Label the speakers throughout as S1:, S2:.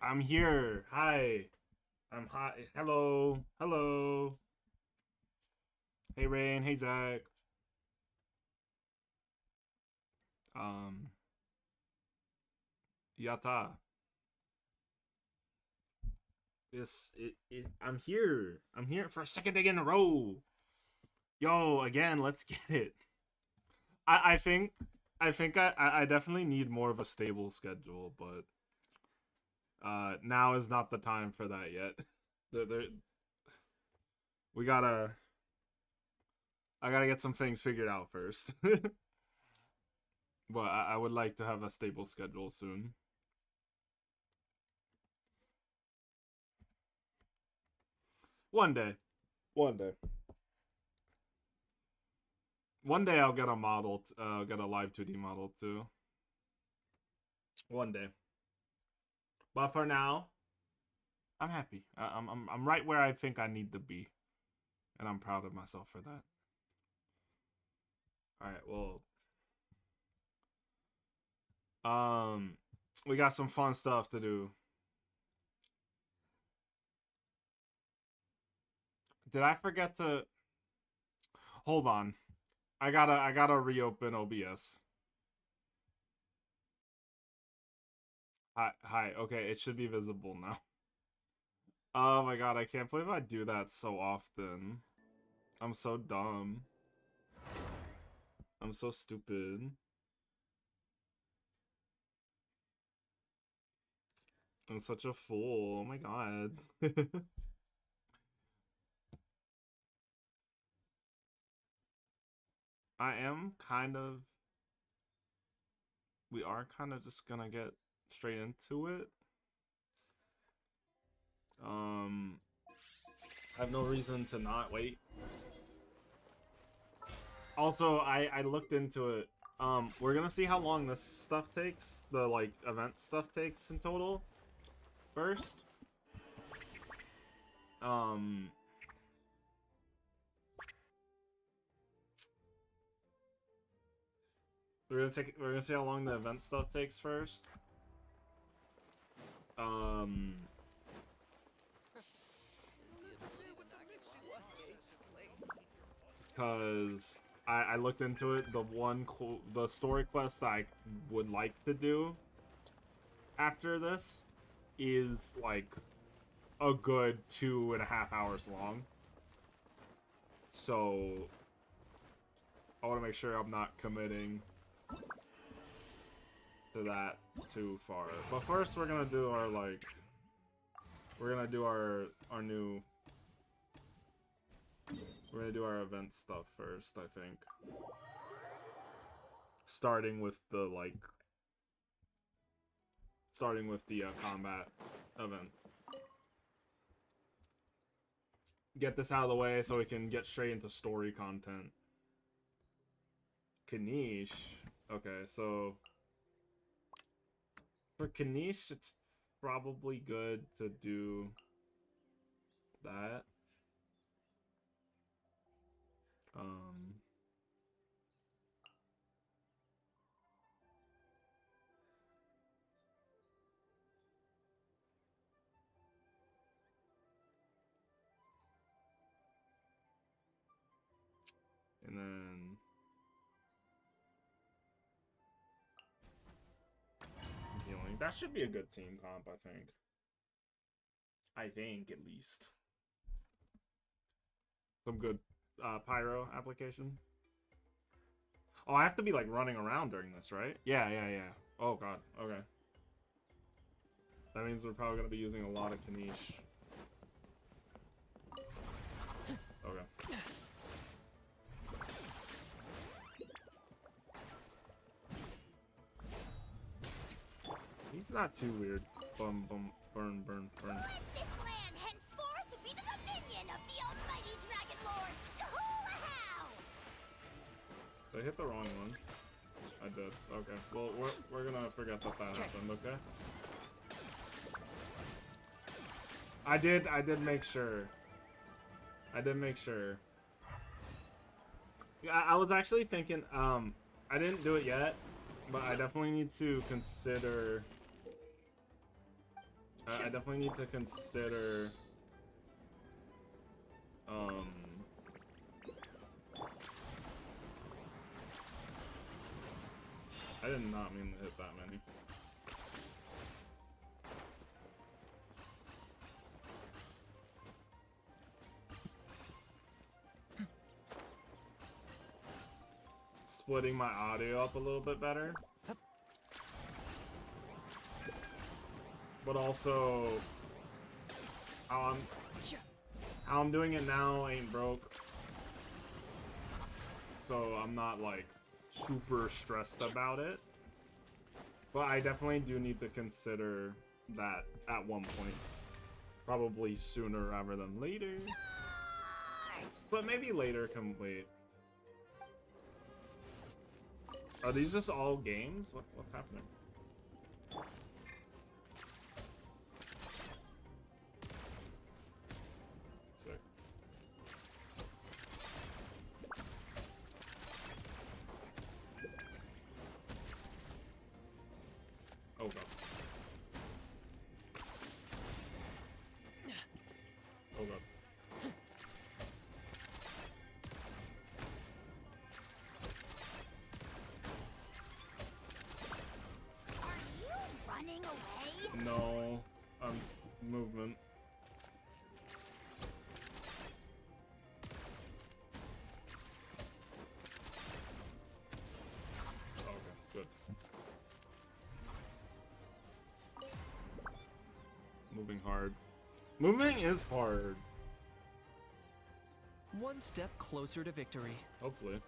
S1: I'm here. Hi. I'm hi. Hello. Hello. Hey Rain. Hey Zach. Um. Yata. I'm here. I'm here for a second day in a row. Yo, again. Let's get it. I think. I definitely need more of a stable schedule, but now is not the time for that yet. There, we gotta. I gotta get some things figured out first. But I would like to have a stable schedule soon. One day. One day. One day I'll get a model. Get a live 2D model too. One day. But for now, I'm happy. I'm right where I think I need to be, and I'm proud of myself for that. All right. Well, um, we got some fun stuff to do. Did I forget to hold on? I gotta reopen OBS. Hi. Okay, it should be visible now. Oh my god, I can't believe I do that so often. I'm so dumb. I'm so stupid. I'm such a fool. Oh my god. I am kind of. We are kind of just gonna get straight into it. Um, I have no reason to not wait. Also, I looked into it. We're gonna see how long this stuff takes. The like event stuff takes in total. First. Um, we're gonna see how long the event stuff takes first. Um, because I looked into it. The story quest that I would like to do after this is like a good 2.5 hours long. So I want to make sure I'm not committing to that too far. But first, we're gonna do our our new. We're gonna do our event stuff first, I think. Starting with the combat event. Get this out of the way so we can get straight into story content. Kanish. Okay, so for Kanish, it's probably good to do that. Um, and then some healing. That should be a good team comp, I think. I think, at least. Some good pyro application. Oh, I have to be like running around during this, right? Yeah. Oh god. Okay. That means we're probably gonna be using a lot of Kanish. Okay. He's not too weird. Burn.
S2: Let this land henceforth be the dominion of the almighty Dragon Lord, Kahulahow!
S1: Did I hit the wrong one? I did. Okay. Well, we're gonna forget that happened. Okay. I did make sure. I did make sure. Yeah, I was actually thinking. I didn't do it yet, but I definitely need to consider I definitely need to consider I did not mean to hit that many. Splitting my audio up a little bit better. But also, how I'm doing it now ain't broke. So I'm not like super stressed about it. But I definitely do need to consider that at one point. Probably sooner rather than later. But maybe later can wait. Are these just all games? What's happening? Sick. Oh god. Oh god.
S2: Are you running away?
S1: No. Movement. Okay, good. Moving hard. Moving is hard.
S3: One step closer to victory.
S1: Hopefully.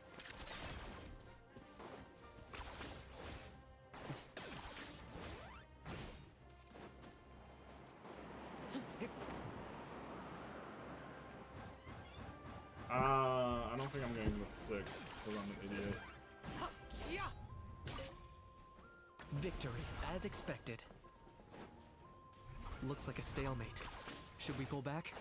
S1: I don't think I'm getting the 6 because I'm an idiot.
S3: Victory, as expected. Looks like a stalemate. Should we pull back?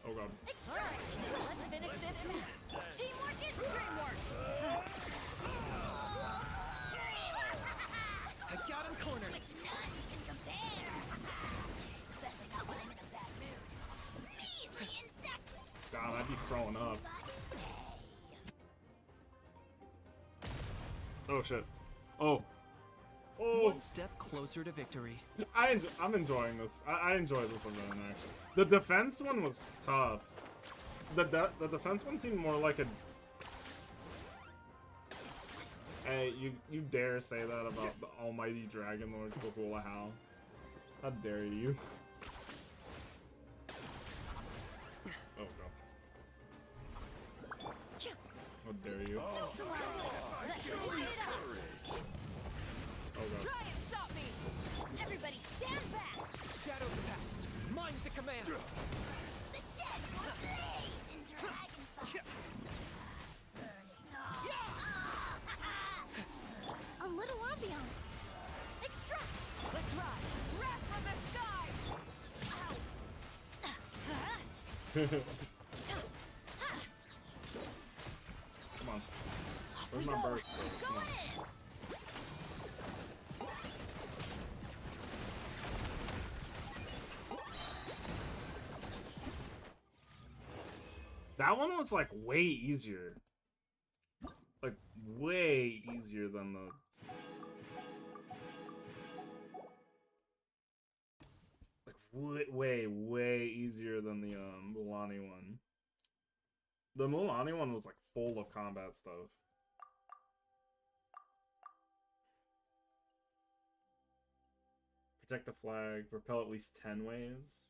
S1: Oh god.
S2: Let's finish this now. Teamwork is dreamwork.
S3: I got him cornered.
S2: Which none can compare. Especially not when I'm in a bad mood. Measly insect.
S1: God, I'd be throwing up. Oh shit. Oh. Oh.
S3: One step closer to victory.
S1: I'm enjoying this. I enjoy this event actually. The defense one was tough. The defense one seemed more like a. Hey, you dare say that about the almighty Dragon Lord Kukula How? How dare you? Oh god. How dare you?
S2: Let's light it up.
S1: Oh god.
S2: Try and stop me. Everybody stand back.
S3: Shadow the past. Mine to command.
S2: The dead will blaze in dragon fire. Burn it all. A little ambiance. Extract. Let's ride. Wrath from the skies.
S1: Come on. Where's my burst? Come on. That one was like way easier. Like way easier than the way easier than the Mulani one. The Mulani one was like full of combat stuff. Protect the flag, repel at least 10 waves.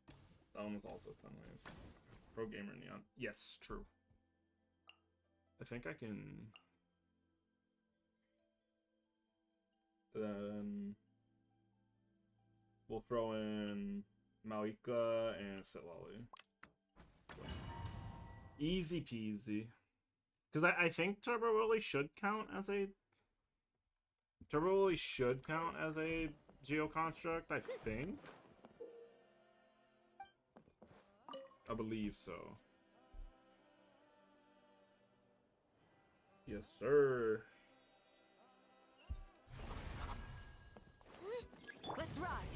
S1: That one was also 10 waves. Pro Gamer Neon. Yes, true. I think I can. Then we'll throw in Malika and Sitlali. Easy peasy. Because I think Turbo really should count as a Turbo should count as a geoconstruct, I think. I believe so. Yes, sir.
S2: Let's ride.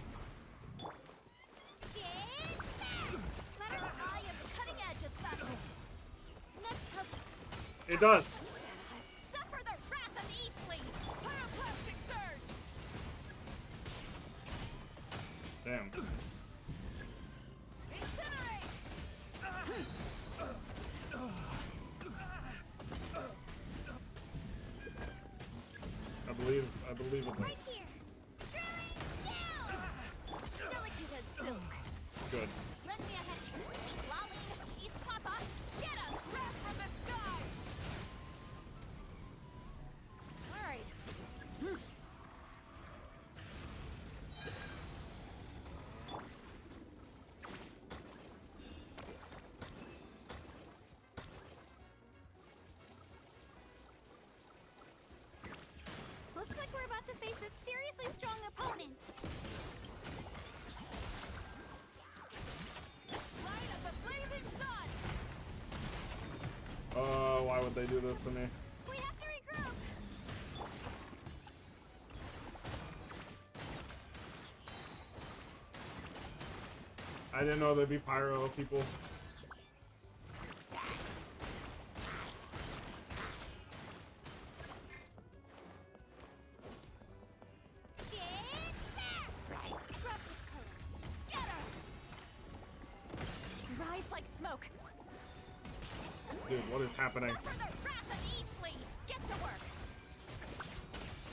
S2: Get back! Let our eye at the cutting edge of battle. Next up,
S1: It does.
S2: suffer the wrath of Eastling. Pyroclastic surge.
S1: Damn.
S2: Incinerate.
S1: I believe it
S2: Right
S1: does.
S2: here. Drilling down. Delicate as silk.
S1: Good.
S2: Lend me a hand. East Lolly. East Papa. Get us. Wrath from the sky. All right. Looks like we're about to face a seriously strong opponent. Light of the blazing sun!
S1: Why would they do this to me?
S2: We have to regroup!
S1: I didn't know there'd be pyro people.
S2: Get back! Drop this color. Scatter! Rise like smoke.
S1: Dude, what is happening?
S2: Suffer the wrath of Eastling. Get to work.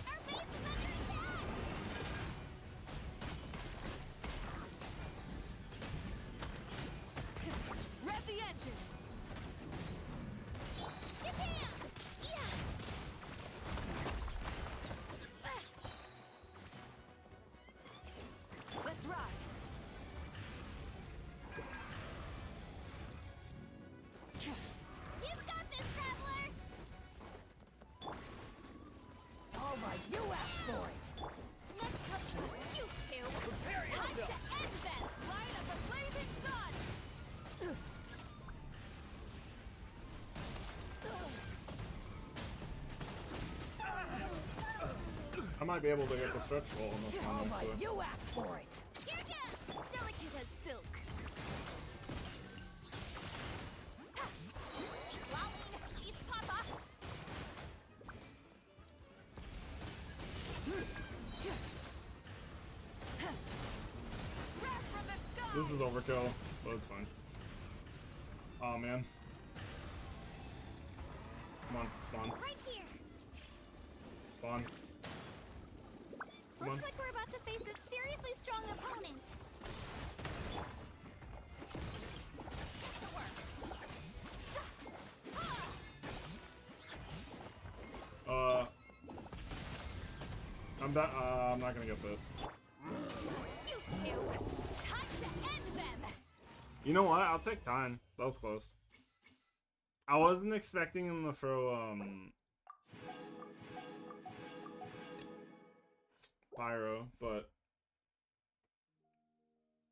S2: Our base is under attack!
S4: Rev the engines!
S2: Japan! Yeah!
S4: Let's ride!
S2: You've got this, traveler!
S4: All right, you asked for it!
S2: Next up to you two! Time to end them!
S4: Light of the blazing sun!
S1: I might be able to get the stretch goal in this
S4: All
S1: one.
S4: right,
S1: Actually.
S4: you asked for it!
S2: Here goes! Delicate as silk. East Lolly, East Papa.
S4: Wrath from the sky!
S1: This is overkill, but it's fine. Oh man. Come on, spawn.
S2: Right here.
S1: Spawn. Come on.
S2: Looks like we're about to face a seriously strong opponent. Get to work.
S1: I'm not gonna get this.
S2: You two! Time to end them!
S1: You know what? I'll take time. That was close. I wasn't expecting him to throw, Pyro, but...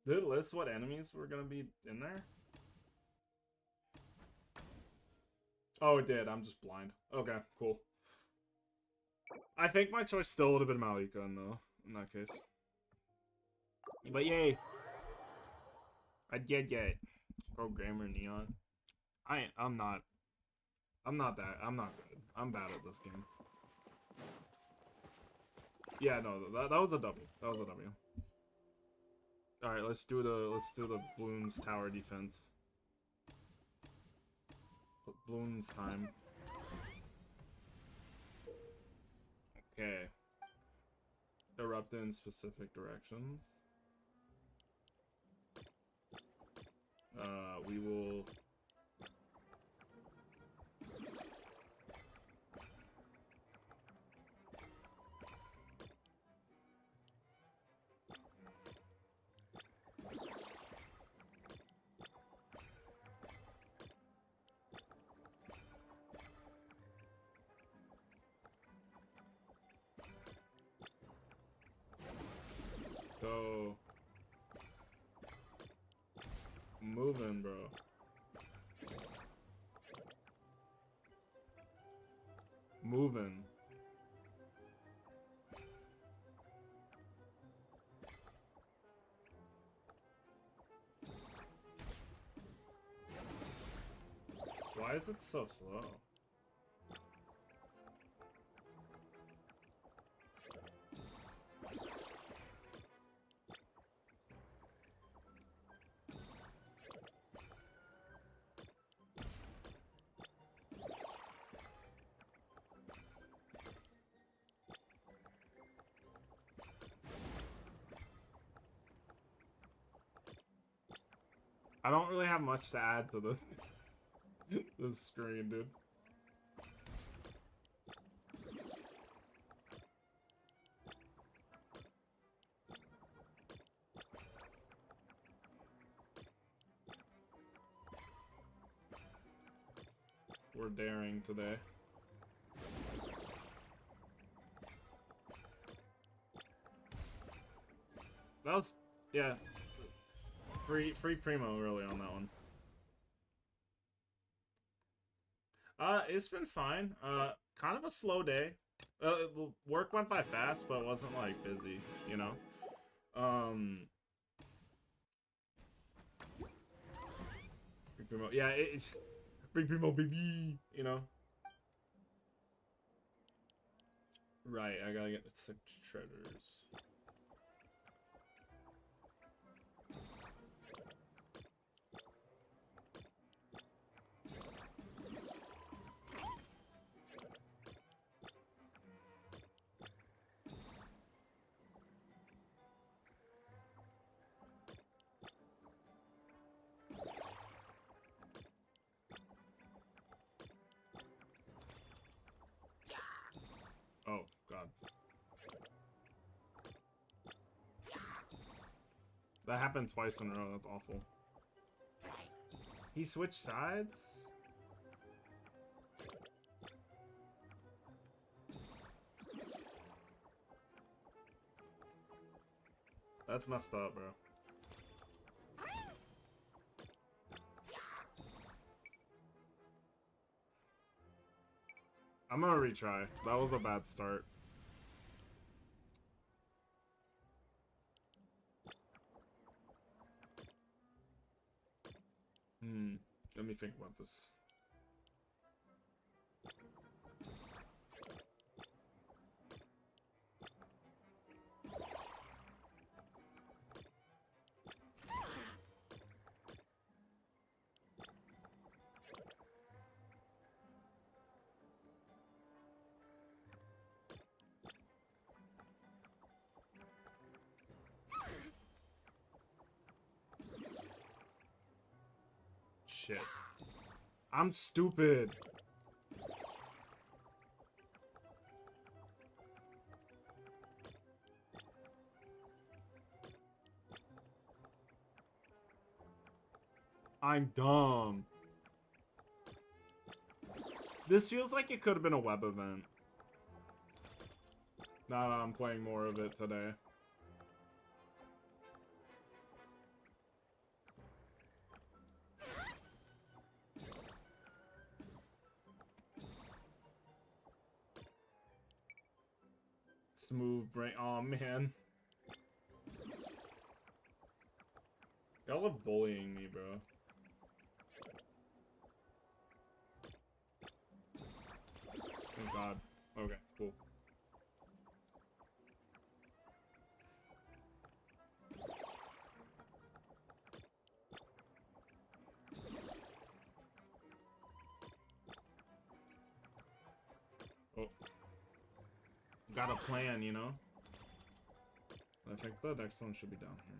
S1: Did it list what enemies were gonna be in there? Oh, it did. I'm just blind. Okay, cool. I think my choice still would have been Malika, though, in that case. But yay! I did get it. Programmer Neon. I'm not good. I'm bad at this game. Yeah, no, that was a W. That was a W. Alright, let's do the Bloons tower defense. Bloons time. Okay. Erupt in specific directions. We will... go. Moving, bro. Moving. Why is it so slow? I don't really have much to add to this this screen, dude. We're daring today. That was, yeah, free primo really on that one. It's been fine. Kind of a slow day. Work went by fast, but it wasn't like busy, you know. Free primo, yeah, it's free primo, baby, you know. Right, I gotta get the 6 treasures. Oh, God. That happened twice in a row. That's awful. He switched sides? That's messed up, bro. I'm gonna retry. That was a bad start. Let me think about this. Shit. I'm stupid. I'm dumb. This feels like it could have been a web event. Now that I'm playing more of it today. Smooth brain. Oh man. Y'all love bullying me, bro. Thank God. Okay, cool. Oh. Got a plan, you know? I think the next one should be down here.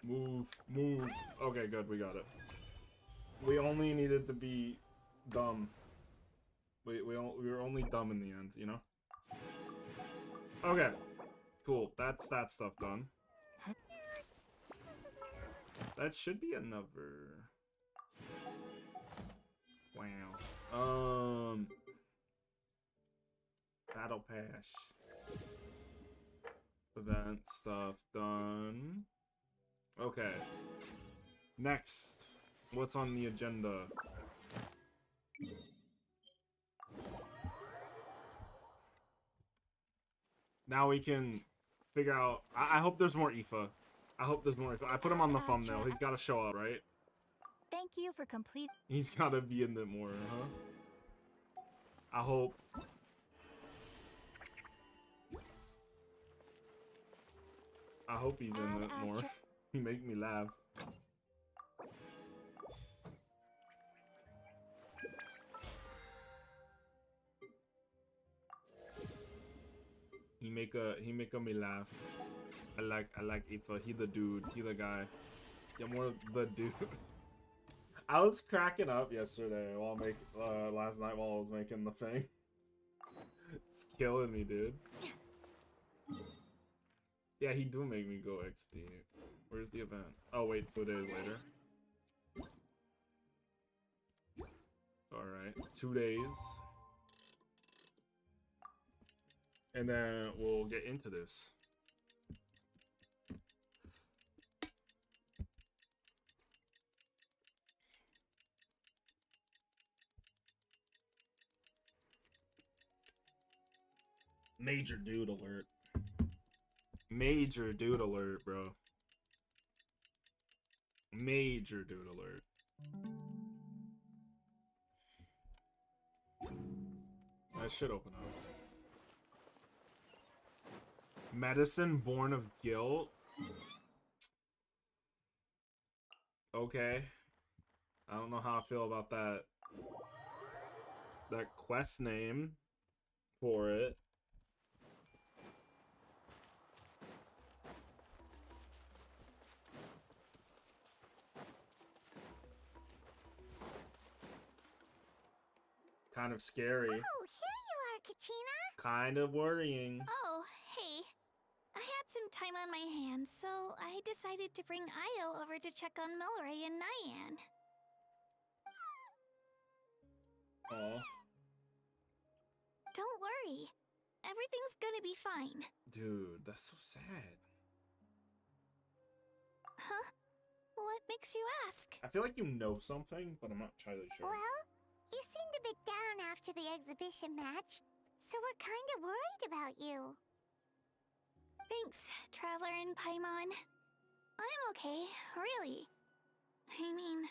S1: Move, move. Okay, good, we got it. We only needed to be dumb. We were only dumb in the end, you know? Okay, cool. That's that stuff done. That should be another. Wow. Battle Pass. Event stuff done. Okay. Next. What's on the agenda? Now we can figure out. I hope there's more Aoife. I hope there's more Aoife. I put him on the thumbnail. He's got to show up, right?
S4: Thank you for complete.
S1: He's got to be in it more, huh? I hope. I hope he's in it more. He make me laugh. He make me laugh. I like Aoife. He the dude. He the guy. Yeah, more the dude. I was cracking up yesterday while last night while I was making the thing. It's killing me, dude. Yeah, he do make me go XD. Where's the event? Oh wait, 2 days later. Alright, 2 days. And then we'll get into this. Major dude alert. Major dude alert, bro. Major dude alert. That should open up. Medicine born of guilt? Okay. I don't know how I feel about that. That quest name for it. Kind of scary.
S2: Oh, here you are, Katrina.
S1: Kind of worrying.
S2: Oh, hey. I had some time on my hands, so I decided to bring Io over to check on Melray and Nyan.
S1: Aw.
S2: Don't worry. Everything's gonna be fine.
S1: Dude, that's so sad.
S2: Huh? What makes you ask?
S1: I feel like you know something, but I'm not entirely sure.
S2: Well, you seemed a bit down after the exhibition match, so we're kind of worried about you. Thanks, Traveler and Paimon. I'm okay, really. I mean,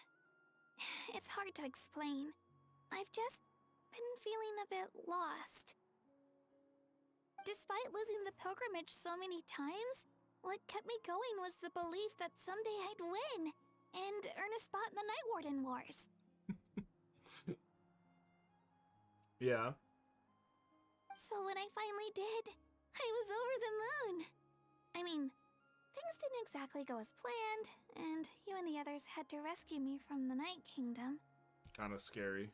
S2: it's hard to explain. I've just been feeling a bit lost. Despite losing the pilgrimage so many times, what kept me going was the belief that someday I'd win and earn a spot in the Night Warden Wars.
S1: Yeah.
S2: So when I finally did, I was over the moon. I mean, things didn't exactly go as planned, and you and the others had to rescue me from the Night Kingdom.
S1: Kind of scary.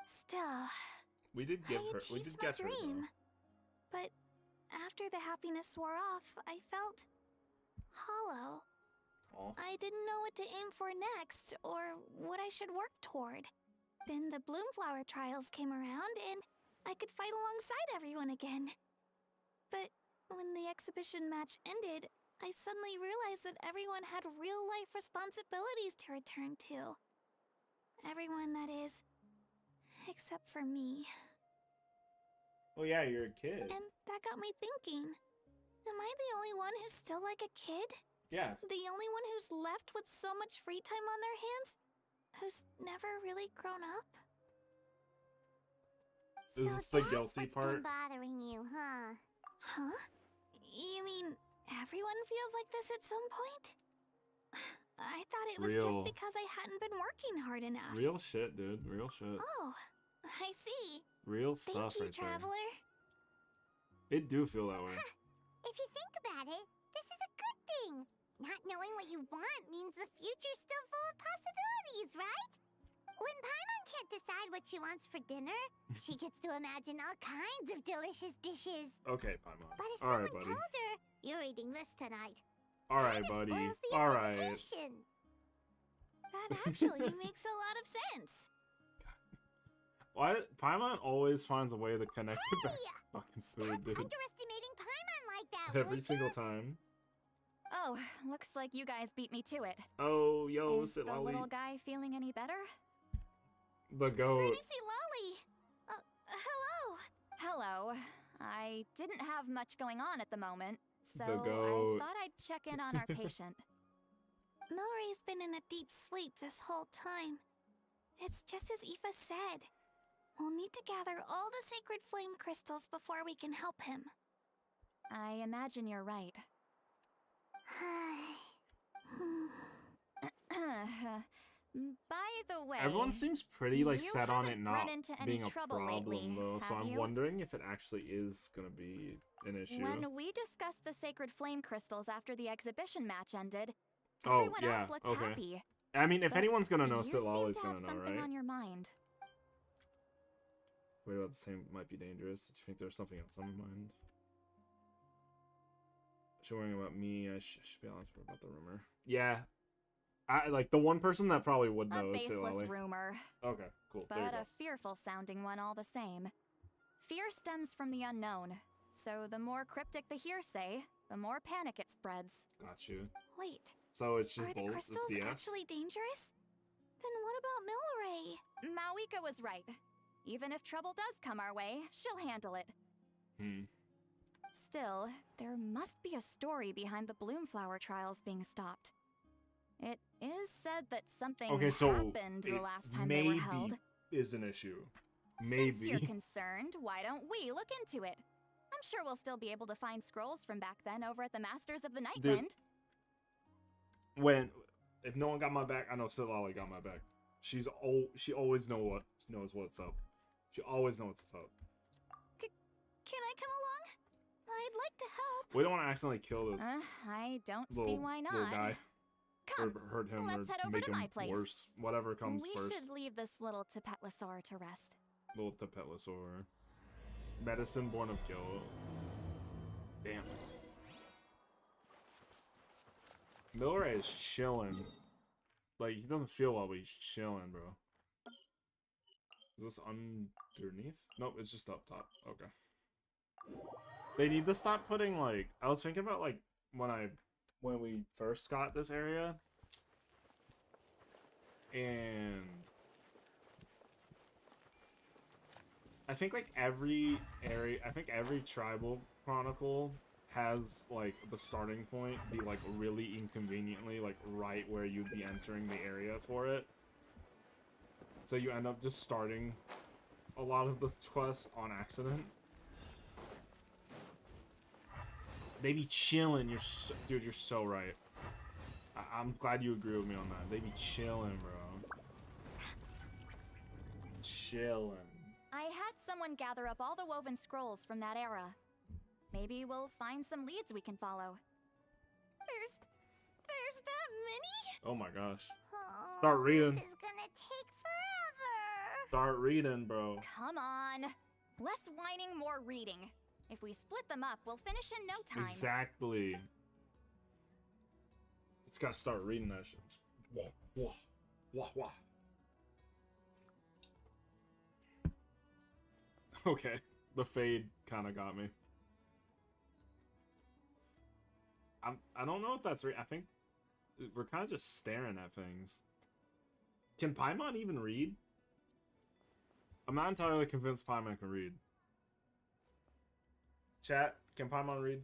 S2: Still,
S1: We did give
S2: I
S1: her. We
S2: achieved
S1: did
S2: my
S1: get her.
S2: dream.
S1: Though.
S2: But after the happiness wore off, I felt hollow.
S1: Aw.
S2: I didn't know what to aim for next, or what I should work toward. Then the Bloomflower trials came around, and I could fight alongside everyone again. But when the exhibition match ended, I suddenly realized that everyone had real-life responsibilities to return to. Everyone, that is. Except for me.
S1: Oh yeah, you're a kid.
S2: And that got me thinking. Am I the only one who's still like a kid?
S1: Yeah.
S2: The only one who's left with so much free time on their hands? Who's never really grown up?
S1: Is this the guilty part?
S2: Bothering you, huh? Huh? You mean everyone feels like this at some point? I thought it was
S1: Real.
S2: just because I hadn't been working hard enough.
S1: Real shit, dude. Real shit.
S2: Oh, I see.
S1: Real stuff
S2: Thank you,
S1: right there.
S2: Traveler.
S1: It do feel that way.
S2: If you think about it, this is a good thing. Not knowing what you want means the future's still full of possibilities, right? When Paimon can't decide what she wants for dinner, she gets to imagine all kinds of delicious dishes.
S1: Okay, Paimon.
S2: But if
S1: All right,
S2: someone
S1: buddy.
S2: told her,
S5: You're reading this tonight.
S1: All right,
S5: Kinda
S1: buddy.
S5: spoils the
S1: All right.
S5: anticipation.
S2: That actually makes a lot of sense.
S1: Why Paimon always finds a way to connect with that
S5: Hey!
S1: fucking
S5: Stop
S1: food, dude.
S5: underestimating Paimon like that,
S1: Every
S5: would
S1: single
S5: ya?
S1: time.
S6: Oh, looks like you guys beat me to it.
S1: Oh, yo,
S6: Is the
S1: Sitlali.
S6: little guy feeling any better?
S1: The goat.
S2: Pretty Lolly. Hello.
S6: Hello. I didn't have much going on at the moment, so I
S1: goat.
S6: thought I'd check in on our patient.
S2: Milray's been in a deep sleep this whole time. It's just as Aoife said. We'll need to gather all the sacred flame crystals before we can help him.
S6: I imagine you're right. By the way,
S1: Everyone seems pretty like
S6: you
S1: set on it
S6: haven't
S1: not
S6: run into any
S1: being a
S6: trouble
S1: problem
S6: lately,
S1: though, so
S6: have
S1: I'm
S6: you?
S1: wondering if it actually is gonna be an issue.
S6: when we discussed the sacred flame crystals after the exhibition match ended,
S1: Oh,
S6: everyone
S1: yeah,
S6: else looked
S1: okay.
S6: happy.
S1: I mean, if
S6: But
S1: anyone's gonna know,
S6: you seem
S1: Sitlali's
S6: to
S1: gonna
S6: have
S1: know,
S6: something
S1: right?
S6: on your mind.
S1: Wait, about the same might be dangerous. Did you think there was something else on my mind? She's worrying about me. I should be honest about the rumor. Yeah. I like the one person that probably would know
S6: A
S1: is
S6: baseless
S1: Sitlali.
S6: rumor,
S1: Okay, cool. There you
S6: but
S1: go.
S6: a fearful sounding one all the same. Fear stems from the unknown, so the more cryptic the hearsay, the more panic it spreads.
S1: Got you.
S2: Wait,
S1: So it's just
S2: are the
S1: both. It's
S2: crystals
S1: BS.
S2: actually dangerous? Then what about Milray?
S6: Mawika was right. Even if trouble does come our way, she'll handle it. Still, there must be a story behind the Bloomflower trials being stopped. It is said that something
S1: Okay, so
S6: happened the
S1: it
S6: last time they were
S1: maybe
S6: held.
S1: is an issue.
S6: Since
S1: Maybe.
S6: you're concerned, why don't we look into it? I'm sure we'll still be able to find scrolls from back then over at the Masters of the Nightwind.
S1: When if no one got my back, I know Sitlali got my back. She always knows what's up. She always knows what's up.
S2: Can I come along? I'd like to help.
S1: We don't want to accidentally kill this
S6: I don't see
S1: little,
S6: why
S1: little
S6: not.
S1: guy.
S6: Come,
S1: Or hurt him
S6: let's head
S1: or
S6: over
S1: make
S6: to
S1: him
S6: my place.
S1: worse. Whatever comes
S6: we
S1: first.
S6: should leave this little Tapetlosaur to rest.
S1: Little Tapetlosaur. Medicine born of guilt. Damn. Milray is chilling. Like, he doesn't feel well, but he's chilling, bro. Is this underneath? Nope, it's just up top. Okay. They need to stop putting, like... I was thinking about, like, when we first got this area. And... I think, like, every area... I think every tribal chronicle has, like, the starting point be, like, really inconveniently, like, right where you'd be entering the area for it. So you end up just starting a lot of the quests on accident. They be chilling. Dude, you're so right. I'm glad you agree with me on that. They be chilling, bro. Chilling.
S6: I had someone gather up all the woven scrolls from that era. Maybe we'll find some leads we can follow.
S2: There's that many?
S1: Oh my gosh.
S5: Oh,
S1: Start reading.
S5: This is gonna take forever.
S1: Start reading, bro.
S6: Come on. Less whining, more reading. If we split them up, we'll finish in no time.
S1: Exactly. It's gotta start reading that shit. Wah, wah, wah, wah. Okay, the fade kind of got me. I don't know if that's right. I think we're kind of just staring at things. Can Paimon even read? I'm not entirely convinced Paimon can read. Chat, can Paimon read?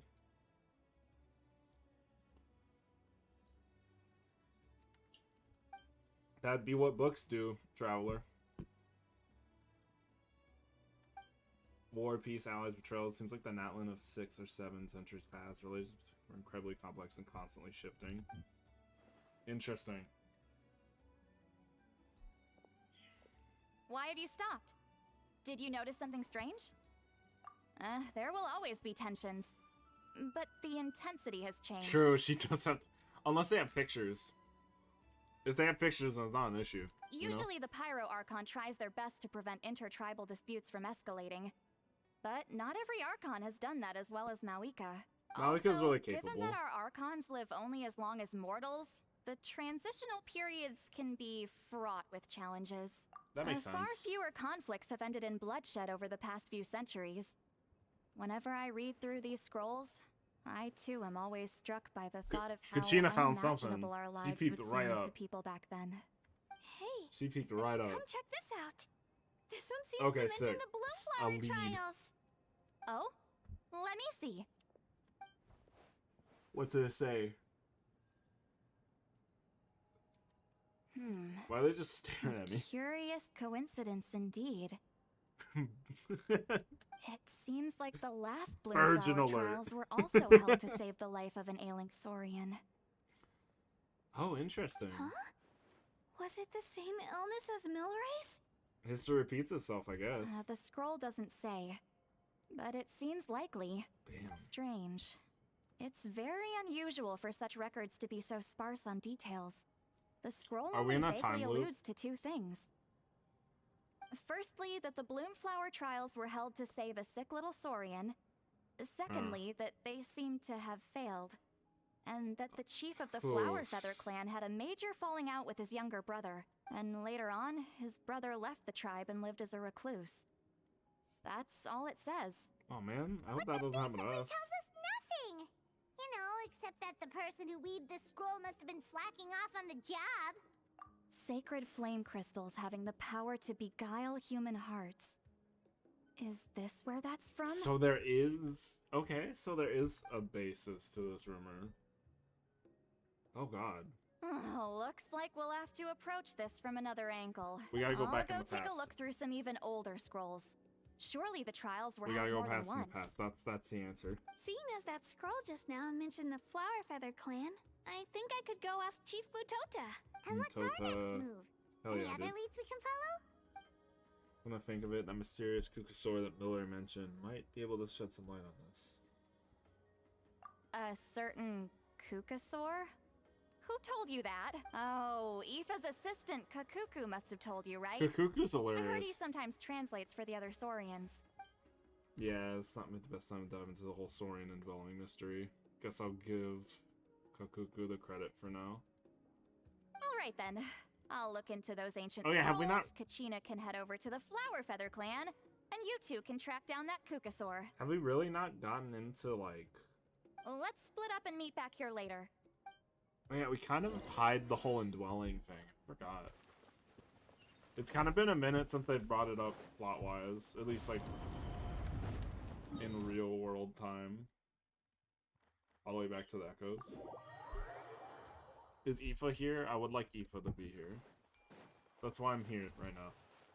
S1: That'd be what books do, Traveler. War, peace, allies, betrayals. Seems like the Natlan of 6 or 7 centuries past. Relationships were incredibly complex and constantly shifting. Interesting.
S6: Why have you stopped? Did you notice something strange? There will always be tensions. But the intensity has changed.
S1: True, she does have... Unless they have pictures. If they have pictures, then it's not an issue. You know?
S6: Usually the Pyro Archon tries their best to prevent intertribal disputes from escalating. But not every Archon has done that as well as Mawika.
S1: Malika's
S6: Also,
S1: really
S6: given
S1: capable.
S6: that our archons live only as long as mortals, the transitional periods can be fraught with challenges.
S1: That makes sense.
S6: Far fewer conflicts have ended in bloodshed over the past few centuries. Whenever I read through these scrolls, I too am always struck by the thought of how
S1: Kachina found something.
S6: unimaginable our
S1: She
S6: lives
S1: peeped
S6: would
S1: right
S6: seem
S1: up.
S6: to people back then.
S2: Hey,
S1: She peeked right up.
S2: come check this out. This one seems
S1: Okay,
S2: to mention
S1: sick.
S2: the
S1: A
S2: Bloomflower
S1: lead.
S2: trials.
S6: Oh? Let me see.
S1: What did it say?
S6: Hmm.
S1: Why are they just staring at me?
S6: Curious coincidence indeed. It seems like the last
S1: Virgin
S6: Bloomflower
S1: alert.
S6: trials were also held to save the life of an ailing Saurian.
S1: Oh, interesting.
S2: Huh? Was it the same illness as Milray's?
S1: History repeats itself, I guess.
S6: The scroll doesn't say, but it seems likely.
S1: Damn.
S6: Strange. It's very unusual for such records to be so sparse on details. The scroll
S1: Are we
S6: only
S1: in a time
S6: vaguely
S1: loop?
S6: alludes to two things. Firstly, that the Bloomflower trials were held to save a sick little Saurian. Secondly, that they seem to have failed. And that the chief of the Flower
S1: Oof.
S6: Feather clan had a major falling out with his younger brother. And later on, his brother left the tribe and lived as a recluse. That's all it says.
S1: Oh man, I hope that doesn't happen to us.
S5: Tells us nothing. You know, except that the person who weaved this scroll must have been slacking off on the job.
S6: Sacred flame crystals having the power to beguile human hearts. Is this where that's from?
S1: So there is... Okay, so there is a basis to this rumor. Oh god.
S6: Looks like we'll have to approach this from another angle.
S1: We gotta go
S6: I'll
S1: back in
S6: go
S1: the
S6: take
S1: past.
S6: a look through some even older scrolls. Surely the trials were
S1: We
S6: held
S1: gotta go
S6: more than
S1: past in the
S6: once.
S1: past. That's the answer.
S2: Seeing as that scroll just now mentioned the Flower Feather clan, I think I could go ask Chief Mutota.
S5: And what's our next
S1: Mutota.
S5: move?
S1: Hell
S5: Any
S1: yeah,
S5: other
S1: dude.
S5: leads we can follow?
S1: When I think of it, that mysterious Kukusaur that Miller mentioned might be able to shed some light on this.
S6: A certain Kukasaur? Who told you that? Oh, Aoife's assistant Kakuku must have told you, right?
S1: Kuku's
S6: I heard
S1: hilarious.
S6: he sometimes translates for the other Saurians.
S1: Yeah, it's not the best time to dive into the whole Saurian and dwelling mystery. Guess I'll give Kakuku the credit for now.
S6: All right then. I'll look into those ancient
S1: Oh, yeah, have we not-
S6: scrolls. Kachina can head over to the Flower Feather clan, and you two can track down that Kukasaur.
S1: Have we really not gotten into, like...
S6: Let's split up and meet back here later.
S1: Oh, yeah, we kind of hide the whole indwelling thing. Forgot. It's kind of been a minute since they brought it up plot-wise. At least, like, in real-world time. All the way back to the Echoes. Is Aoife here? I would like Aoife to be here. That's why I'm here right now.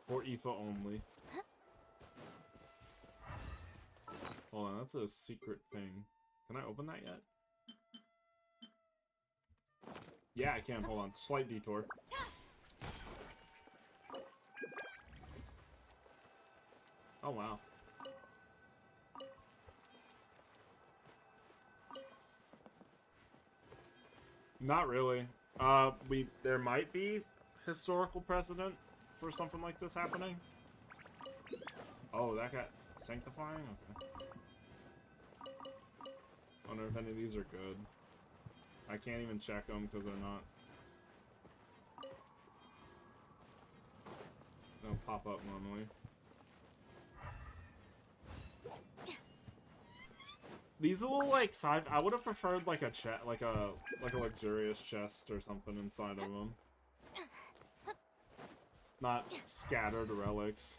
S1: For Aoife only. Hold on, that's a secret thing. Can I open that yet? Yeah, I can. Hold on. Slight detour. Oh, wow. Not really. There might be historical precedent for something like this happening. Oh, that got sanctifying? Okay. Wonder if any of these are good. I can't even check them because they're not. They'll pop up normally. These little like side. I would have preferred like a like a luxurious chest or something inside of them. Not scattered relics.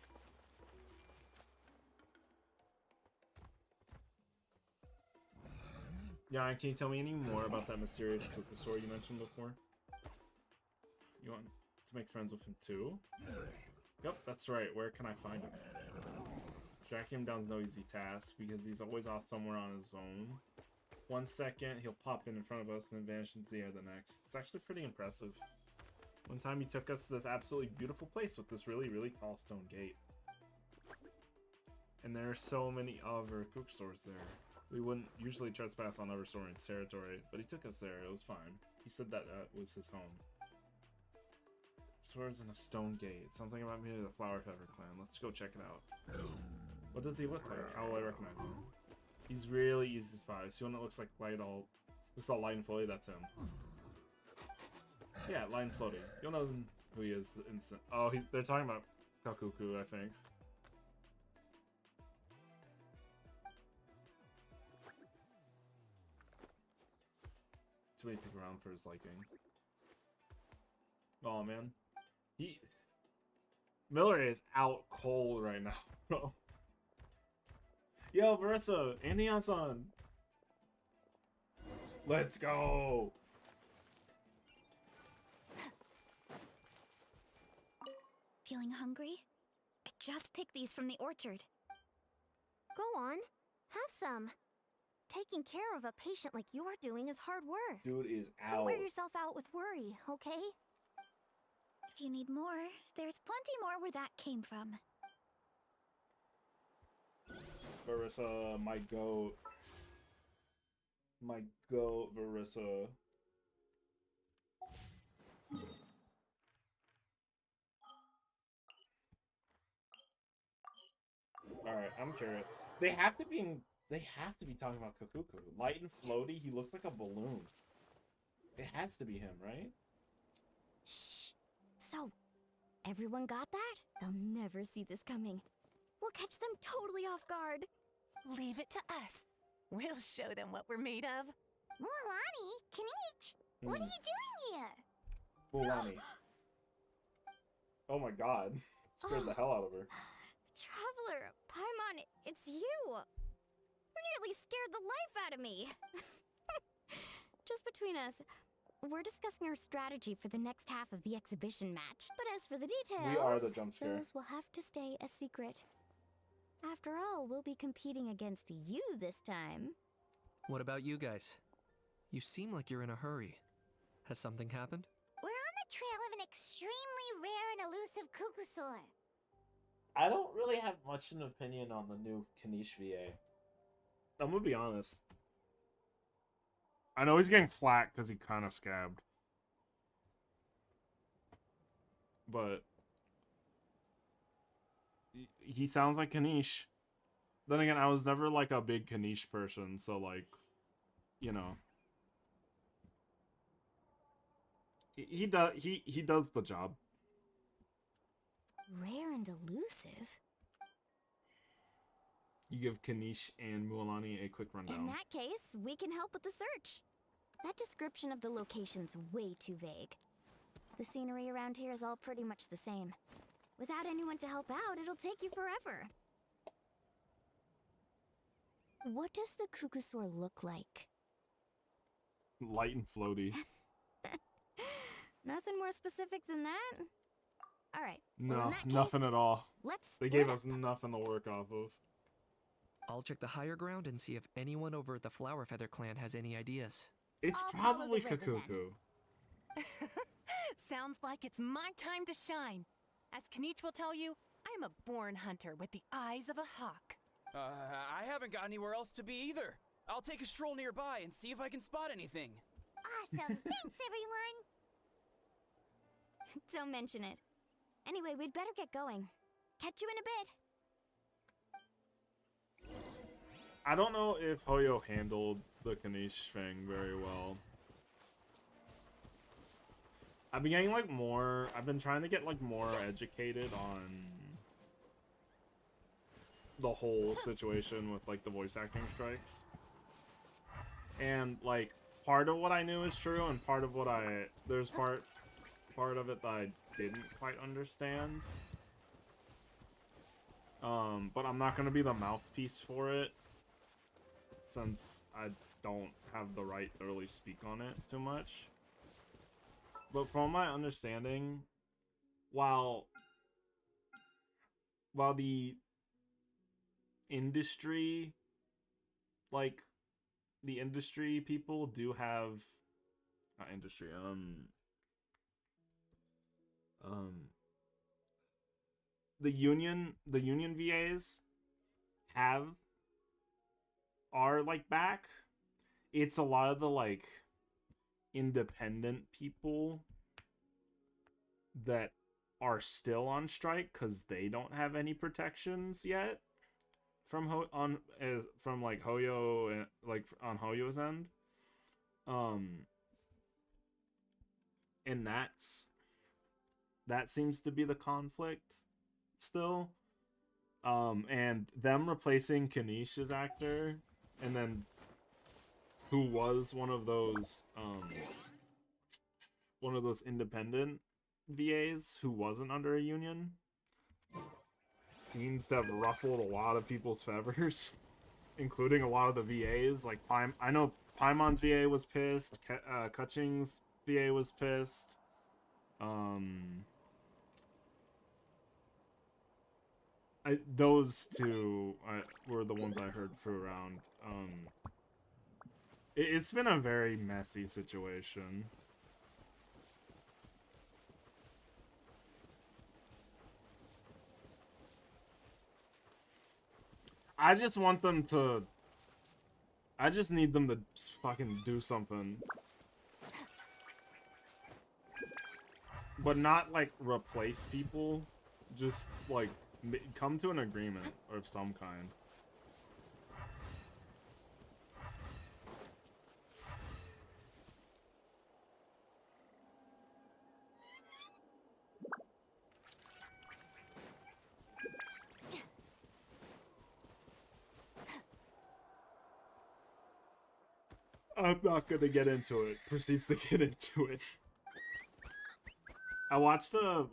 S1: Yeah, can you tell me any more about that mysterious Kukusaur you mentioned before? You want to make friends with him too? Yep, that's right. Where can I find him? Tracking him down is no easy task because he's always off somewhere on his own. 1 second, he'll pop in front of us and then vanish into the air the next. It's actually pretty impressive. One time he took us to this absolutely beautiful place with this really, really tall stone gate. And there are so many other Kukusaurs there. We wouldn't usually trespass on other Saurian's territory, but he took us there. It was fine. He said that was his home. Swords in a stone gate. It sounds like it might be the Flower Feather clan. Let's go check it out. What does he look like? How will I recognize him? He's really easy to spot. See one that looks like looks all light and floaty. That's him. Yeah, light and floaty. You'll know who he is the instant. Oh, they're talking about Kakuku, I think. Too many people around for his liking. Oh man, Miller is out cold right now, bro. Yo, Marissa, and Neon-san. Let's go.
S2: Feeling hungry? I just picked these from the orchard.
S7: Go on, have some. Taking care of a patient like you're doing is hard work.
S1: Dude is out.
S7: Don't wear yourself out with worry, okay?
S2: If you need more, there's plenty more where that came from.
S1: Marissa, my goat. My goat, Marissa. Alright, I'm curious. They have to be talking about Kakuku. Light and floaty, he looks like a balloon. It has to be him, right?
S7: Shh. So, everyone got that? They'll never see this coming. We'll catch them totally off guard.
S4: Leave it to us. We'll show them what we're made of.
S5: Mualani, Kanich, what are you doing here?
S1: Bulani. Oh my god. Scared the hell out of her.
S7: Traveler, Paimon, it's you. You nearly scared the life out of me. Just between us, we're discussing our strategy for the next half of the exhibition match. But as for the details,
S1: We are the jump scare.
S7: those will have to stay a secret. After all, we'll be competing against you this time.
S3: What about you guys? You seem like you're in a hurry. Has something happened?
S5: We're on the trail of an extremely rare and elusive Kukusaur.
S8: I don't really have much an opinion on the new Kanish VA.
S1: I'm gonna be honest. I know he's getting flack because he kind of scabbed. But he sounds like Kanish. Then again, I was never like a big Kanish person, so like, you know. He does the job.
S7: Rare and elusive?
S1: You give Kanish and Mualani a quick
S7: In
S1: rundown.
S7: that case, we can help with the search. That description of the location's way too vague. The scenery around here is all pretty much the same. Without anyone to help out, it'll take you forever. What does the Kukusaur look like?
S1: Light and floaty.
S7: Nothing more specific than that? Alright.
S1: No, nothing at all.
S7: Let's
S1: They
S7: split
S1: gave us
S7: up.
S1: nothing to work off of.
S3: I'll check the higher ground and see if anyone over at the Flower Feather clan has any ideas.
S1: It's
S7: I'll follow
S1: probably
S7: the river then.
S1: Kakuku.
S4: Sounds like it's my time to shine. As Kanich will tell you, I'm a born hunter with the eyes of a hawk.
S9: I haven't got anywhere else to be either. I'll take a stroll nearby and see if I can spot anything.
S5: Awesome. Thanks, everyone.
S7: Don't mention it. Anyway, we'd better get going. Catch you in a bit.
S1: I don't know if Hoyo handled the Kanish thing very well. I've been getting like more. I've been trying to get like more educated on the whole situation with like the voice acting strikes. And like part of what I knew is true, and part of what there's part of it that I didn't quite understand. But I'm not gonna be the mouthpiece for it, since I don't have the right to really speak on it too much. But from my understanding, while the industry, like, the industry people do have, not industry, the union VAs are like back. It's a lot of the like independent people that are still on strike because they don't have any protections yet from like Hoyo, like on Hoyo's end. And that seems to be the conflict still. And them replacing Kanish's actor, and then who was one of those independent VAs who wasn't under a union, seems to have ruffled a lot of people's feathers, including a lot of the VAs. Like I know Paimon's VA was pissed, Kutching's VA was pissed. Those two were the ones I heard flew around. It's been a very messy situation. I just want them to... I just need them to fucking do something. But not, like, replace people. Just, like, come to an agreement of some kind. I'm not gonna get into it. Proceeds to get into it. I watched a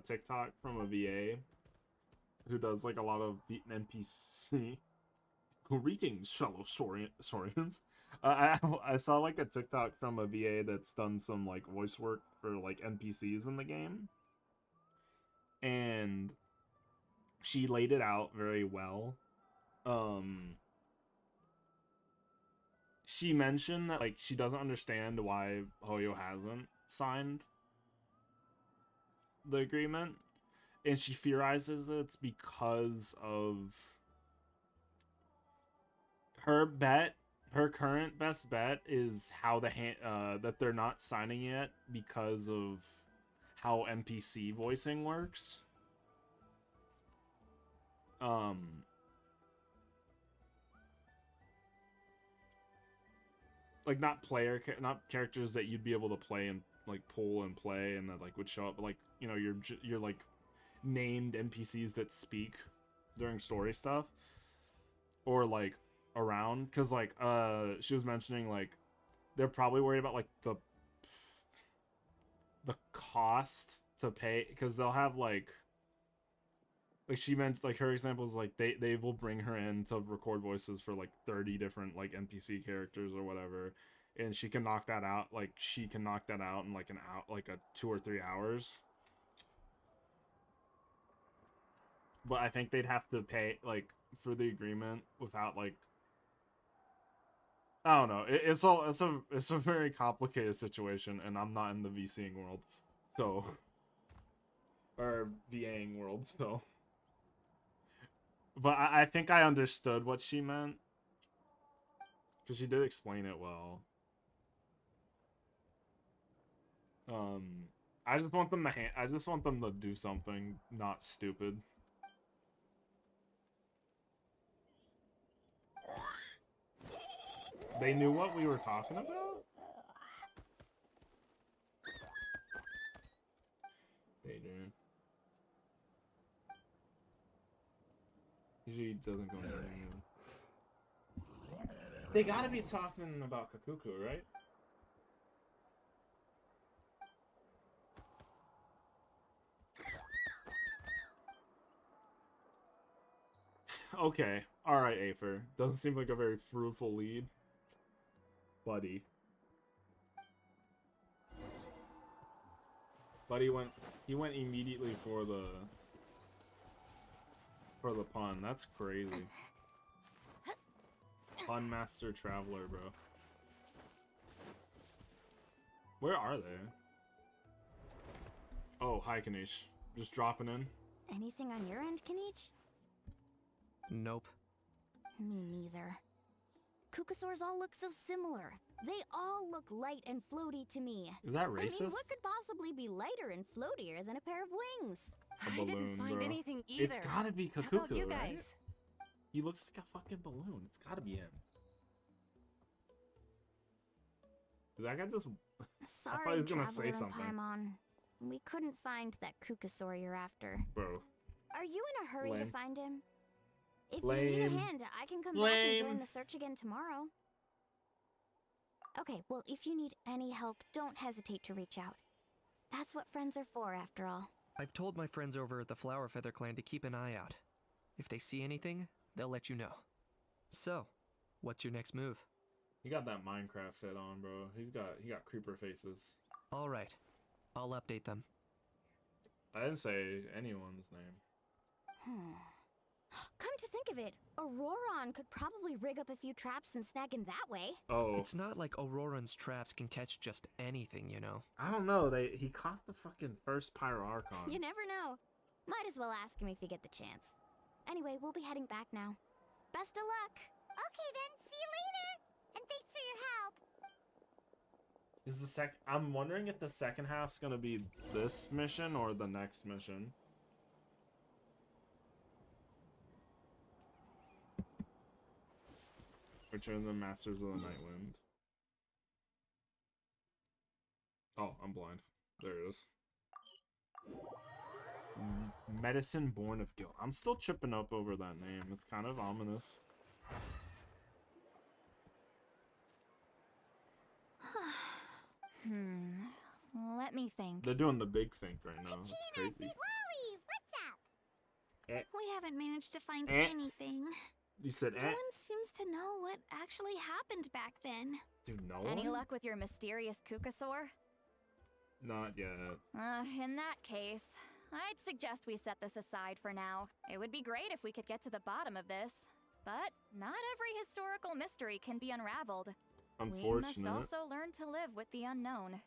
S1: TikTok from a VA who does like a lot of NPC. Greetings, fellow Saurians. I saw like a TikTok from a VA that's done some like voice work for like NPCs in the game, and she laid it out very well. She mentioned that like she doesn't understand why Hoyo hasn't signed the agreement, and she theorizes it's because of her current best bet is how that they're not signing it because of how NPC voicing works. Like not characters that you'd be able to play and like pull and play and that like would show up, but like, you know, you're like named NPCs that speak during story stuff or like around, because like she was mentioning like they're probably worried about like the cost to pay, because they'll have like she mentioned like her examples, like they will bring her in to record voices for like 30 different like NPC characters or whatever, and she can knock that out in like a 2 or 3 hours. But I think they'd have to pay like for the agreement without like, I don't know. It's a very complicated situation, and I'm not in the VCing world, so, or VAing world, so. But I think I understood what she meant, because she did explain it well. I just want them to do something not stupid. They knew what we were talking about? They do. Usually doesn't go anywhere. They gotta be talking about Kakuku, right? Okay. Alright, Aether. Doesn't seem like a very fruitful lead. Buddy went immediately for the pun. That's crazy. Pun master traveler, bro. Where are they? Oh, hi Kanish. Just dropping in.
S7: Anything on your end, Kanich?
S3: Nope.
S7: Me neither. Kukasaurs all look so similar. They all look light and floaty to me.
S1: Is that racist?
S7: I mean, what could possibly be lighter and floatier than a pair of wings?
S1: A
S4: I
S1: balloon,
S4: didn't find
S1: bro.
S4: anything either.
S1: It's gotta be
S4: How about
S1: Kakuku,
S4: you
S1: right?
S4: guys?
S1: He looks like a fucking balloon. It's gotta be him. That guy just... I thought he
S7: Sorry,
S1: was gonna say
S7: Traveler and
S1: something.
S7: Paimon. We couldn't find that Kukasaur you're after.
S1: Bro.
S7: Are you in a hurry
S1: Lame.
S7: to find him? If you need a
S1: Lame.
S7: hand, I can come back and join
S1: Lame.
S7: the search again tomorrow. Okay, well, if you need any help, don't hesitate to reach out. That's what friends are for, after all.
S3: I've told my friends over at the Flower Feather Clan to keep an eye out. If they see anything, they'll let you know. So, what's your next move?
S1: He got that Minecraft fit on, bro. He got creeper faces.
S3: All right, I'll update them.
S1: I didn't say anyone's name.
S7: Come to think of it, Auroron could probably rig up a few traps and snag him that way.
S1: Oh,
S3: It's not like Auroran's traps can catch just anything, you know.
S1: I don't know. He caught the fucking first Pyro Archon.
S7: You never know. Might as well ask him if you get the chance. Anyway, we'll be heading back now. Best of luck!
S5: Okay then, see you later! And thanks for your help!
S1: Is the I'm wondering if the second half's gonna be this mission or the next mission. Return the Masters of the Night Wind. Oh, I'm blind. There it is. Medicine Born of Guilt. I'm still tripping up over that name. It's kind of ominous.
S6: Let me think.
S1: They're doing the big think right now. It's
S5: Tina,
S1: crazy.
S5: Sweet Lolly, what's up?
S2: We haven't managed to find
S1: Eh.
S2: anything.
S1: You said,
S2: No one seems to know what actually happened back then.
S1: Dude, no
S6: Any
S1: one?
S6: luck with your mysterious Kukasaur?
S1: Not yet.
S6: In that case, I'd suggest we set this aside for now. It would be great if we could get to the bottom of this. But not every historical mystery can be unraveled.
S1: Unfortunate.
S6: We must also learn to live with the unknown.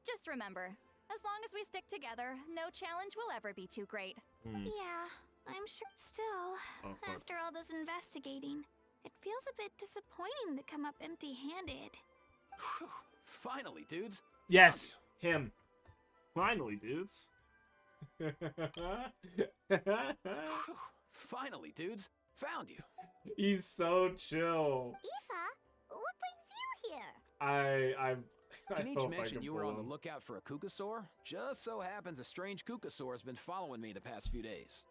S6: Just remember, as long as we stick together, no challenge will ever be too great.
S2: Yeah, I'm sure. Still,
S1: Oh, fuck.
S2: after all this investigating, it feels a bit disappointing to come up empty-handed.
S9: Whew. Finally, dudes.
S1: Yes, him. Finally, dudes.
S9: Whew. Finally, dudes. Found you.
S1: He's so chill.
S5: Aoife, what brings you here?
S1: I
S9: Kenichi
S1: hope I
S9: mentioned
S1: can
S9: you were
S1: pull
S9: on the
S1: him.
S9: lookout for a Kukasaur. Just so happens a strange Kukasaur has been following me the past few days.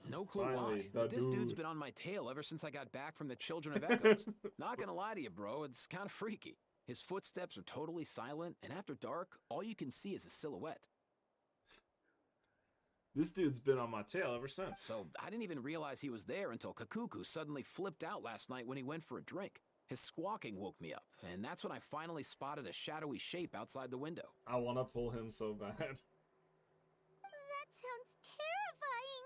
S9: No clue
S1: Finally,
S9: why, but
S1: the
S9: this dude's
S1: dude.
S9: been on my tail ever since I got back from the Children of Echoes. Not gonna lie to you, bro, it's kind of freaky. His footsteps are totally silent, and after dark, all you can see is a silhouette.
S1: This dude's been on my tail ever since.
S9: So I didn't even realize he was there until Kakuku suddenly flipped out last night when he went for a drink. His squawking woke me up, and that's when I finally spotted a shadowy shape outside the window.
S1: I want to pull him so bad.
S5: That sounds terrifying.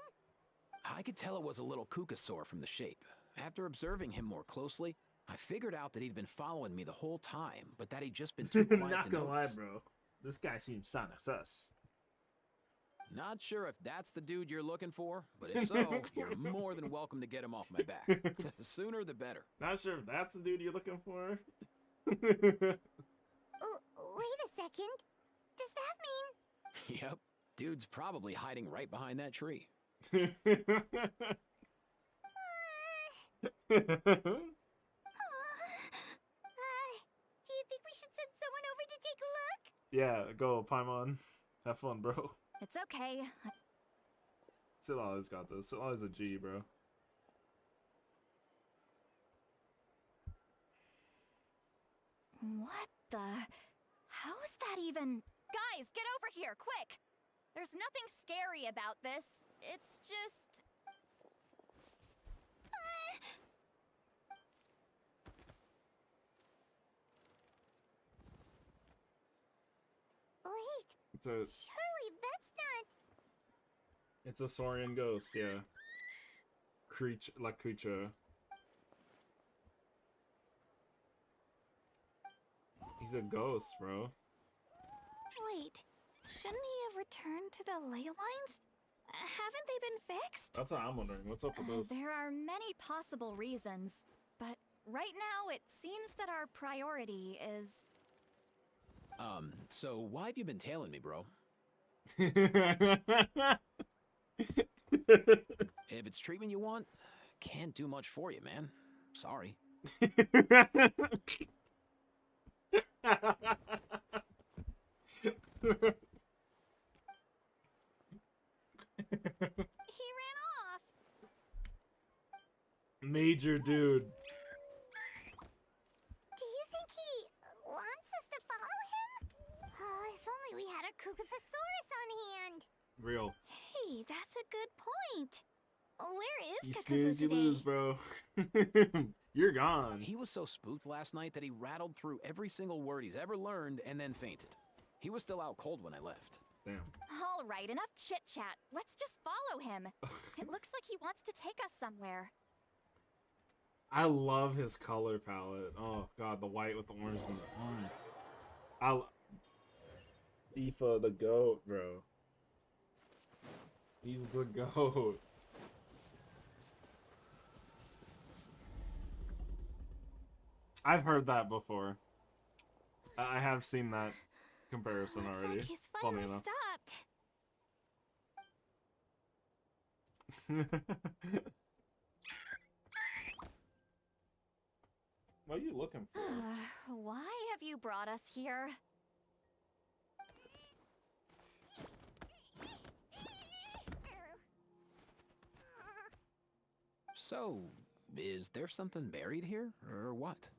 S9: I could tell it was a little Kukasaur from the shape. After observing him more closely, I figured out that he'd been following me the whole time, but that he'd just been too quiet
S1: Not
S9: to
S1: gonna lie,
S9: notice.
S1: bro. This guy seems kinda sus.
S9: Not sure if that's the dude you're looking for, but if so, you're more than welcome to get him off my back. The sooner the better.
S1: Not sure if that's the dude you're looking for.
S5: Oh, wait a second. Does that mean...
S9: Yep, dude's probably hiding right behind that tree.
S5: Do you think we should send someone over to take a look?
S1: Yeah, go, Paimon. Have fun, bro.
S6: It's okay.
S1: Silala's got this. Silala's a G, bro.
S6: What the? How is that even? Guys, get over here, quick! There's nothing scary about this. It's just.
S5: Wait,
S1: It's a
S5: surely that's not...
S1: it's a Saurian ghost, yeah. Creature. He's a ghost, bro.
S2: Wait, shouldn't he have returned to the ley lines? Haven't they been fixed?
S1: That's what I'm wondering. What's up with this?
S6: There are many possible reasons, but right now it seems that our priority is.
S9: So why have you been tailing me, bro? If it's treatment you want, can't do much for you, man. Sorry.
S2: He ran off.
S1: Major dude.
S5: Do you think he wants us to follow him? Oh, if only we had a Kukathosaurus on hand.
S1: Real.
S2: Hey, that's a good point. Where is
S1: You
S2: Kakako
S1: snooze, you
S2: today?
S1: lose, bro. You're gone.
S9: He was so spooked last night that he rattled through every single word he's ever learned and then fainted. He was still out cold when I left.
S1: Damn.
S6: All right, enough chit chat. Let's just follow him. It looks like he wants to take us somewhere.
S1: I love his color palette. Oh god, the white with the orange and the Aoife the goat, bro. He's the goat. I've heard that before. I have seen that comparison
S2: Looks
S1: already.
S2: like he's
S1: Funny
S2: finally
S1: enough.
S2: stopped.
S1: What are you looking for?
S6: Why have you brought us here?
S9: So, is there something buried here, or what?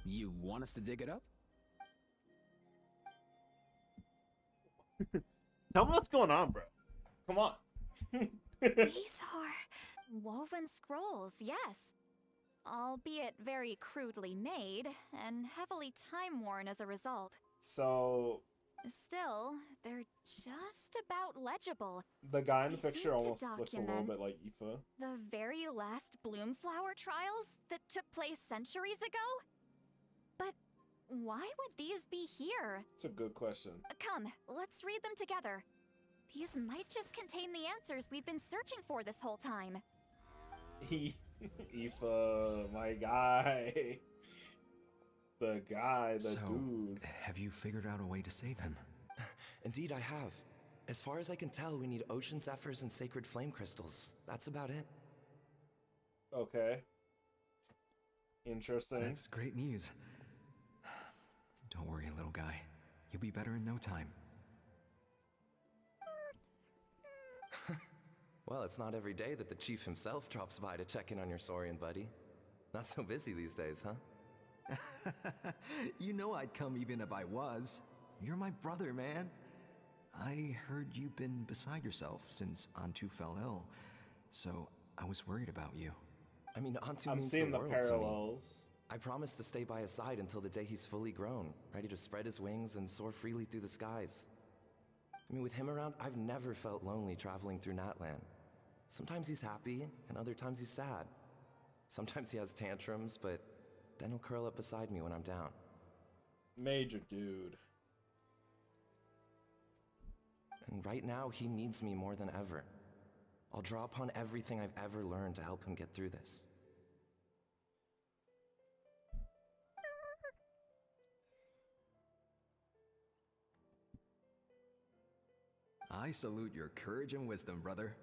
S9: You want us to dig it up?
S1: Tell me what's going on, bro. Come on.
S2: These are...
S6: Woven scrolls, yes. Albeit very crudely made, and heavily time-worn as a result.
S1: So,
S6: Still, they're just about legible.
S1: the guy in the
S6: They
S1: picture
S6: seem to
S1: almost looks a little
S6: document
S1: bit like Aoife.
S6: The very last Bloomflower trials that took place centuries ago? But why would these be here?
S1: It's a good question.
S6: Come, let's read them together. These might just contain the answers we've been searching for this whole time.
S1: Aoife, my guy. The guy, the dude.
S10: Have you figured out a way to save him?
S11: Indeed, I have. As far as I can tell, we need ocean zephyrs and sacred flame crystals. That's about it.
S1: Okay. Interesting.
S10: That's great news. Don't worry, little guy. You'll be better in no time.
S11: Well, it's not every day that the chief himself drops by to check in on your Saurian buddy. Not so busy these days, huh?
S10: You know I'd come even if I was. You're my brother, man. I heard you've been beside yourself since Antu fell ill, so I was worried about you.
S11: I mean, Antu
S1: I'm
S11: means
S1: seeing
S11: the
S1: the
S11: world to me.
S1: parallels.
S11: I promised to stay by his side until the day he's fully grown, ready to spread his wings and soar freely through the skies. I mean, with him around, I've never felt lonely traveling through Natlan. Sometimes he's happy, and other times he's sad. Sometimes he has tantrums, but then he'll curl up beside me when I'm down.
S1: Major dude.
S11: And right now, he needs me more than ever. I'll draw upon everything I've ever learned to help him get through this.
S10: I salute your courage and wisdom, brother.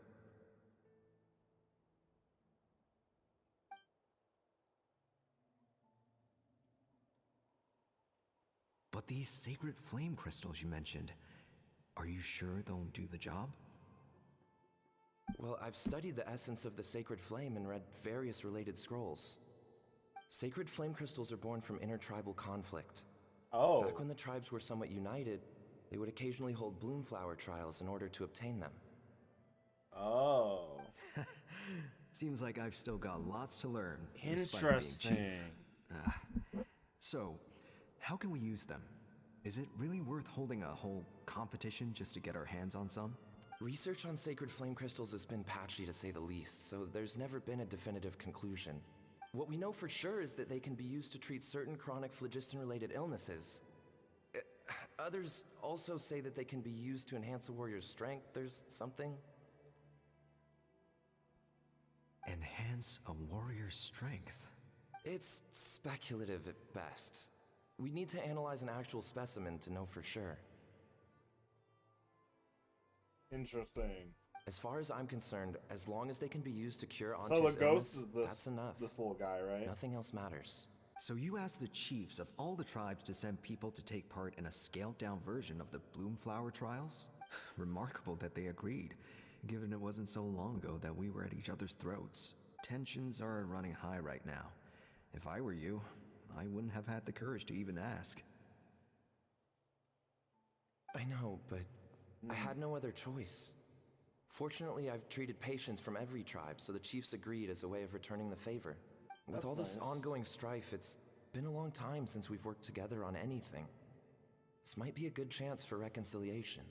S10: But these sacred flame crystals you mentioned, are you sure they'll do the job?
S11: Well, I've studied the essence of the sacred flame and read various related scrolls. Sacred flame crystals are born from intertribal conflict.
S1: Oh.
S11: Back when the tribes were somewhat united, they would occasionally hold bloomflower trials in order to obtain them.
S1: Oh.
S10: Seems like I've still got lots to learn. despite
S1: Interesting.
S10: being chief. So, how can we use them? Is it really worth holding a whole competition just to get our hands on some?
S11: Research on sacred flame crystals has been patchy to say the least, so there's never been a definitive conclusion. What we know for sure is that they can be used to treat certain chronic phlogiston-related illnesses. Others also say that they can be used to enhance a warrior's strength. There's something.
S10: Enhance a warrior's strength?
S11: It's speculative at best. We need to analyze an actual specimen to know for sure.
S1: Interesting.
S11: As far as I'm concerned, as long as they can be used to cure
S8: So
S11: Antu's
S8: the ghost
S11: illness,
S8: is this,
S11: that's enough.
S8: this little guy, right?
S11: Nothing else matters.
S10: So you asked the chiefs of all the tribes to send people to take part in a scaled-down version of the Bloomflower trials? Remarkable that they agreed, given it wasn't so long ago that we were at each other's throats. Tensions are running high right now. If I were you, I wouldn't have had the courage to even ask.
S11: I know, but I had no other choice. Fortunately, I've treated patients from every tribe, so the chiefs agreed as a way of returning the favor. With
S8: That's
S11: all this
S8: nice.
S11: ongoing strife, it's been a long time since we've worked together on anything. This might be a good chance for reconciliation.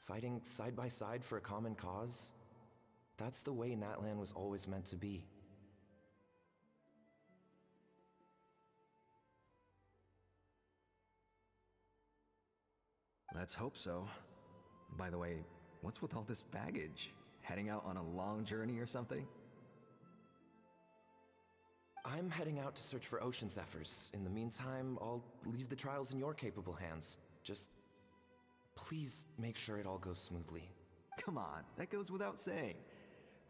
S11: Fighting side by side for a common cause? That's the way Natlan was always meant to be.
S10: Let's hope so. By the way, what's with all this baggage? Heading out on a long journey or something?
S11: I'm heading out to search for Ocean Zephyrs. In the meantime, I'll leave the trials in your capable hands. Just please make sure it all goes smoothly.
S10: Come on, that goes without saying.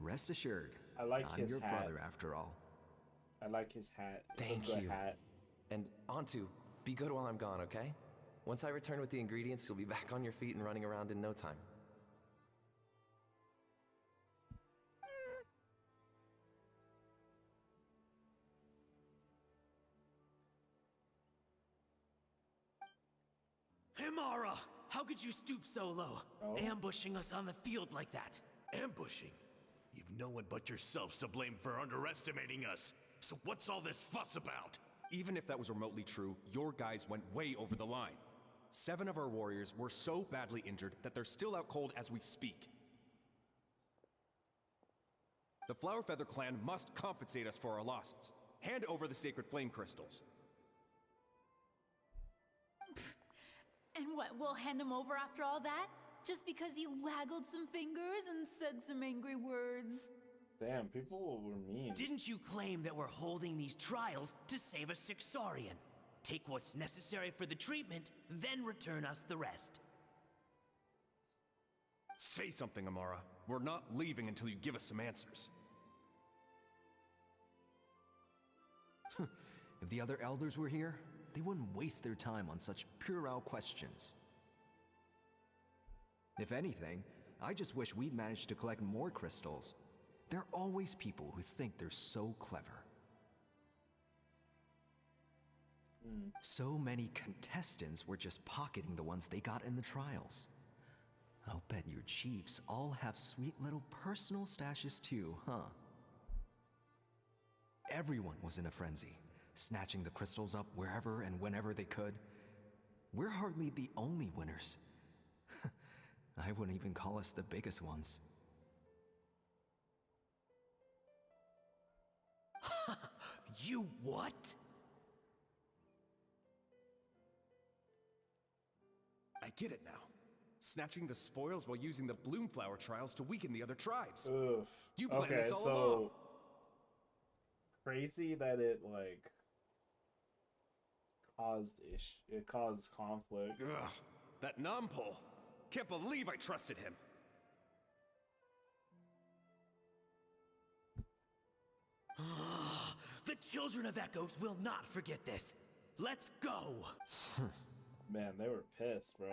S10: Rest assured,
S8: I like
S10: I'm
S8: his
S10: your
S8: hat.
S10: brother after all.
S8: I like his hat. It's a
S11: Thank
S8: good
S11: you.
S8: Hat.
S11: And Antu, be good while I'm gone, okay? Once I return with the ingredients, you'll be back on your feet and running around in no time.
S12: Himara! How could you stoop so low?
S8: Oh.
S12: Ambushing us on the field like that.
S13: Ambushing? You've no one but yourself to blame for underestimating us. So what's all this fuss about?
S14: Even if that was remotely true, your guys went way over the line. 7 of our warriors were so badly injured that they're still out cold as we speak. The Flower Feather clan must compensate us for our losses. Hand over the sacred flame crystals.
S15: And what, we'll hand him over after all that? Just because you waggled some fingers and said some angry words?
S8: Damn, people were mean.
S12: Didn't you claim that we're holding these trials to save a Sixarian? Take what's necessary for the treatment, then return us the rest.
S14: Say something, Amara. We're not leaving until you give us some answers.
S10: If the other elders were here, they wouldn't waste their time on such puerile questions. If anything, I just wish we'd managed to collect more crystals. There are always people who think they're so clever. So many contestants were just pocketing the ones they got in the trials. I'll bet your chiefs all have sweet little personal stashes too, huh? Everyone was in a frenzy, snatching the crystals up wherever and whenever they could. We're hardly the only winners. I wouldn't even call us the biggest ones.
S12: You what?
S14: I get it now. Snatching the spoils while using the Bloomflower trials to weaken the other tribes.
S8: Oof.
S14: You planned
S8: Okay,
S14: this all
S8: so
S14: along.
S8: crazy that it like it caused conflict.
S14: Ugh, that numpole. Can't believe I trusted him.
S12: The children of Echoes will not forget this. Let's go!
S8: Man, they were pissed, bro.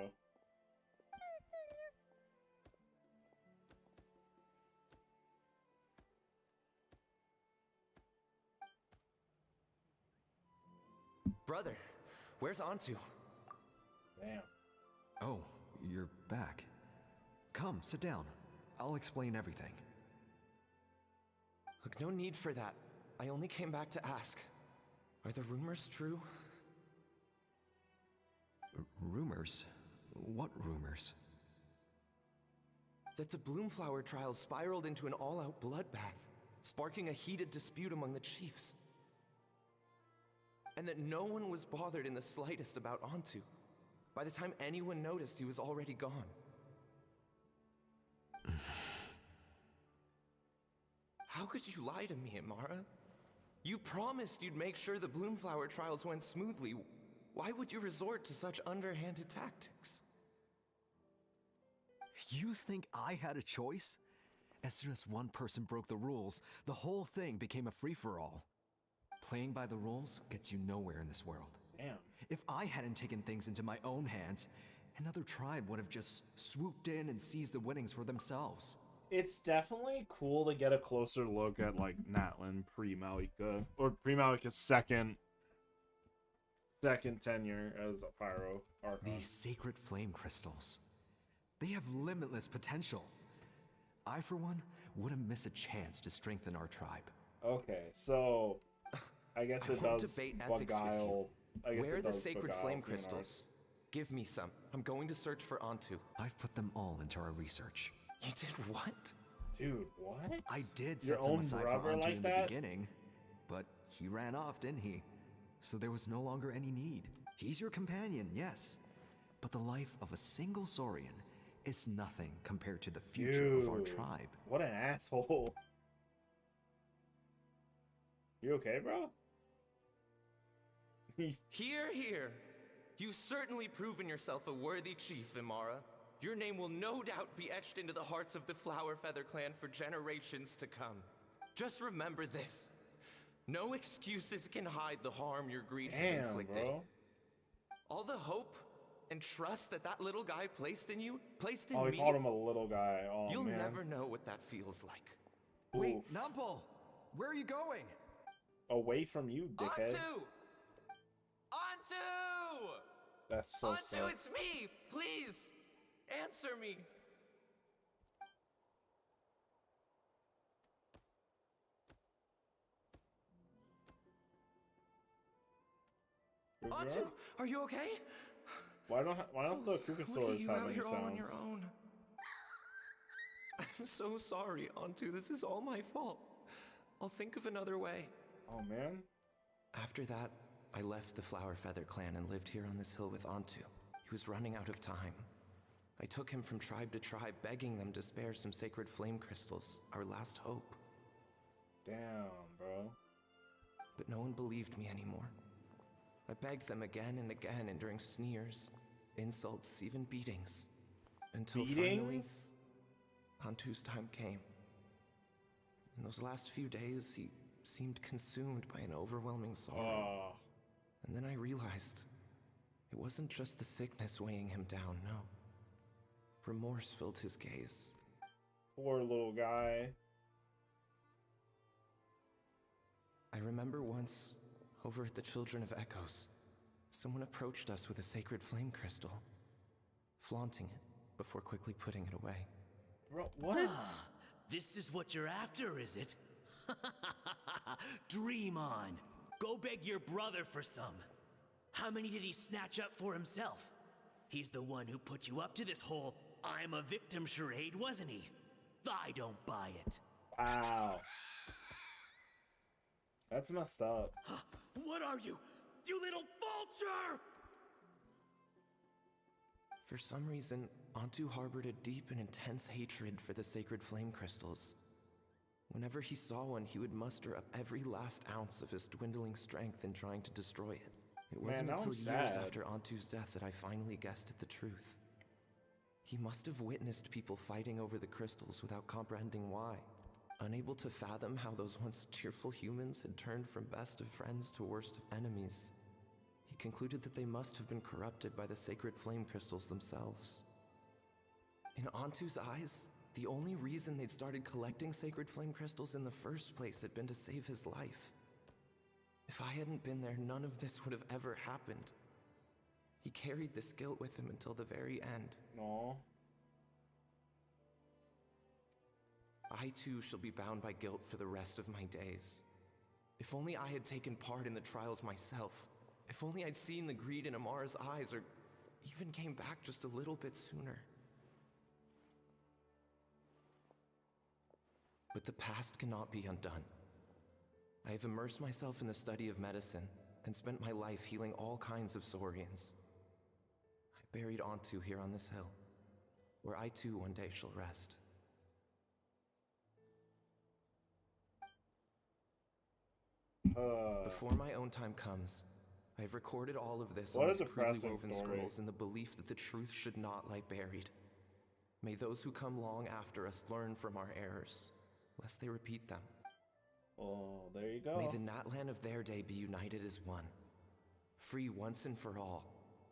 S11: Brother, where's Antu?
S8: Damn.
S10: Oh, you're back. Come, sit down. I'll explain everything.
S11: Look, no need for that. I only came back to ask. Are the rumors true?
S10: Rumors? What rumors?
S11: That the Bloomflower trials spiraled into an all-out bloodbath, sparking a heated dispute among the chiefs. And that no one was bothered in the slightest about Antu. By the time anyone noticed, he was already gone. How could you lie to me, Amara? You promised you'd make sure the Bloomflower trials went smoothly. Why would you resort to such underhanded tactics?
S10: You think I had a choice? As soon as one person broke the rules, the whole thing became a free-for-all. Playing by the rules gets you nowhere in this world.
S1: Damn.
S10: If I hadn't taken things into my own hands, another tribe would have just swooped in and seized the winnings for themselves.
S1: It's definitely cool to get a closer look at, like, Natlin pre-Malika, or pre-Malika's second tenure as a Pyro Archon.
S10: These sacred flame crystals, they have limitless potential. I, for one, wouldn't miss a chance to strengthen our tribe.
S1: Okay, so I guess it
S11: won't
S1: does
S11: debate ethics with you.
S1: beguile. I guess
S11: Where are
S1: it
S11: the
S1: does
S11: sacred
S1: beguile
S11: flame
S1: Theanarch.
S11: crystals? Give me some. I'm going to search for Antu.
S10: I've put them all into our research.
S11: You did what?
S1: Dude, what?
S10: I did
S1: Your
S10: set some
S1: own
S10: aside for
S1: brother
S10: Antu
S1: like
S10: in
S1: that?
S10: the beginning, but he ran off, didn't he? So there was no longer any need. He's your companion, yes, but the life of a single Saurian is nothing compared to the future of our
S1: Dude,
S10: tribe.
S1: What an asshole. You okay, bro?
S11: Hear, hear. You've certainly proven yourself a worthy chief, Imara. Your name will no doubt be etched into the hearts of the Flower Feather clan for generations to come. Just remember this. No excuses can hide the harm your greed has
S1: Damn,
S11: inflicted.
S1: bro.
S11: All the hope and trust that little guy placed in you, placed in
S1: Oh, he
S11: me,
S1: called him a little guy. Oh,
S11: you'll
S1: man.
S11: never know what that feels like.
S10: Wait,
S1: Oof.
S10: Numpel, where are you going?
S1: Away from you, dickhead.
S11: Antu!
S1: That's so
S11: Antu,
S1: sad.
S11: it's me! Please, answer me! Antu, are you okay?
S1: Why don't the
S11: Look at
S1: Kukasaurs
S11: you
S1: have
S11: out
S1: any
S11: here all on
S1: sounds?
S11: your own. I'm so sorry, Antu. This is all my fault. I'll think of another way.
S1: Oh, man.
S11: After that, I left the Flower Feather clan and lived here on this hill with Antu. He was running out of time. I took him from tribe to tribe, begging them to spare some sacred flame crystals, our last hope.
S1: Damn, bro.
S11: But no one believed me anymore. I begged them again and again, enduring sneers, insults, even beatings. Until finally, Antu's time came. In those last few days, he seemed consumed by an overwhelming sorrow. And then I realized it wasn't just the sickness weighing him down, no. Remorse filled his gaze.
S1: Poor little guy.
S11: I remember once, over at the Children of Echoes, someone approached us with a sacred flame crystal, flaunting it before quickly putting it away.
S1: Bro, what?
S12: Ah, this is what you're after, is it? Dream on. Go beg your brother for some. How many did he snatch up for himself? He's the one who put you up to this whole I'm a victim charade, wasn't he? I don't buy it.
S1: Wow. That's messed up.
S12: What are you? You little vulture!
S11: For some reason, Antu harbored a deep and intense hatred for the sacred flame crystals. Whenever he saw one, he would muster up every last ounce of his dwindling strength in trying to destroy it. It wasn't
S1: Man, now
S11: until
S1: I'm
S11: years
S1: sad.
S11: after Antu's death that I finally guessed at the truth. He must have witnessed people fighting over the crystals without comprehending why. Unable to fathom how those once cheerful humans had turned from best of friends to worst of enemies, he concluded that they must have been corrupted by the sacred flame crystals themselves. In Antu's eyes, the only reason they'd started collecting sacred flame crystals in the first place had been to save his life. If I hadn't been there, none of this would have ever happened. He carried this guilt with him until the very end.
S1: No.
S11: I too shall be bound by guilt for the rest of my days. If only I had taken part in the trials myself. If only I'd seen the greed in Amara's eyes, or even came back just a little bit sooner. But the past cannot be undone. I have immersed myself in the study of medicine and spent my life healing all kinds of Saurians. I buried Antu here on this hill, where I too one day shall rest. Before my own time comes, I have recorded all of this
S1: What
S11: on
S1: a
S11: these crudely
S1: depressing
S11: woven
S1: story.
S11: scrolls in the belief that the truth should not lie buried. May those who come long after us learn from our errors, lest they repeat them.
S8: Oh, there you go.
S11: May the Natlan of their day be united as one, free once and for all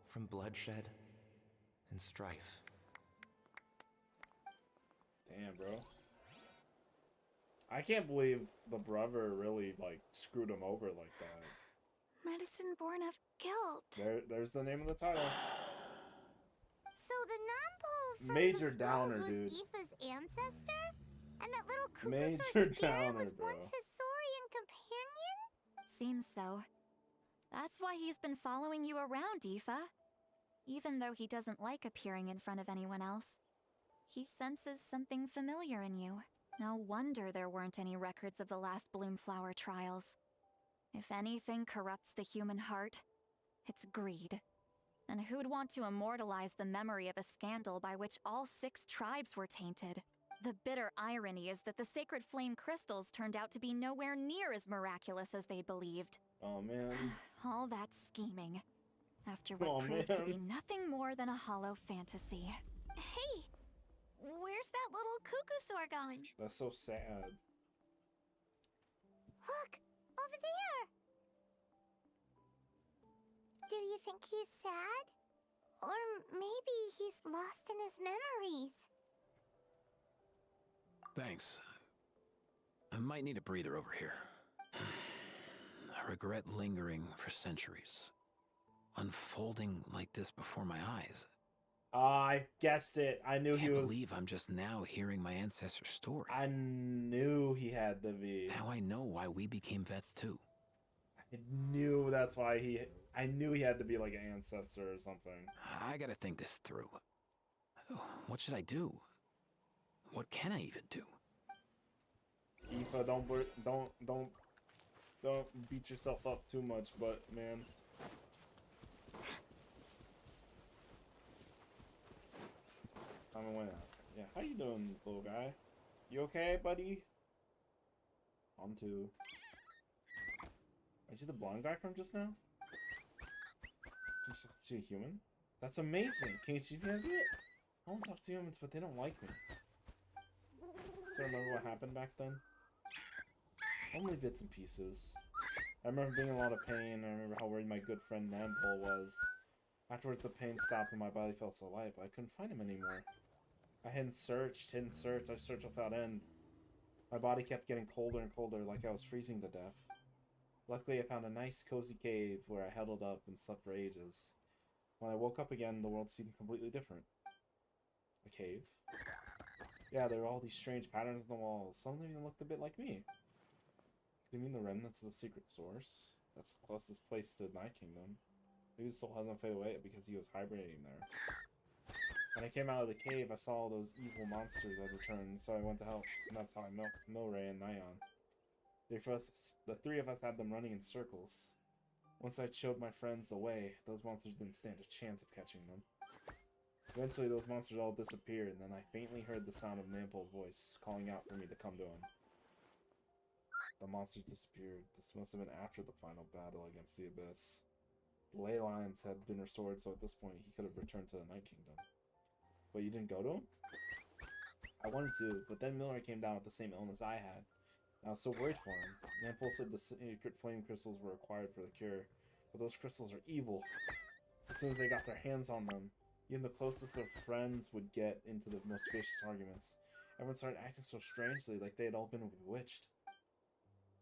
S11: from bloodshed and strife.
S1: Damn, bro. I can't believe the brother really, like, screwed him over like that.
S2: Medicine born of guilt.
S1: There's the name of the title.
S5: So the non-pole from
S1: Major
S5: the scrolls
S1: downer,
S5: was
S1: dude.
S5: Aoife's ancestor? And that little
S1: Major
S5: Kukusor stare
S1: downer,
S5: was
S1: bro.
S5: once his Saurian companion?
S6: Seems so. That's why he's been following you around, Aoife. Even though he doesn't like appearing in front of anyone else. He senses something familiar in you. No wonder there weren't any records of the last Bloomflower trials. If anything corrupts the human heart, it's greed. And who'd want to immortalize the memory of a scandal by which all 6 tribes were tainted? The bitter irony is that the sacred flame crystals turned out to be nowhere near as miraculous as they'd believed.
S1: Oh, man.
S6: All that scheming, after what
S1: Oh,
S6: proved
S1: man.
S6: to be nothing more than a hollow fantasy.
S2: Hey, where's that little Kukusor going?
S1: That's so sad.
S5: Look, over there! Do you think he's sad? Or maybe he's lost in his memories?
S9: Thanks. I might need a breather over here. I regret lingering for centuries. Unfolding like this before my eyes.
S1: I guessed it. I knew he was...
S9: Can't believe I'm just now hearing my ancestor's story.
S1: I knew he had the V.
S9: Now I know why we became vets too.
S1: I knew that's why he... I knew he had to be like an ancestor or something.
S9: I gotta think this through. What should I do? What can I even do?
S1: Aoife, don't beat yourself up too much, but man. Yeah, how you doing, little guy? You okay, buddy? On to. Are you the blonde guy from just now? Can you talk to a human? That's amazing. Can you see me do it? I want to talk to humans, but they don't like me. So remember what happened back then? Only bits and pieces. I remember being in a lot of pain. I remember how worried my good friend Nampole was. Afterwards, the pain stopped and my body felt so light, but I couldn't find him anymore. I hadn't searched. I searched without end. My body kept getting colder and colder, like I was freezing to death. Luckily, I found a nice, cozy cave where I huddled up and slept for ages. When I woke up again, the world seemed completely different. A cave? Yeah, there were all these strange patterns on the walls. Some of them even looked a bit like me. Could you mean the remnants of the secret source? That's the closest place to Night Kingdom. Maybe his soul hasn't faded away because he was hibernating there. When I came out of the cave, I saw all those evil monsters had returned, so I went to help, and that's how I met Milray and Nyan. The three of us had them running in circles. Once I showed my friends the way, those monsters didn't stand a chance of catching them. Eventually, those monsters all disappeared, and then I faintly heard the sound of Nampole's voice, calling out for me to come to him. The monsters disappeared. This must have been after the final battle against the Abyss. The ley lines had been restored, so at this point, he could have returned to the Night Kingdom. But you didn't go to him? I wanted to, but then Milray came down with the same illness I had. I was so worried for him. Nampole said the secret flame crystals were required for the cure, but those crystals are evil. As soon as they got their hands on them, even the closest their friends would get into the most vicious arguments. Everyone started acting so strangely, like they had all been bewitched.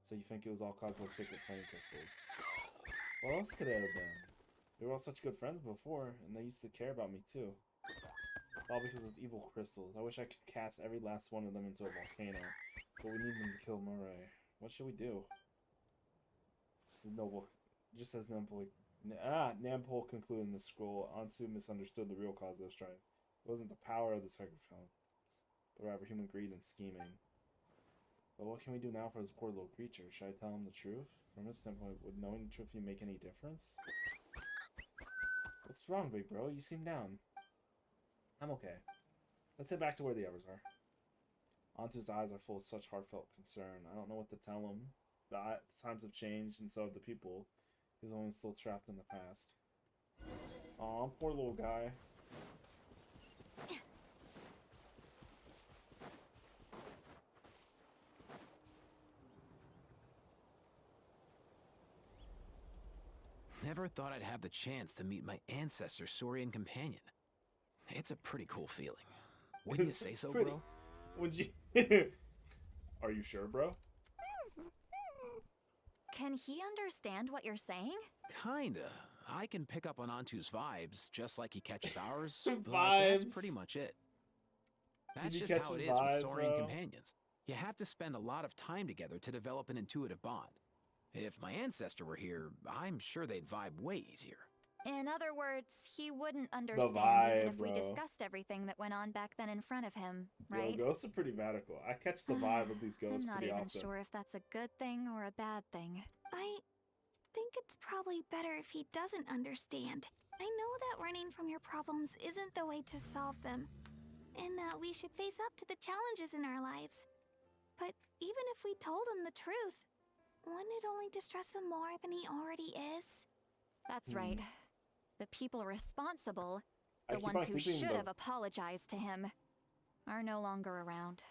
S1: So you think it was all caused by secret flame crystals? What else could it have been? They were all such good friends before, and they used to care about me too. All because of those evil crystals. I wish I could cast every last one of them into a volcano. But we need them to kill Milray. What should we do? Just as Nampole concluded in the scroll, Antu misunderstood the real cause of the strife. It wasn't the power of the sacrifice, but rather human greed and scheming. But what can we do now for this poor little creature? Should I tell him the truth? From his standpoint, would knowing the truth even make any difference? What's wrong, big bro? You seem down. I'm okay. Let's head back to where the others are. Antu's eyes are full of such heartfelt concern. I don't know what to tell him. The times have changed, and so have the people. He's only still trapped in the past. Aw, poor little guy.
S9: Never thought I'd have the chance to meet my ancestor Saurian companion. It's a pretty cool feeling. Wouldn't you say so, bro?
S1: Would you? Are you sure, bro?
S6: Can he understand what you're saying?
S9: Kinda. I can pick up on Antu's vibes, just like he catches ours, but
S1: Vibes.
S9: that's pretty much it.
S1: You
S9: That's
S1: be
S9: just how
S1: catching
S9: it is with
S1: vibes,
S9: Saurian
S1: bro?
S9: companions. You have to spend a lot of time together to develop an intuitive bond. If my ancestor were here, I'm sure they'd vibe way easier.
S6: In other words, he wouldn't understand
S1: vibe,
S6: even if we
S1: bro.
S6: discussed everything that went on back then in front of him, right?
S1: Yo, ghosts are pretty radical. I catch the vibe of these ghosts
S6: I'm not
S1: pretty
S6: even
S1: often.
S6: sure if that's a good thing or a bad thing.
S2: I think it's probably better if he doesn't understand. I know that running from your problems isn't the way to solve them, and that we should face up to the challenges in our lives. But even if we told him the truth, wouldn't it only distress him more than he already is?
S6: That's right. The people responsible,
S1: I
S6: the
S1: keep
S6: ones
S1: on
S6: who
S1: keeping
S6: should
S1: the-
S6: have apologized to him, are no longer around.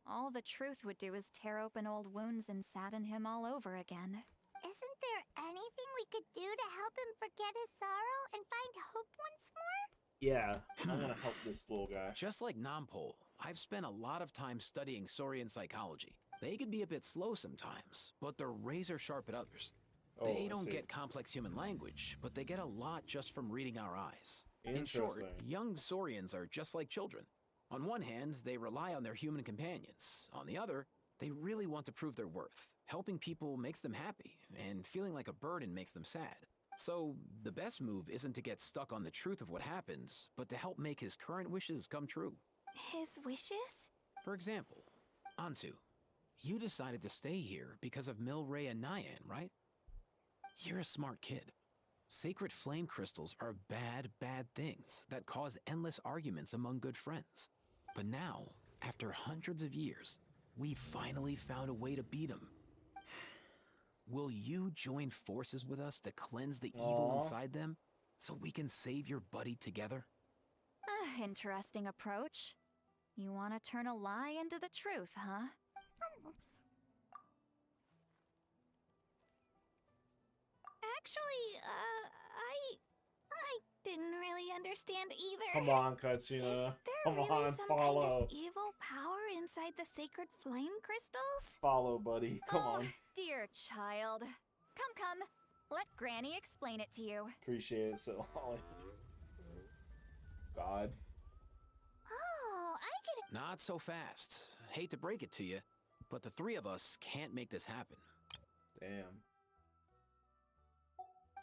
S6: All the truth would do is tear open old wounds and sadden him all over again.
S5: Isn't there anything we could do to help him forget his sorrow and find hope once more?
S1: Yeah, I'm gonna help this little guy.
S9: Just like Nampol, I've spent a lot of time studying Saurian psychology. They can be a bit slow sometimes, but they're razor sharp at others. They
S1: I
S9: don't
S1: see.
S9: get complex human language, but they get a lot just from reading our eyes. In short,
S1: Interesting.
S9: young Saurians are just like children. On one hand, they rely on their human companions. On the other, they really want to prove their worth. Helping people makes them happy, and feeling like a burden makes them sad. So, the best move isn't to get stuck on the truth of what happened, but to help make his current wishes come true.
S2: His wishes?
S9: For example, Antu, you decided to stay here because of Milray and Nyan, right? You're a smart kid. Sacred flame crystals are bad, bad things that cause endless arguments among good friends. But now, after hundreds of years, we finally found a way to beat them. Will you join forces with us to cleanse the evil
S1: Aw.
S9: inside them so we can save your buddy together?
S6: Interesting approach. You want to turn a lie into the truth, huh?
S2: Actually, I didn't really understand either.
S1: Come on,
S2: Is
S1: Katsuna.
S2: there
S1: Come
S2: really
S1: on,
S2: some
S1: follow.
S2: kind of evil power inside the sacred flame crystals?
S1: Follow, buddy. Come on.
S6: Dear child. Come. Let Granny explain it to you.
S1: Appreciate it, so Holly. God.
S5: Oh, I get it.
S9: Not so fast. Hate to break it to you, but the three of us can't make this happen.
S1: Damn.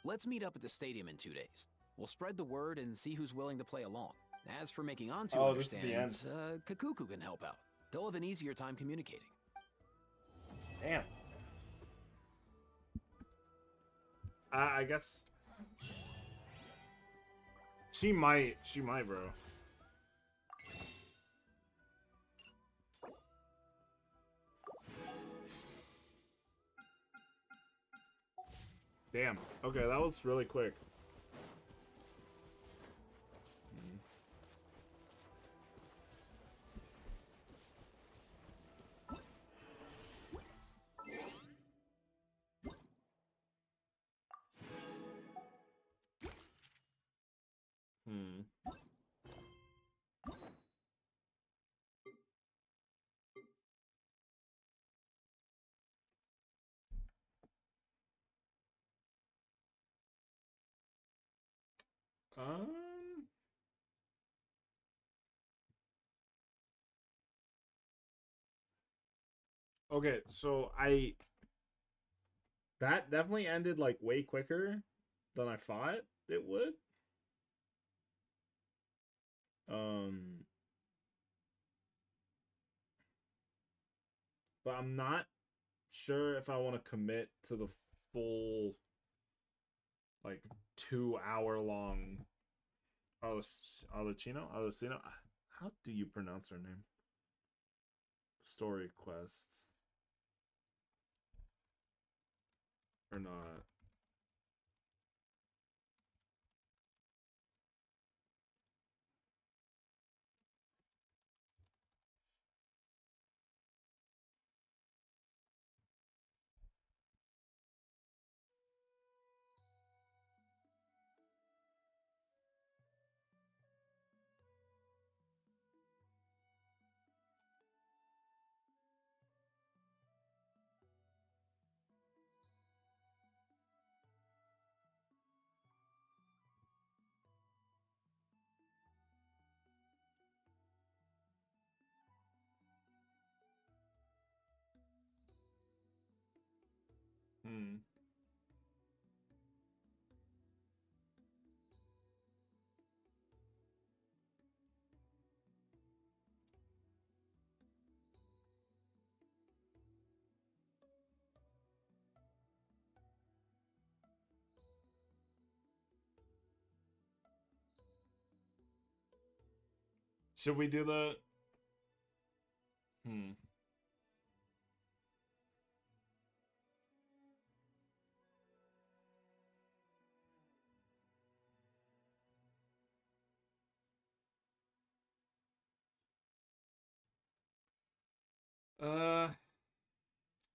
S9: Let's meet up at the stadium in 2 days. We'll spread the word and see who's willing to play along. As for making Antu
S1: Oh, this is the
S9: understand, Kakuku can help out. They'll have an easier time communicating.
S1: Damn. I guess she might, bro. Damn. Okay, that was really quick. Okay, so that definitely ended like way quicker than I thought it would. But I'm not sure if I want to commit to the full like 2 hour long Alucino? How do you pronounce her name? Story quest. Or not. Hmm. Should we do the... Hmm.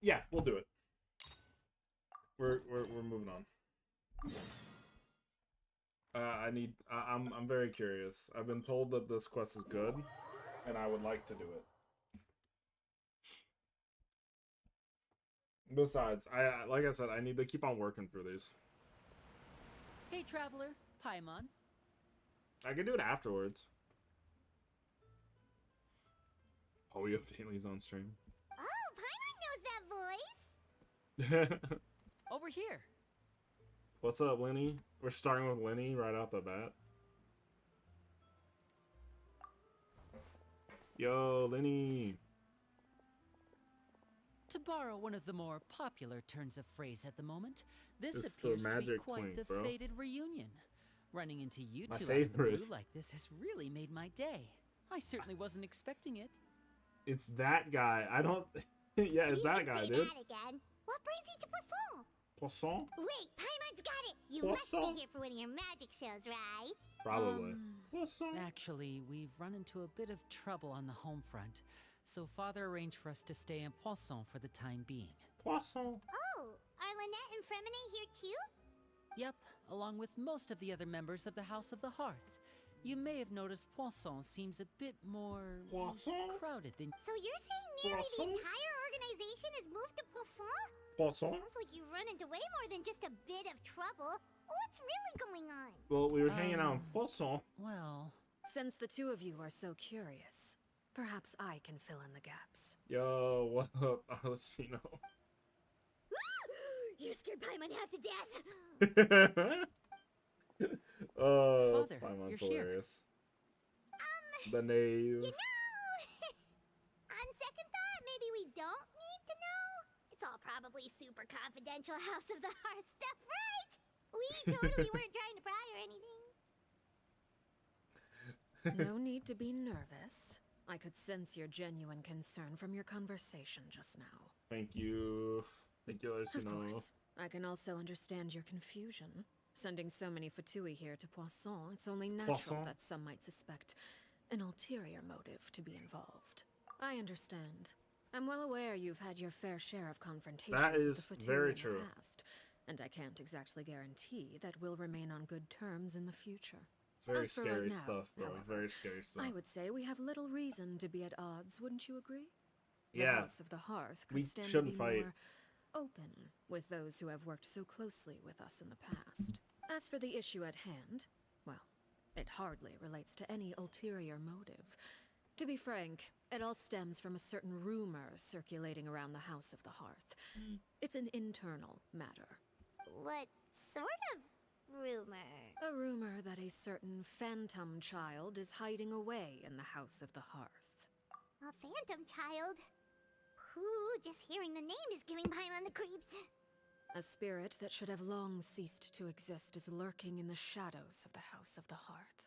S1: Yeah, we'll do it. We're moving on. I'm very curious. I've been told that this quest is good, and I would like to do it. Besides, like I said, I need to keep on working through these.
S16: Hey, traveler, Paimon.
S1: I can do it afterwards. Oh, we have Daly's on stream.
S5: Oh, Paimon knows that voice.
S16: Over here.
S1: What's up, Lenny? We're starting with Lenny right off the bat. Yo, Lenny.
S16: To borrow one of the more popular turns of phrase at the moment, this
S1: It's the
S16: appears to be
S1: magic
S16: quite
S1: twink,
S16: the
S1: bro.
S16: fated reunion. Running into you
S1: My
S16: two out of the
S1: favorite.
S16: blue like this has really made my day. I certainly wasn't expecting it.
S1: It's that guy. I don't... yeah, it's that guy,
S5: Say
S1: dude.
S5: that again. What brings you to Poisson?
S1: Poisson?
S5: Wait, Paimon's got it. You
S1: Poisson?
S5: must be here for one of your magic shows, right?
S1: Probably.
S16: Actually, we've run into a bit of trouble on the home front, so Father arranged for us to stay in Poisson for the time being.
S1: Poisson.
S5: Oh, are Lynette and Fremine here too?
S16: Yep, along with most of the other members of the House of the Hearth. You may have noticed Poisson seems a bit more crowded than...
S5: So you're saying nearly the
S1: Poisson?
S5: entire organization has moved to Poisson?
S1: Poisson?
S5: Sounds like you've run into way more than just a bit of trouble. What's really going on?
S1: Well, we were hanging out in Poisson.
S16: Well...
S17: Since the two of you are so curious, perhaps I can fill in the gaps.
S1: Yo, what up, Arlecino?
S5: You scared Paimon half to death.
S1: Oh,
S16: Father,
S1: Paimon's
S16: you're here.
S1: hilarious. The knave.
S5: You know, on second thought, maybe we don't need to know. It's all probably super confidential House of the Hearth stuff, right? We totally weren't trying to pry or anything.
S17: No need to be nervous. I could sense your genuine concern from your conversation just now.
S1: Thank you. Thank you,
S17: Of
S1: Arlecino.
S17: course. I can also understand your confusion. Sending so many Fatui here to Poisson, it's only natural
S1: Poisson?
S17: that some might suspect an ulterior motive to be involved. I understand. I'm well aware you've had your fair share of confrontations
S1: That
S17: with
S1: is
S17: the Fatui
S1: very
S17: in
S1: true.
S17: the past, and I can't exactly guarantee that we'll remain on good terms in the future.
S1: It's very
S17: As for
S1: scary
S17: right now,
S1: stuff, bro.
S17: however,
S1: Very scary stuff.
S17: I would say we have little reason to be at odds, wouldn't you agree? The
S1: Yeah.
S17: House of the Hearth could
S1: We
S17: stand to
S1: shouldn't
S17: be
S1: fight.
S17: more open with those who have worked so closely with us in the past. As for the issue at hand, well, it hardly relates to any ulterior motive. To be frank, it all stems from a certain rumor circulating around the House of the Hearth. It's an internal matter.
S5: What sort of rumor?
S17: A rumor that a certain phantom child is hiding away in the House of the Hearth.
S5: A phantom child? Ooh, just hearing the name is giving Paimon the creeps.
S17: A spirit that should have long ceased to exist is lurking in the shadows of the House of the Hearth.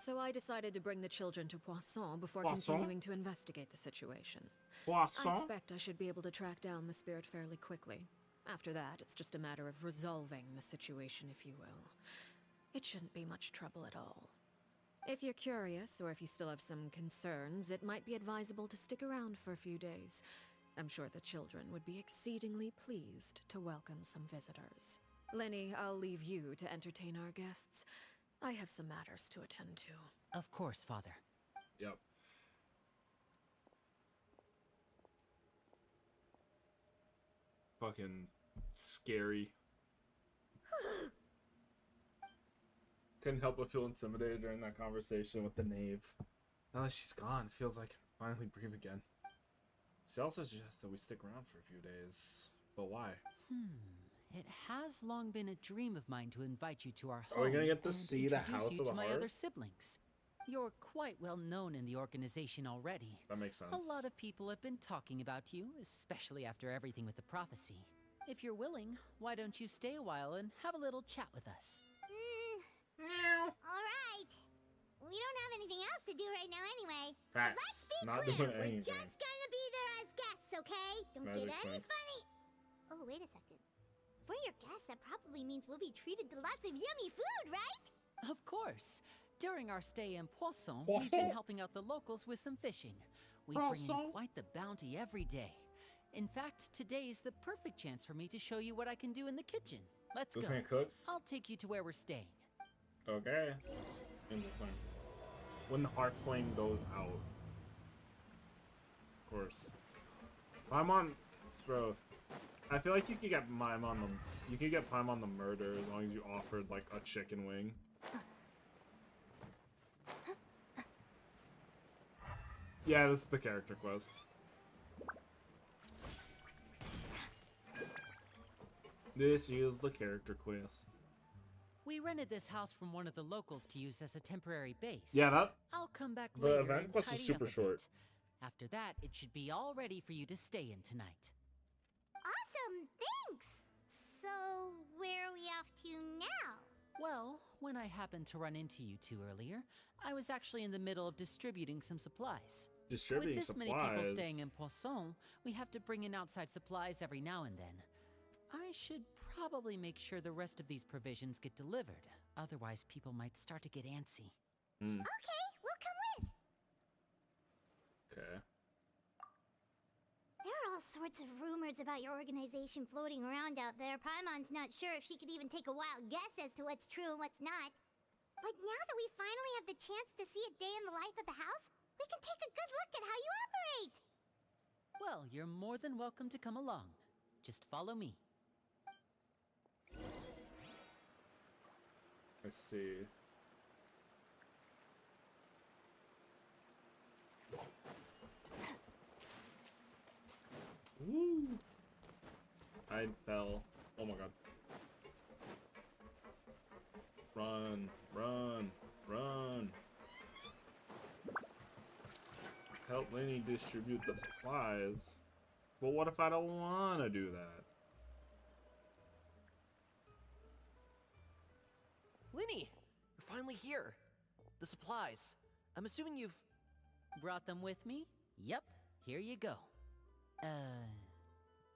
S17: So I decided to bring the children to Poisson before
S1: Poisson?
S17: continuing to investigate the situation.
S1: Poisson?
S17: I expect I should be able to track down the spirit fairly quickly. After that, it's just a matter of resolving the situation, if you will. It shouldn't be much trouble at all. If you're curious, or if you still have some concerns, it might be advisable to stick around for a few days. I'm sure the children would be exceedingly pleased to welcome some visitors. Lenny, I'll leave you to entertain our guests. I have some matters to attend to.
S16: Of course, Father.
S1: Yep. Fucking scary. Couldn't help but feel intimidated during that conversation with the knave. Now that she's gone, it feels like I can finally breathe again. She also suggests that we stick around for a few days. But why?
S16: It has long been a dream of mine to invite you to our home.
S1: Are we gonna get to
S16: and
S1: see the
S16: introduce
S1: House
S16: you
S1: of the
S16: to my
S1: Heart?
S16: other siblings. You're quite well known in the organization already.
S1: That makes sense.
S16: A lot of people have been talking about you, especially after everything with the prophecy. If you're willing, why don't you stay a while and have a little chat with us?
S5: Alright. We don't have anything else to do right now anyway.
S1: Facts.
S5: Let's be
S1: Not
S5: clear,
S1: doing
S5: we're
S1: anything.
S5: just gonna be there as guests, okay? Don't
S1: Magic
S5: get any
S1: point.
S5: funny. Oh, wait a second. If we're your guests, that probably means we'll be treated to lots of yummy food, right?
S16: Of course. During our stay in Poisson, we've been helping out the locals with some fishing. We bring in quite the bounty every day. In fact, today's the perfect chance for me to show you what I can do in the kitchen. Let's
S1: This
S16: go.
S1: man cooks?
S16: I'll take you to where we're staying.
S1: Okay. Interesting. When the heart flame goes out. Of course. Paimon, bro. I feel like you could get Paimon the murder as long as you offered like a chicken wing. Yeah, this is the character quest. This is the character quest.
S16: We rented this house from one of the locals to use as a temporary base.
S1: Yeah, that.
S16: I'll come back
S1: The
S16: later
S1: event
S16: and
S1: quest is
S16: tidy
S1: super
S16: up a
S1: short.
S16: bit. After that, it should be all ready for you to stay in tonight.
S5: Awesome, thanks! So, where are we off to now?
S16: Well, when I happened to run into you two earlier, I was actually in the middle of distributing some supplies.
S1: Distributing
S16: With this many people staying in Poisson, we have to bring in outside supplies every now and then. I should probably make sure the rest of these provisions get delivered. Otherwise, people might start to get antsy.
S5: Okay, we'll come with.
S1: Okay.
S5: There are all sorts of rumors about your organization floating around out there. Paimon's not sure if she could even take a wild guess as to what's true and what's not. But now that we finally have the chance to see a day in the life of the house, we can take a good look at how you operate.
S16: Well, you're more than welcome to come along. Just follow me.
S1: I see. Woo! I fell. Oh my god. Run, run, run. Help Lenny distribute the supplies. But what if I don't want to do that?
S3: Linny, you're finally here. The supplies. I'm assuming you've...
S16: Brought them with me? Yep, here you go.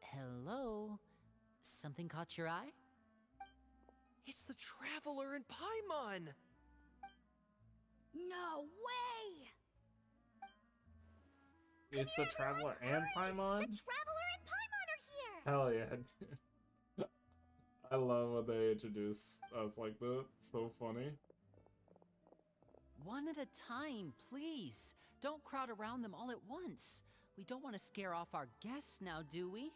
S16: Hello? Something caught your eye?
S3: It's the Traveler in Paimon!
S7: No way!
S1: It's the Traveler and Paimon?
S5: The Traveler and Paimon are here!
S1: Hell yeah, dude. I love when they introduce us like that. It's so funny.
S16: One at a time, please. Don't crowd around them all at once. We don't want to scare off our guests now, do we?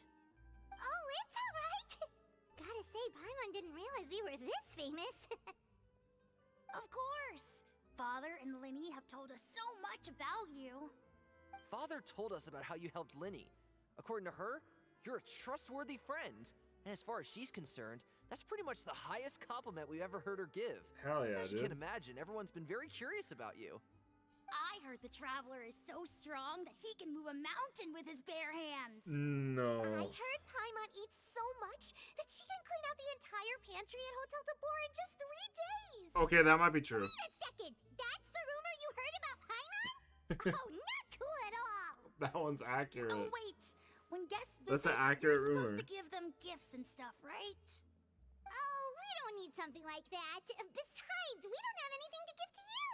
S5: Oh, it's alright! Gotta say, Paimon didn't realize we were this famous.
S7: Of course! Father and Linny have told us so much about you.
S3: Father told us about how you helped Linny. According to her, you're a trustworthy friend. And as far as she's concerned, that's pretty much the highest compliment we've ever heard her give.
S1: Hell yeah,
S3: As you
S1: dude.
S3: can imagine, everyone's been very curious about you.
S7: I heard the Traveler is so strong that he can move a mountain with his bare hands.
S1: No.
S5: I heard Paimon eats so much that she can clean out the entire pantry at Hotel Tabor in just 3 days!
S1: Okay, that might be true.
S5: Wait a second! That's the rumor you heard about Paimon? Oh, not cool at all!
S1: That one's accurate.
S7: Oh, wait. When guests
S1: That's
S7: visit,
S1: an accurate
S7: you're
S1: rumor.
S7: supposed to give them gifts and stuff, right?
S5: Oh, we don't need something like that. Besides, we don't have anything to give to you!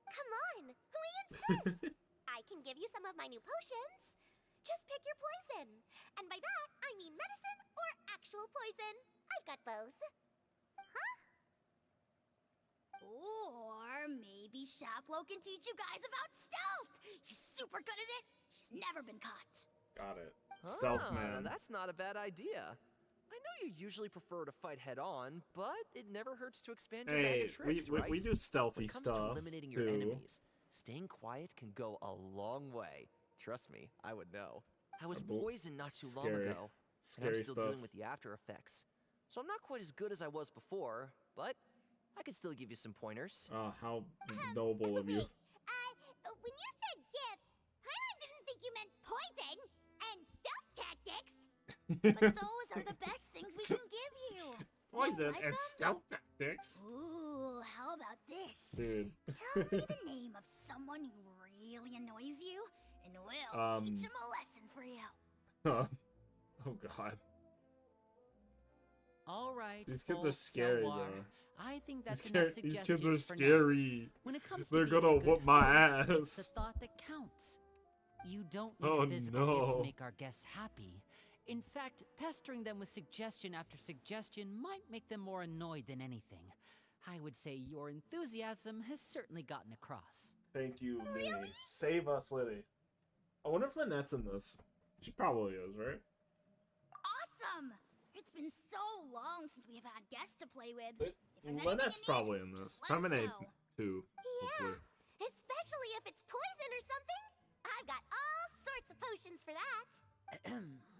S5: Come on, we insist! I can give you some of my new potions. Just pick your poison. And by that, I mean medicine or actual poison. I've got both. Huh?
S7: Or maybe Shaplo can teach you guys about stealth. He's super good at it. He's never been caught.
S1: Got it. Stealth man.
S3: That's not a bad idea. I know you usually prefer to fight head on, but it never hurts to expand your bag
S1: Hey,
S3: of tricks, right?
S1: we do stealthy
S3: when it comes
S1: stuff
S3: to eliminating your
S1: too.
S3: enemies, staying quiet can go a long way. Trust me, I would know. I was
S1: Bo-
S3: poisoned not too long
S1: scary.
S3: ago. and I'm
S1: Scary
S3: still
S1: stuff.
S3: dealing with the after effects. So I'm not quite as good as I was before, but I can still give you some pointers.
S1: How noble of you.
S5: When you said gifts, Paimon didn't think you meant poison and stealth tactics.
S7: But those are the best things we can give you.
S1: Poison
S7: like
S1: and
S7: them?
S1: stealth tactics.
S7: Ooh, how about this?
S1: Dude.
S7: Tell me the name of someone who really annoys you, and we'll teach him a lesson for you.
S1: Oh god.
S16: All right,
S1: These kids are
S16: folks,
S1: scary,
S16: Selwar.
S1: though.
S16: I think that's
S1: These
S16: enough
S1: kids
S16: suggestions
S1: are
S16: for now.
S1: scary.
S16: When it comes
S1: They're
S16: to being
S1: gonna
S16: a good
S1: whoop my
S16: host, it's
S1: ass.
S16: the thought that counts. You don't need
S1: Oh,
S16: a physical gift
S1: no.
S16: to make our guests happy. In fact, pestering them with suggestion after suggestion might make them more annoyed than anything. I would say your enthusiasm has certainly gotten across.
S1: Thank you, Linny. Save us, Linny. I wonder if Lynette's in this. She probably is, right?
S7: Awesome! It's been so long since we have had guests to play with.
S1: But
S7: If there's anything
S1: Lynette's
S7: you need,
S1: probably in this.
S7: just let us
S1: Terminate
S7: know.
S1: 2.
S5: Yeah, especially if it's poison or something. I've got all sorts of potions for that.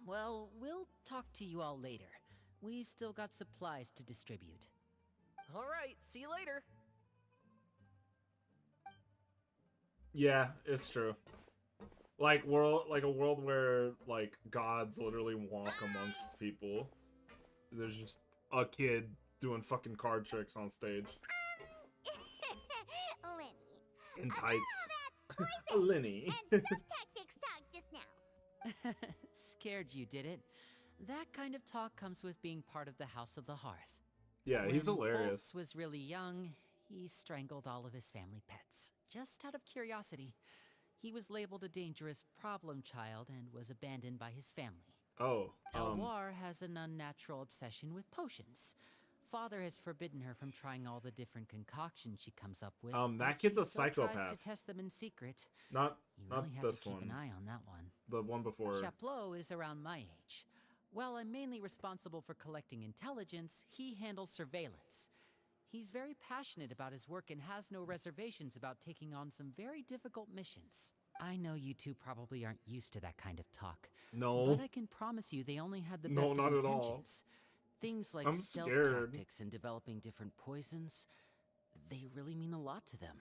S16: Well, we'll talk to you all later. We've still got supplies to distribute.
S3: All right, see you later.
S1: Yeah, it's true. Like a world where like gods literally walk amongst people. There's just a kid doing fucking card tricks on stage
S5: Lenny.
S1: in
S5: About
S1: tights.
S5: all that poison
S1: Lenny.
S5: and stealth tactics talk just now.
S16: Scared you, did it? That kind of talk comes with being part of the House of the Hearth.
S1: Yeah, he's
S16: When
S1: hilarious.
S16: Foltz was really young, he strangled all of his family pets, just out of curiosity. He was labeled a dangerous problem child and was abandoned by his family.
S1: Oh,
S16: Elwar has an unnatural obsession with potions. Father has forbidden her from trying all the different concoctions she comes up with.
S1: that
S16: but
S1: kid's
S16: she
S1: a
S16: still tries
S1: psychopath.
S16: to test them in secret.
S1: Not
S16: You really have
S1: this
S16: to keep
S1: one.
S16: an eye on that one.
S1: The one before.
S16: Chaplot is around my age. While I'm mainly responsible for collecting intelligence, he handles surveillance. He's very passionate about his work and has no reservations about taking on some very difficult missions. I know you two probably aren't used to that kind of talk.
S1: No.
S16: But I can promise you they only had the
S1: No,
S16: best
S1: not
S16: of
S1: at all.
S16: intentions. Things like
S1: I'm
S16: stealth
S1: scared.
S16: tactics and developing different poisons, they really mean a lot to them.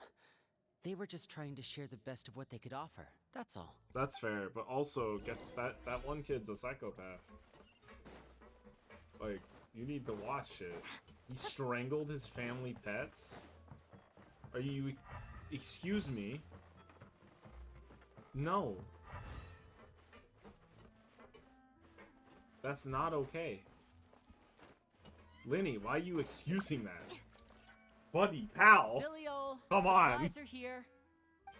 S16: They were just trying to share the best of what they could offer. That's all.
S1: That's fair, but also get that one kid's a psychopath. Like, you need to watch it. He strangled his family pets? Are you... Excuse me? No. That's not okay. Linny, why are you excusing that? Buddy, pal!
S4: Filial,
S1: Come on!
S4: supplies are here.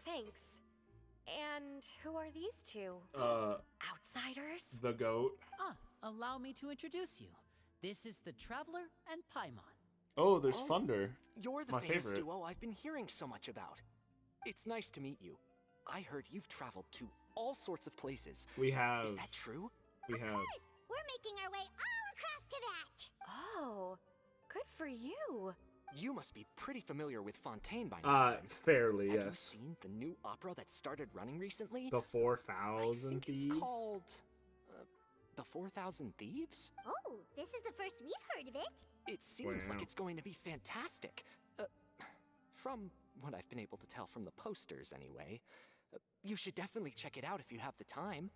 S18: Thanks. And who are these two? Outsiders?
S1: The goat.
S16: Allow me to introduce you. This is the Traveler and Paimon.
S1: Oh, there's Thunder.
S19: You're the
S1: My
S19: famous
S1: favorite.
S19: duo I've been hearing so much about. It's nice to meet you. I heard you've traveled to all sorts of places.
S1: We have.
S19: Is that true?
S1: We have.
S5: We're making our way all across to that.
S18: Oh, good for you.
S19: You must be pretty familiar with Fontaine by now. then.
S1: Fairly,
S19: Have you
S1: yes.
S19: seen the new opera that started running recently?
S1: The 4,000 Thieves?
S19: It's called... The 4,000 Thieves?
S5: Oh, this is the first we've heard of it.
S19: It seems
S1: Wow.
S19: like it's going to be fantastic. From what I've been able to tell from the posters, anyway. You should definitely check it out if you have the time.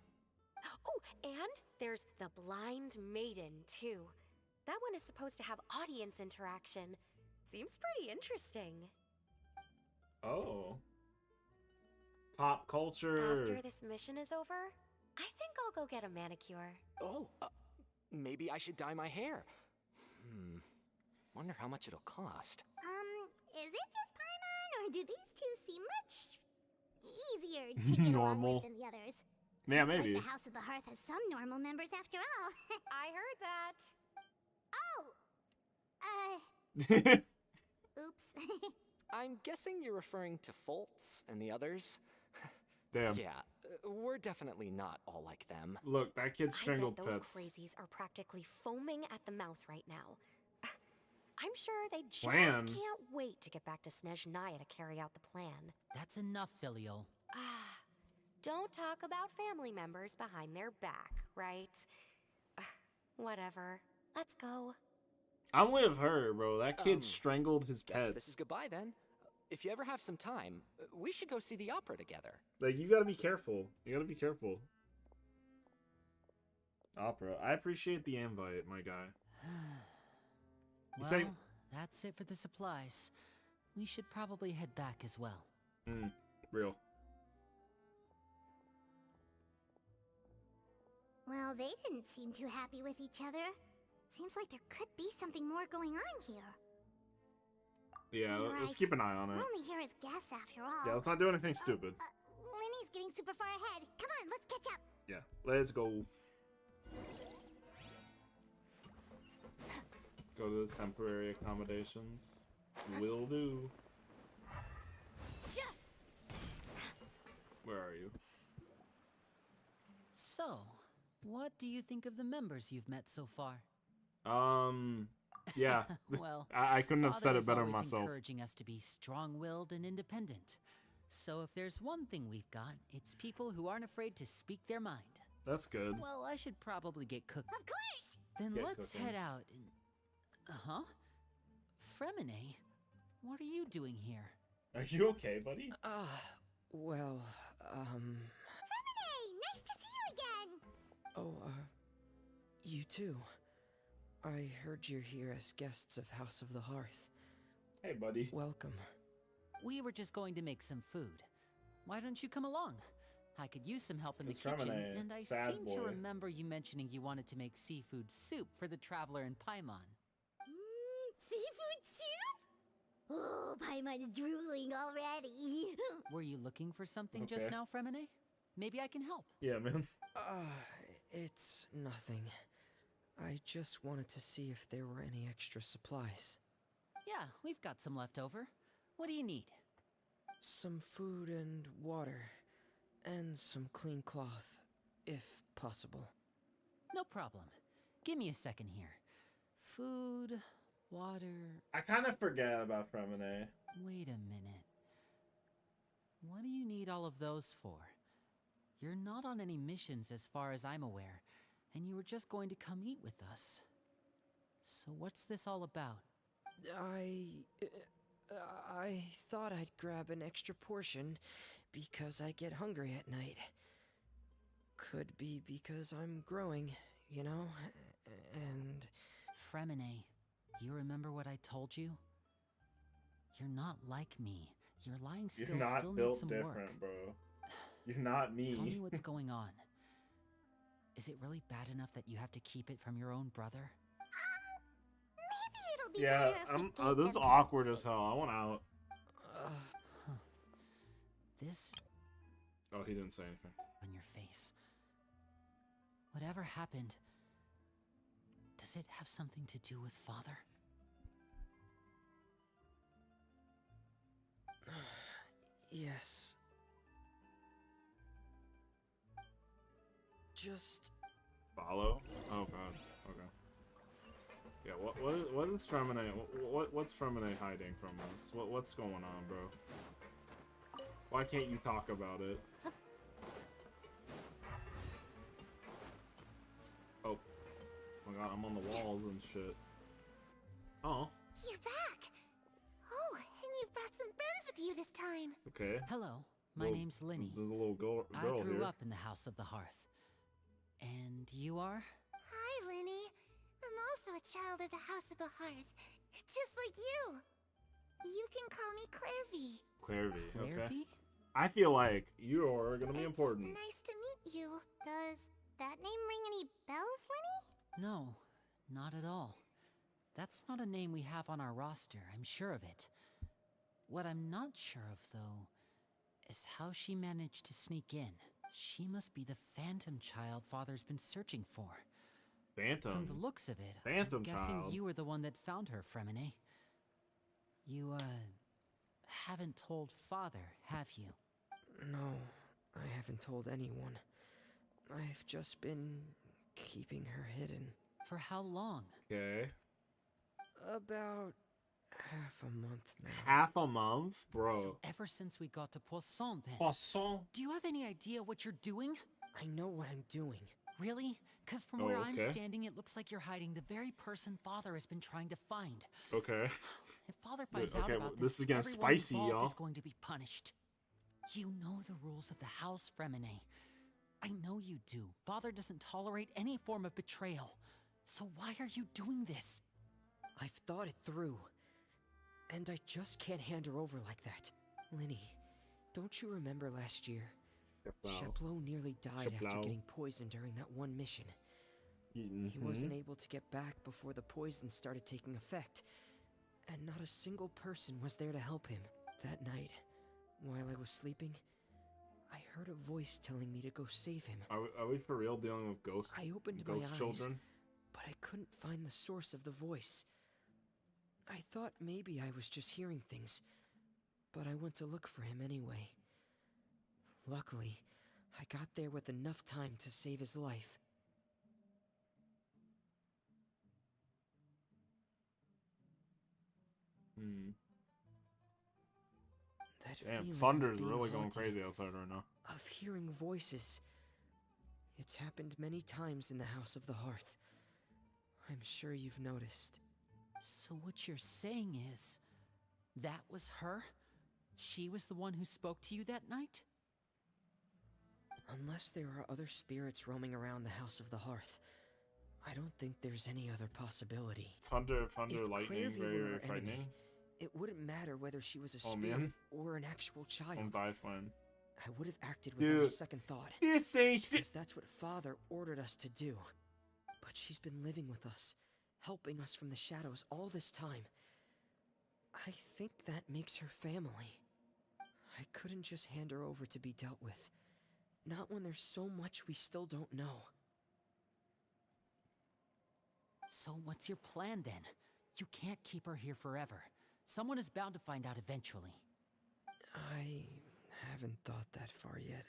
S18: Oh, and there's the Blind Maiden, too. That one is supposed to have audience interaction. Seems pretty interesting.
S1: Oh. Pop culture.
S18: After this mission is over, I think I'll go get a manicure.
S19: Oh, maybe I should dye my hair. Wonder how much it'll cost.
S5: Is it just Paimon, or do these two seem much easier to get along
S1: Normal.
S5: with than the others?
S1: Yeah,
S5: Looks
S1: maybe.
S5: Like the House of the Hearth has some normal members after all.
S18: I heard that.
S5: Oops.
S19: I'm guessing you're referring to Foltz and the others.
S1: Damn.
S19: Yeah, we're definitely not all like them.
S1: Look, that kid strangled
S18: I bet those
S1: pets.
S18: crazies are practically foaming at the mouth right now. I'm sure they just
S1: Plan.
S18: can't wait to get back to Snezhnaya to carry out the plan.
S16: That's enough, Filial.
S18: Don't talk about family members behind their back, right? Whatever. Let's go.
S1: I'm with her, bro. That kid strangled his
S19: Guess
S1: pets.
S19: this is goodbye then. If you ever have some time, we should go see the opera together.
S1: Like, you gotta be careful. You gotta be careful. Opera. I appreciate the invite, my guy.
S16: Well, that's it for the supplies. We should probably head back as well.
S1: Real.
S5: Well, they didn't seem too happy with each other. Seems like there could be something more going on here.
S1: Yeah,
S5: You're
S1: let's
S5: right.
S1: keep an eye on it.
S5: We're only here as guests after all.
S1: Yeah, let's not do anything stupid.
S5: Lenny's getting super far ahead. Come on, let's catch up.
S1: Yeah, let's go. Go to the temporary accommodations. Will do. Where are you?
S16: So, what do you think of the members you've met so far?
S1: Yeah.
S16: Well,
S1: I couldn't have said
S16: Father
S1: it better
S16: is always
S1: myself.
S16: encouraging us to be strong-willed and independent. So if there's one thing we've got, it's people who aren't afraid to speak their mind.
S1: That's good.
S16: Well, I should probably get cooking.
S5: Of course!
S16: Then
S1: Get
S16: let's
S1: cooking.
S16: head out and... Uh-huh. Fremine, what are you doing here?
S1: Are you okay, buddy?
S20: Well,
S5: Hey, nice to see you again!
S20: Oh, you too. I heard you're here as guests of House of the Hearth.
S1: Hey, buddy.
S20: Welcome.
S16: We were just going to make some food. Why don't you come along? I could use some help in the
S1: It's
S16: kitchen,
S1: Fremine,
S16: and I
S1: sad
S16: seem to
S1: boy.
S16: remember you mentioning you wanted to make seafood soup for the traveler in Paimon.
S5: Seafood soup? Oh, Paimon's drooling already.
S16: Were you looking for something
S1: Okay.
S16: just now, Fremine? Maybe I can help.
S1: Yeah, man.
S20: It's nothing. I just wanted to see if there were any extra supplies.
S16: Yeah, we've got some left over. What do you need?
S20: Some food and water. And some clean cloth, if possible.
S16: No problem. Give me a second here. Food, water...
S1: I kind of forget about Fremine.
S16: Wait a minute. What do you need all of those for? You're not on any missions as far as I'm aware, and you were just going to come eat with us. So what's this all about?
S20: I thought I'd grab an extra portion because I get hungry at night. Could be because I'm growing, you know, and...
S16: Fremine, you remember what I told you? You're not like me. Your lying skills
S1: You're not
S16: still need
S1: built
S16: some
S1: different,
S16: work.
S1: bro. You're not me.
S16: Tell me what's going on. Is it really bad enough that you have to keep it from your own brother?
S5: Maybe it'll be
S1: Yeah,
S5: better if we gave
S1: this is
S5: them
S1: awkward as hell. I want out.
S16: This
S1: Oh, he didn't say anything.
S16: on your face. Whatever happened, does it have something to do with Father?
S20: Yes. Just...
S1: Follow? Oh god. Okay. Yeah. What is Fremine? What's Fremine hiding from us? What's going on, bro? Why can't you talk about it? Oh. My god, I'm on the walls and shit. Oh.
S5: You're back! Oh, and you've brought some friends with you this time.
S1: Okay.
S16: Hello, my name's Linny.
S1: There's a little girl
S16: I grew
S1: here.
S16: up in the House of the Hearth. And you are?
S5: Hi, Lenny. I'm also a child of the House of the Hearth, just like you. You can call me Clairvy.
S1: Clairvy, okay.
S16: Clairvy?
S1: I feel like you're gonna be important.
S5: Nice to meet you. Does that name ring any bells, Lenny?
S16: No, not at all. That's not a name we have on our roster, I'm sure of it. What I'm not sure of, though, is how she managed to sneak in. She must be the Phantom Child Father's been searching for.
S1: Phantom?
S16: From the looks of it,
S1: Phantom
S16: I'm guessing
S1: Child?
S16: you were the one that found her, Fremine. You, haven't told Father, have you?
S20: No, I haven't told anyone. I've just been keeping her hidden.
S16: For how long?
S1: Okay.
S20: About half a month now.
S1: Half a month? Bro.
S16: So ever since we got to Poisson, then.
S1: Poisson?
S16: Do you have any idea what you're doing?
S20: I know what I'm doing.
S16: Really? Because from where I'm standing, it looks like you're hiding the very person Father has been trying to find.
S1: Okay.
S16: If Father finds out about
S1: this is getting
S16: everyone
S1: spicy,
S16: involved
S1: y'all.
S16: is going to be punished. You know the rules of the House, Fremine. I know you do. Father doesn't tolerate any form of betrayal. So why are you doing this?
S20: I've thought it through. And I just can't hand her over like that. Linny, don't you remember last year? Chapleau nearly died after getting poisoned during that one mission. He wasn't able to get back before the poison started taking effect. And not a single person was there to help him. That night, while I was sleeping, I heard a voice telling me to go save him.
S1: Are we for real dealing with ghosts?
S20: I opened my eyes,
S1: children?
S20: but I couldn't find the source of the voice. I thought maybe I was just hearing things, but I went to look for him anyway. Luckily, I got there with enough time to save his life. That
S1: Damn,
S20: feeling
S1: Thunder's
S20: of being
S1: really going
S20: haunted,
S1: crazy outside right now.
S20: of hearing voices. It's happened many times in the House of the Hearth. I'm sure you've noticed.
S16: So what you're saying is, that was her? She was the one who spoke to you that night?
S20: Unless there are other spirits roaming around the House of the Hearth, I don't think there's any other possibility.
S1: Thunder,
S20: If
S1: lightning,
S20: Clairvy
S1: very,
S20: were
S1: very
S20: our
S1: frightening.
S20: enemy, it wouldn't matter whether she was a
S1: Oh,
S20: spirit
S1: man.
S20: or an actual child.
S1: I'm fine.
S20: I would have acted without a
S1: Dude,
S20: second thought.
S1: this ain't shit.
S20: Because that's what Father ordered us to do. But she's been living with us, helping us from the shadows all this time. I think that makes her family. I couldn't just hand her over to be dealt with. Not when there's so much we still don't know.
S16: So what's your plan then? You can't keep her here forever. Someone is bound to find out eventually.
S20: I haven't thought that far yet.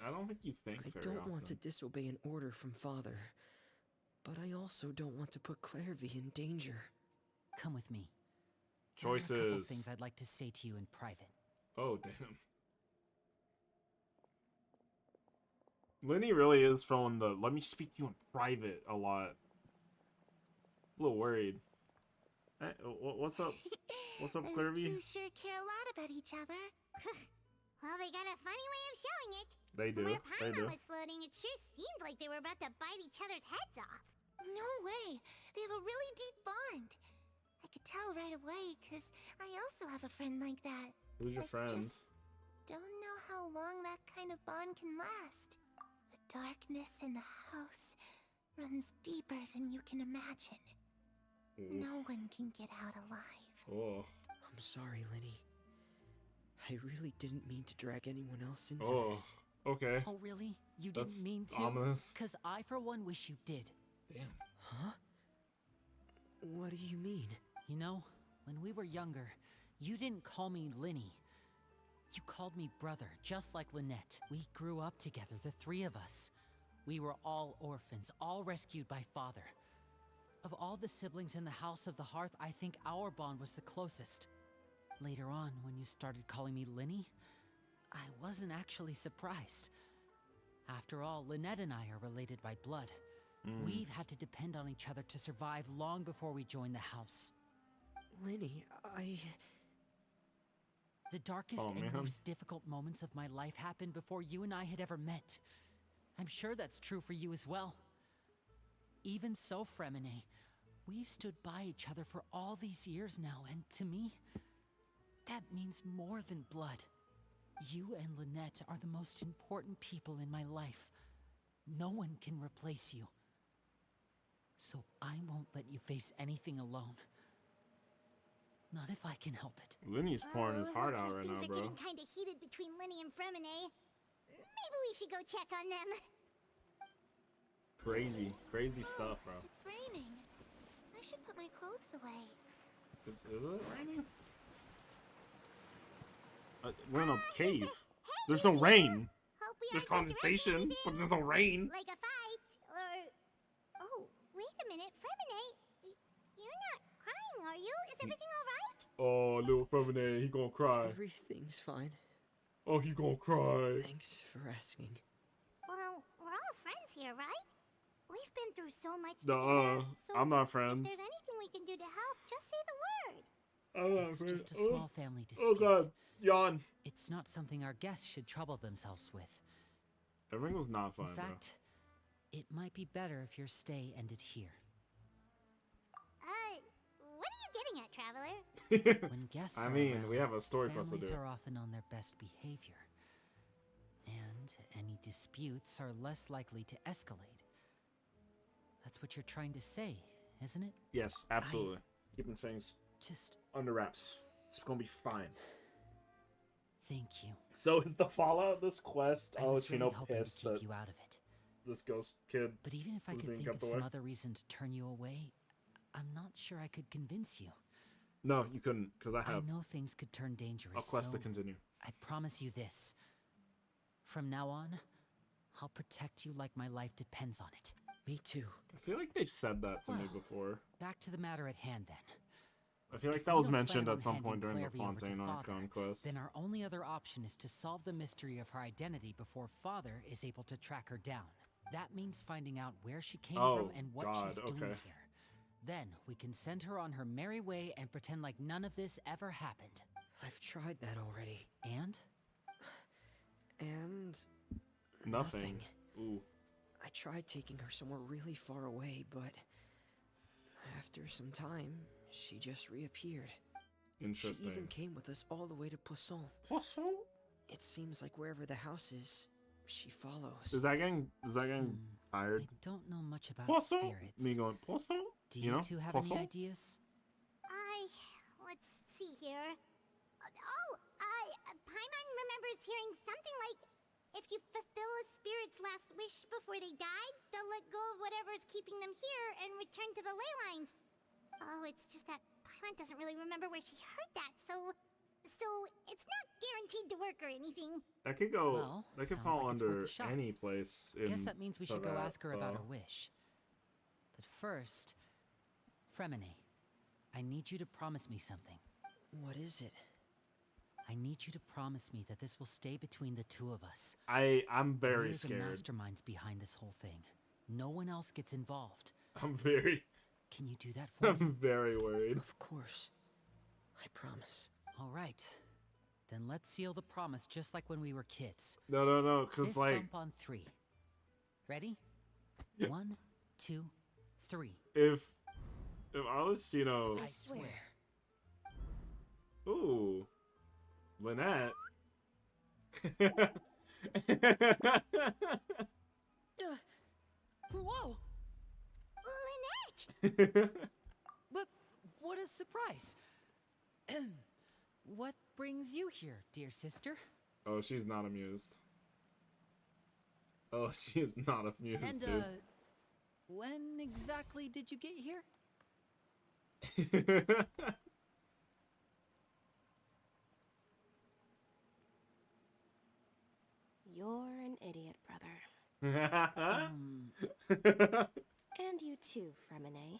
S1: I don't think you think
S20: I
S1: very
S20: don't
S1: often.
S20: want to disobey an order from Father, but I also don't want to put Clairvy in danger.
S16: Come with me.
S1: Choices.
S16: There are a couple things I'd like to say to you in private.
S1: Oh, damn. Linny really is throwing the "let me speak to you in private" a lot. A little worried. Hey, what's up? What's up, Clairvy?
S5: Those two sure care a lot about each other. Well, they got a funny way of showing it.
S1: They do.
S5: Where
S1: They do.
S5: Paimon was floating, it sure seemed like they were about to bite each other's heads off.
S2: No way. They have a really deep bond. I could tell right away, because I also have a friend like that.
S1: Who's your friend?
S2: Don't know how long that kind of bond can last. The darkness in the house runs deeper than you can imagine. No one can get out alive.
S1: Oh.
S20: I'm sorry, Linny. I really didn't mean to drag anyone else into this.
S1: Okay.
S16: Oh, really? You
S1: That's
S16: didn't mean to?
S1: ominous.
S16: Because I, for one, wish you did.
S1: Damn.
S20: Huh? What do you mean?
S16: You know, when we were younger, you didn't call me Linny. You called me brother, just like Lynette. We grew up together, the three of us. We were all orphans, all rescued by Father. Of all the siblings in the House of the Hearth, I think our bond was the closest. Later on, when you started calling me Linny, I wasn't actually surprised. After all, Lynette and I are related by blood. We've had to depend on each other to survive long before we joined the house.
S20: Linny,
S16: The darkest and most difficult moments of my life happened before you and I had ever met. I'm sure that's true for you as well. Even so, Fremine, we've stood by each other for all these years now, and to me, that means more than blood. You and Lynette are the most important people in my life. No one can replace you. So I won't let you face anything alone. Not if I can help it.
S1: Linny's pouring his heart
S5: looks
S1: out
S5: like
S1: right now,
S5: things are
S1: bro.
S5: getting kind of heated between Linny and Fremine. Maybe we should go check on them.
S1: Crazy stuff, bro.
S2: It's raining. I should put my clothes away.
S1: Is it raining? We're in a cave. There's no rain.
S5: Hope we
S1: There's
S5: aren't
S1: condensation,
S5: interrupting
S1: but there's no rain.
S5: Like a fight, or... Oh, wait a minute, Fremine. You're not crying, are you? Is everything alright?
S1: Oh, little Femine, he gonna cry.
S20: Everything's fine.
S1: Oh, he gonna cry.
S20: Thanks for asking.
S5: Well, we're all friends here, right? We've been through so much
S1: Nuh-uh.
S5: together, so
S1: I'm not
S5: if
S1: friends.
S5: there's anything we can do to help, just say the word.
S1: I'm not
S16: It's
S1: friends.
S16: just a small family dispute.
S1: Oh god, yawn.
S16: It's not something our guests should trouble themselves with.
S1: Everything was not fine,
S16: In fact, it might be better if your stay ended here.
S5: What are you getting at, Traveler?
S1: bro.
S16: When guests
S1: I
S16: are
S1: mean,
S16: around,
S1: we have a story quest to
S16: families
S1: do.
S16: are often on their best behavior. And any disputes are less likely to escalate. That's what you're trying to say, isn't it?
S1: Yes, absolutely. Keeping things
S16: just
S1: under wraps. It's gonna be fine.
S16: Thank you.
S1: So is the fallout of this quest?
S16: I was really
S1: Chino
S16: hoping to
S1: pissed
S16: keep
S1: that
S16: you out of it.
S1: this ghost kid
S16: But even if I
S1: was
S16: could
S1: being
S16: think of
S1: kept
S16: some
S1: away?
S16: other reason to turn you away, I'm not sure I could convince you.
S1: No, you couldn't, because I have
S16: know things could turn dangerous.
S1: a quest to
S16: so
S1: continue.
S16: I promise you this. From now on, I'll protect you like my life depends on it.
S20: Me too.
S1: I feel like they've said that to me before.
S16: Back to the matter at hand then.
S1: I feel like
S16: If
S1: that
S16: you
S1: was
S16: don't
S1: mentioned
S16: plan
S1: at some
S16: on
S1: point during
S16: handing
S1: the
S16: Clairvy over to
S1: Fontaine
S16: Father,
S1: Archon quest.
S16: Then our only other option is to solve the mystery of her identity before Father is able to track her down. That means finding out where she came from and what she's doing here. Then we can send her on her merry way and pretend like none of this ever happened.
S20: I've tried that already.
S16: And?
S20: And...
S1: Nothing. Ooh.
S20: I tried taking her somewhere really far away, but... after some time, she just reappeared.
S1: Interesting.
S20: She even came with us all the way to Poisson.
S1: Poisson?
S20: It seems like wherever the house is, she follows.
S1: Is that getting tired?
S16: I don't know much about
S1: Poisson?
S16: spirits.
S1: Me going, Poisson?
S16: Do
S1: You
S16: you
S1: know?
S16: two have
S1: Poisson?
S16: any ideas?
S5: Let's see here. Paimon remembers hearing something like, if you fulfill a spirit's last wish before they died, they'll let go of whatever's keeping them here and return to the ley lines. Oh, it's just that Paimon doesn't really remember where she heard that, so it's not guaranteed to work or anything.
S1: That could go.
S16: Well,
S1: that could
S16: sounds
S1: fall
S16: like it's worth
S1: under
S16: a shot.
S1: any place. In
S16: Guess that means we should go
S1: that,
S16: ask her about her wish. But first, Fremine, I need you to promise me something.
S20: What is it?
S16: I need you to promise me that this will stay between the two of us.
S1: I'm very
S16: We're
S1: scared.
S16: the masterminds behind this whole thing. No one else gets involved.
S1: I'm very.
S16: Can you do that for me?
S1: I'm very worried.
S20: Of course. I promise.
S16: All right. Then let's seal the promise just like when we were kids.
S1: No, because
S16: Fist
S1: like.
S16: bump on 3. Ready? 1, 2, 3.
S1: If Arlecchino.
S16: I swear.
S1: Ooh. Lynette.
S16: Whoa!
S5: Lynette!
S16: But what a surprise! What brings you here, dear sister?
S1: Oh, she's not amused. Oh, she is not amused,
S16: And,
S1: dude.
S16: when exactly did you get here?
S18: You're an idiot, brother. And you too, Fremine.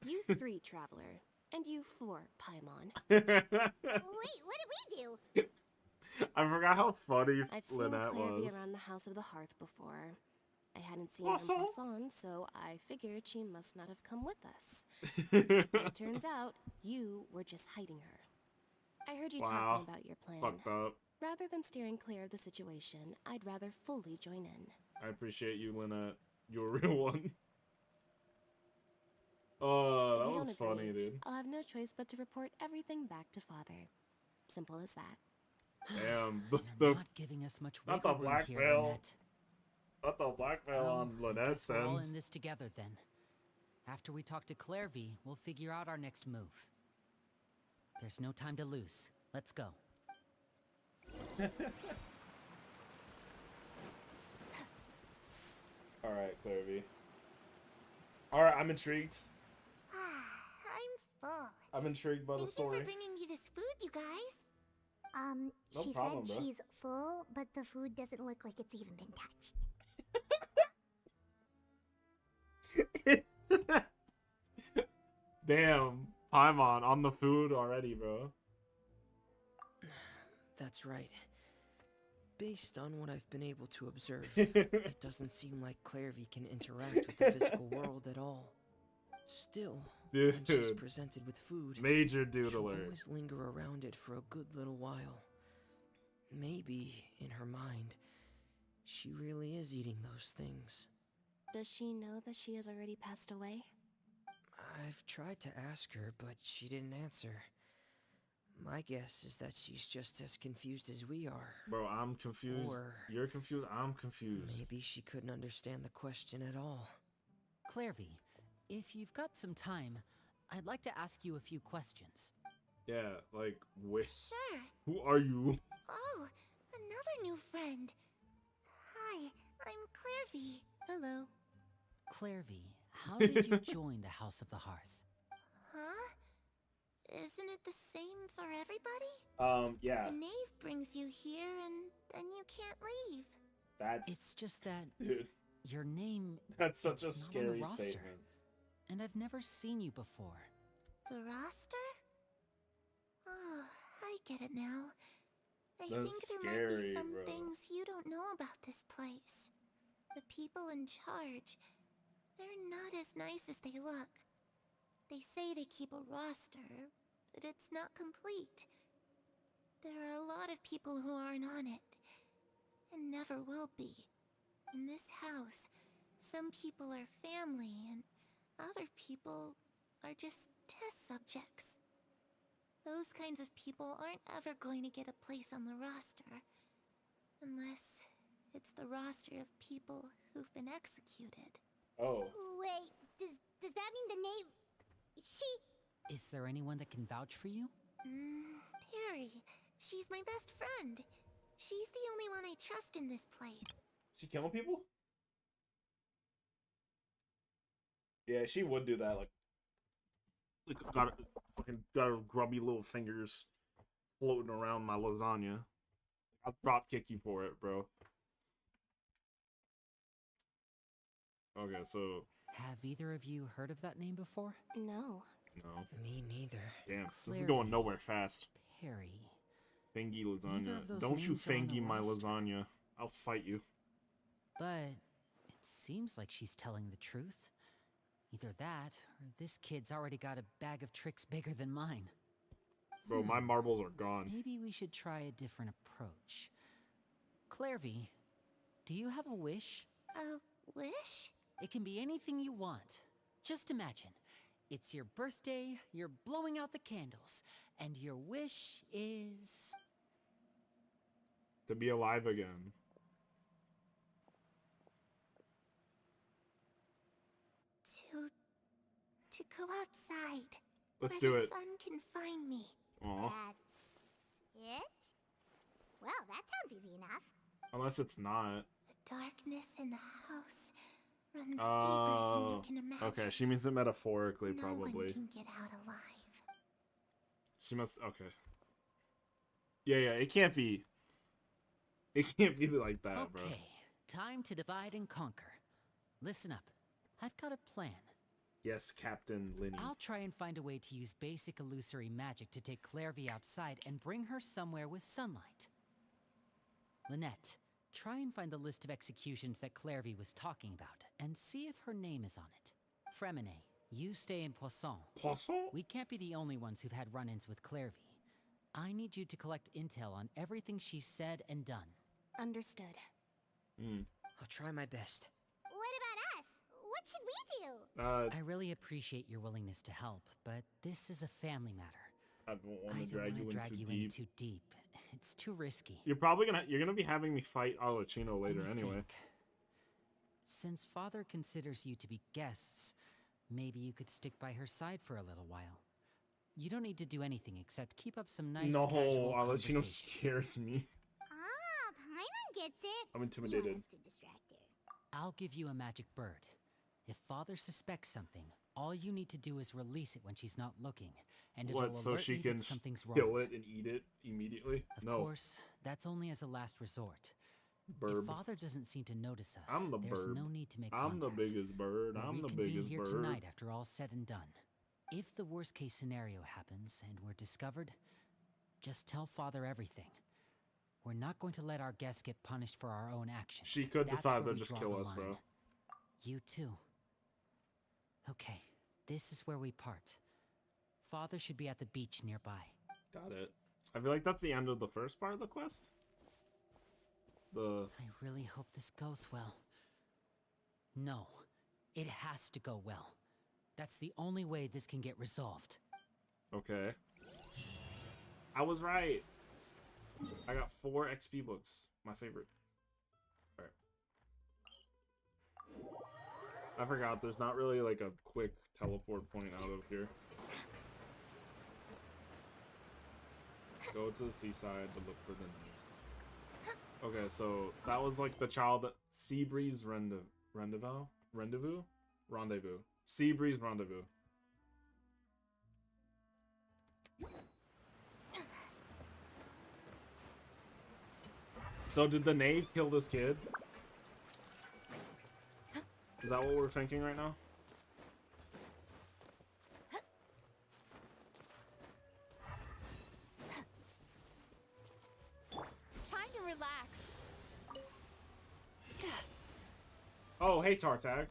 S18: You 3, Traveler. And you 4, Paimon.
S5: Wait, what did we do?
S1: I forgot how funny
S18: I've seen
S1: Lynette
S18: Clairvy
S1: was.
S18: around the House of the Hearth before. I hadn't seen her in Poisson, so I figured she must not have come with us. It turns out you were just hiding her. I heard you talking about your plan.
S1: Fucked up.
S18: Rather than steering clear of the situation, I'd rather fully join in.
S1: I appreciate you, Lynette. You're a real one. Oh,
S18: If
S1: that
S18: you
S1: was
S18: don't
S1: funny,
S18: agree,
S1: dude.
S18: I'll have no choice but to report everything back to Father. Simple as that.
S1: Damn.
S16: You're not giving us much
S1: not the
S16: wiggle room here,
S1: blackmail.
S16: Lynette.
S1: Not the blackmail on
S16: I
S1: Lynette's
S16: guess we're all
S1: end.
S16: in this together then. After we talk to Clairvy, we'll figure out our next move. There's no time to lose. Let's go.
S1: Alright, Clairvy. Alright, I'm intrigued.
S5: I'm full.
S1: I'm intrigued by the story.
S5: Thank you for bringing me this food, you guys.
S1: No
S5: She
S1: problem,
S5: said
S1: bro.
S5: she's full, but the food doesn't look like it's even been touched.
S1: Damn, Paimon on the food already, bro.
S20: That's right. Based on what I've been able to observe, it doesn't seem like Clairvy can interact with the physical world at all. Still, when she's presented with food,
S1: major
S20: she'll
S1: doodler.
S20: always linger around it for a good little while. Maybe, in her mind, she really is eating those things.
S18: Does she know that she has already passed away?
S20: I've tried to ask her, but she didn't answer. My guess is that she's just as confused as we are.
S1: Bro, I'm confused.
S20: Or
S1: you're confused. I'm confused.
S20: Maybe she couldn't understand the question at all.
S16: Clairvy, if you've got some time, I'd like to ask you a few questions.
S1: Yeah, like, wait.
S5: Sure.
S1: Who are you?
S5: Oh, another new friend. Hi, I'm Clairvy. Hello.
S16: Clairvy, how did you join the House of the Hearth?
S5: Huh? Isn't it the same for everybody?
S1: Yeah.
S5: The knave brings you here and then you can't leave.
S16: It's just that
S1: dude.
S16: Your name
S1: That's such a
S16: it's not on the
S1: scary
S16: roster,
S1: statement.
S16: and I've never seen you before.
S5: The roster? Oh, I get it now. I
S1: That's
S5: think there might
S1: scary,
S5: be some
S1: bro.
S5: things you don't know about this place. The people in charge, they're not as nice as they look. They say they keep a roster, but it's not complete. There are a lot of people who aren't on it, and never will be. In this house, some people are family, and other people are just test subjects. Those kinds of people aren't ever going to get a place on the roster, unless it's the roster of people who've been executed.
S1: Oh.
S5: Wait, does that mean the knave... She...
S16: Is there anyone that can vouch for you?
S5: Perry. She's my best friend. She's the only one I trust in this place.
S1: She killing people? Yeah, she would do that. Like got her grubby little fingers floating around my lasagna. I'll drop kick you for it, bro. Okay, so
S16: Have either of you heard of that name before?
S18: No.
S1: no.
S20: Me neither.
S1: Damn, this is going nowhere fast.
S16: Perry.
S1: Fangy
S16: Neither
S1: lasagna.
S16: of those
S1: Don't you
S16: names are on the
S1: fangy my
S16: roster.
S1: lasagna. I'll fight you.
S16: But it seems like she's telling the truth. Either that, or this kid's already got a bag of tricks bigger than mine.
S1: Bro, my marbles are gone.
S16: Maybe we should try a different approach. Clairvy, do you have a wish?
S5: A wish?
S16: It can be anything you want. Just imagine. It's your birthday, you're blowing out the candles, and your wish is...
S1: To be alive again.
S5: To go outside.
S1: Let's
S5: where
S1: do
S5: the
S1: it.
S5: sun can find me.
S1: Aw.
S5: That's it? Well, that sounds easy enough.
S1: Unless it's not.
S5: The darkness in the house runs deeper than you can imagine.
S1: Okay, she means it metaphorically,
S5: No
S1: probably.
S5: one can get out alive.
S1: She must. Okay. Yeah, it can't be. It can't be like that, bro.
S16: Okay, time to divide and conquer. Listen up. I've got a plan.
S1: Yes, Captain Linny.
S16: I'll try and find a way to use basic illusory magic to take Clairvy outside and bring her somewhere with sunlight. Lynette, try and find the list of executions that Clairvy was talking about, and see if her name is on it. Fremine, you stay in Poisson.
S1: Poisson?
S16: We can't be the only ones who've had run-ins with Clairvy. I need you to collect intel on everything she's said and done.
S18: Understood.
S20: I'll try my best.
S5: What about us? What should we do?
S16: I really appreciate your willingness to help, but this is a family matter.
S1: I don't want
S16: I
S1: to
S16: don't
S1: drag
S16: want
S1: you
S16: to
S1: in
S16: drag
S1: too
S16: you
S1: deep.
S16: in too deep. It's too risky.
S1: You're gonna be having me fight Alocino later
S16: Let me
S1: anyway.
S16: think. Since Father considers you to be guests, maybe you could stick by her side for a little while. You don't need to do anything except keep up some nice
S1: No,
S16: casual
S1: Alocino
S16: conversation.
S1: scares me.
S5: Ah, Paimon gets it.
S1: I'm
S5: You
S1: intimidated.
S5: want us to distract her.
S16: I'll give you a magic bird. If Father suspects something, all you need to do is release it when she's not looking, and it'll
S1: What, so
S16: alert
S1: she
S16: me
S1: can
S16: that something's
S1: kill
S16: wrong.
S1: it and eat it immediately?
S16: Of
S1: No.
S16: course, that's only as a last resort.
S1: Burb.
S16: If Father doesn't seem to notice us,
S1: I'm the
S16: there's
S1: burb.
S16: no need to make
S1: I'm the
S16: contact.
S1: biggest bird.
S16: We'll
S1: I'm the
S16: reconvene
S1: biggest
S16: here
S1: bird.
S16: tonight after all's said and done. If the worst case scenario happens and we're discovered, just tell Father everything. We're not going to let our guests get punished for our own actions.
S1: She could
S16: That's
S1: decide
S16: where
S1: to
S16: we
S1: just
S16: draw
S1: kill
S16: the
S1: us, bro.
S16: line. You too. Okay, this is where we part. Father should be at the beach nearby.
S1: Got it. I feel like that's the end of the first part of the quest.
S16: I really hope this goes well. No, it has to go well. That's the only way this can get resolved.
S1: Okay. I was right. I got 4 XP books. My favorite. Alright. I forgot there's not really like a quick teleport point out of here. Go to the seaside to look for the knife. Okay, so that was like the child that Seabreeze Rendezvous? Seabreeze Rendezvous. So did the knave kill this kid? Is that what we're thinking right now?
S4: Time to relax.
S1: Oh, hey Tartag.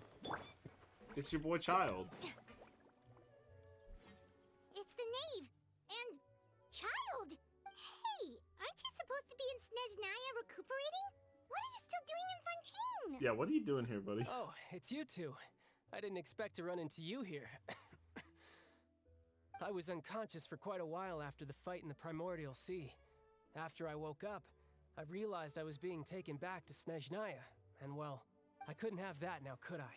S1: It's your boy Child.
S5: It's the knave and Child. Hey, aren't you supposed to be in Snezhnaya recuperating? What are you still doing in Fontaine?
S1: Yeah, what are you doing here, buddy?
S21: Oh, it's you two. I didn't expect to run into you here. I was unconscious for quite a while after the fight in the Primordial Sea. After I woke up, I realized I was being taken back to Snezhnaya, and well, I couldn't have that now, could I?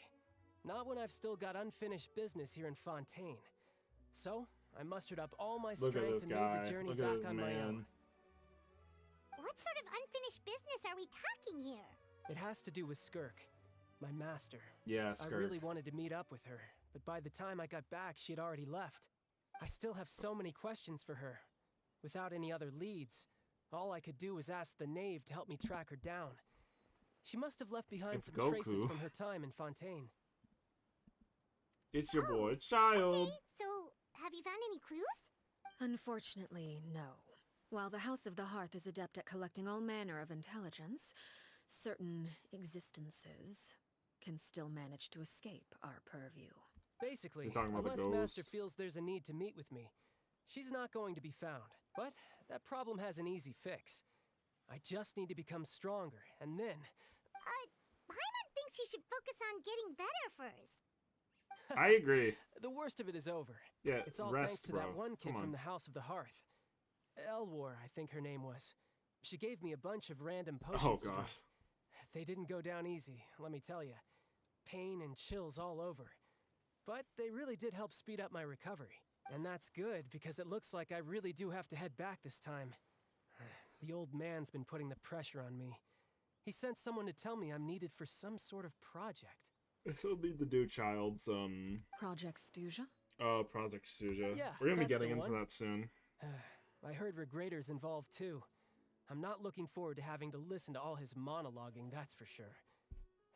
S21: Not when I've still got unfinished business here in Fontaine. So, I mustered up all my strength and made the journey back on my own.
S5: What sort of unfinished business are we talking here?
S21: It has to do with Skirk, my master.
S1: Yeah,
S21: I
S1: Skirk.
S21: really wanted to meet up with her, but by the time I got back, she had already left. I still have so many questions for her. Without any other leads, all I could do was ask the knave to help me track her down. She must have left behind
S1: It's
S21: some traces
S1: Goku.
S21: from her time in Fontaine.
S1: It's your boy Child.
S5: Okay, so have you found any clues?
S17: Unfortunately, no. While the House of the Hearth is adept at collecting all manner of intelligence, certain existences can still manage to escape our purview.
S21: Basically,
S1: You're talking about the
S21: unless Master
S1: ghost.
S21: feels there's a need to meet with me, she's not going to be found. But that problem has an easy fix. I just need to become stronger, and then...
S5: Paimon thinks you should focus on getting better first.
S1: I agree.
S21: The worst of it is over.
S1: Yeah,
S21: It's all
S1: rest,
S21: thanks to
S1: bro.
S21: that one kid
S1: Come
S21: from
S1: on.
S21: the House of the Hearth. Elwar, I think her name was. She gave me a bunch of random potions
S1: Oh
S21: to drink.
S1: god.
S21: They didn't go down easy, let me tell you. Pain and chills all over. But they really did help speed up my recovery. And that's good, because it looks like I really do have to head back this time. The old man's been putting the pressure on me. He sent someone to tell me I'm needed for some sort of project.
S1: He'll need to do Child's
S17: Project Stuja?
S1: Project Suja.
S21: Yeah,
S1: We're gonna be
S21: that's
S1: getting
S21: the
S1: into
S21: one.
S1: that soon.
S21: I heard Regrador's involved too. I'm not looking forward to having to listen to all his monologuing, that's for sure.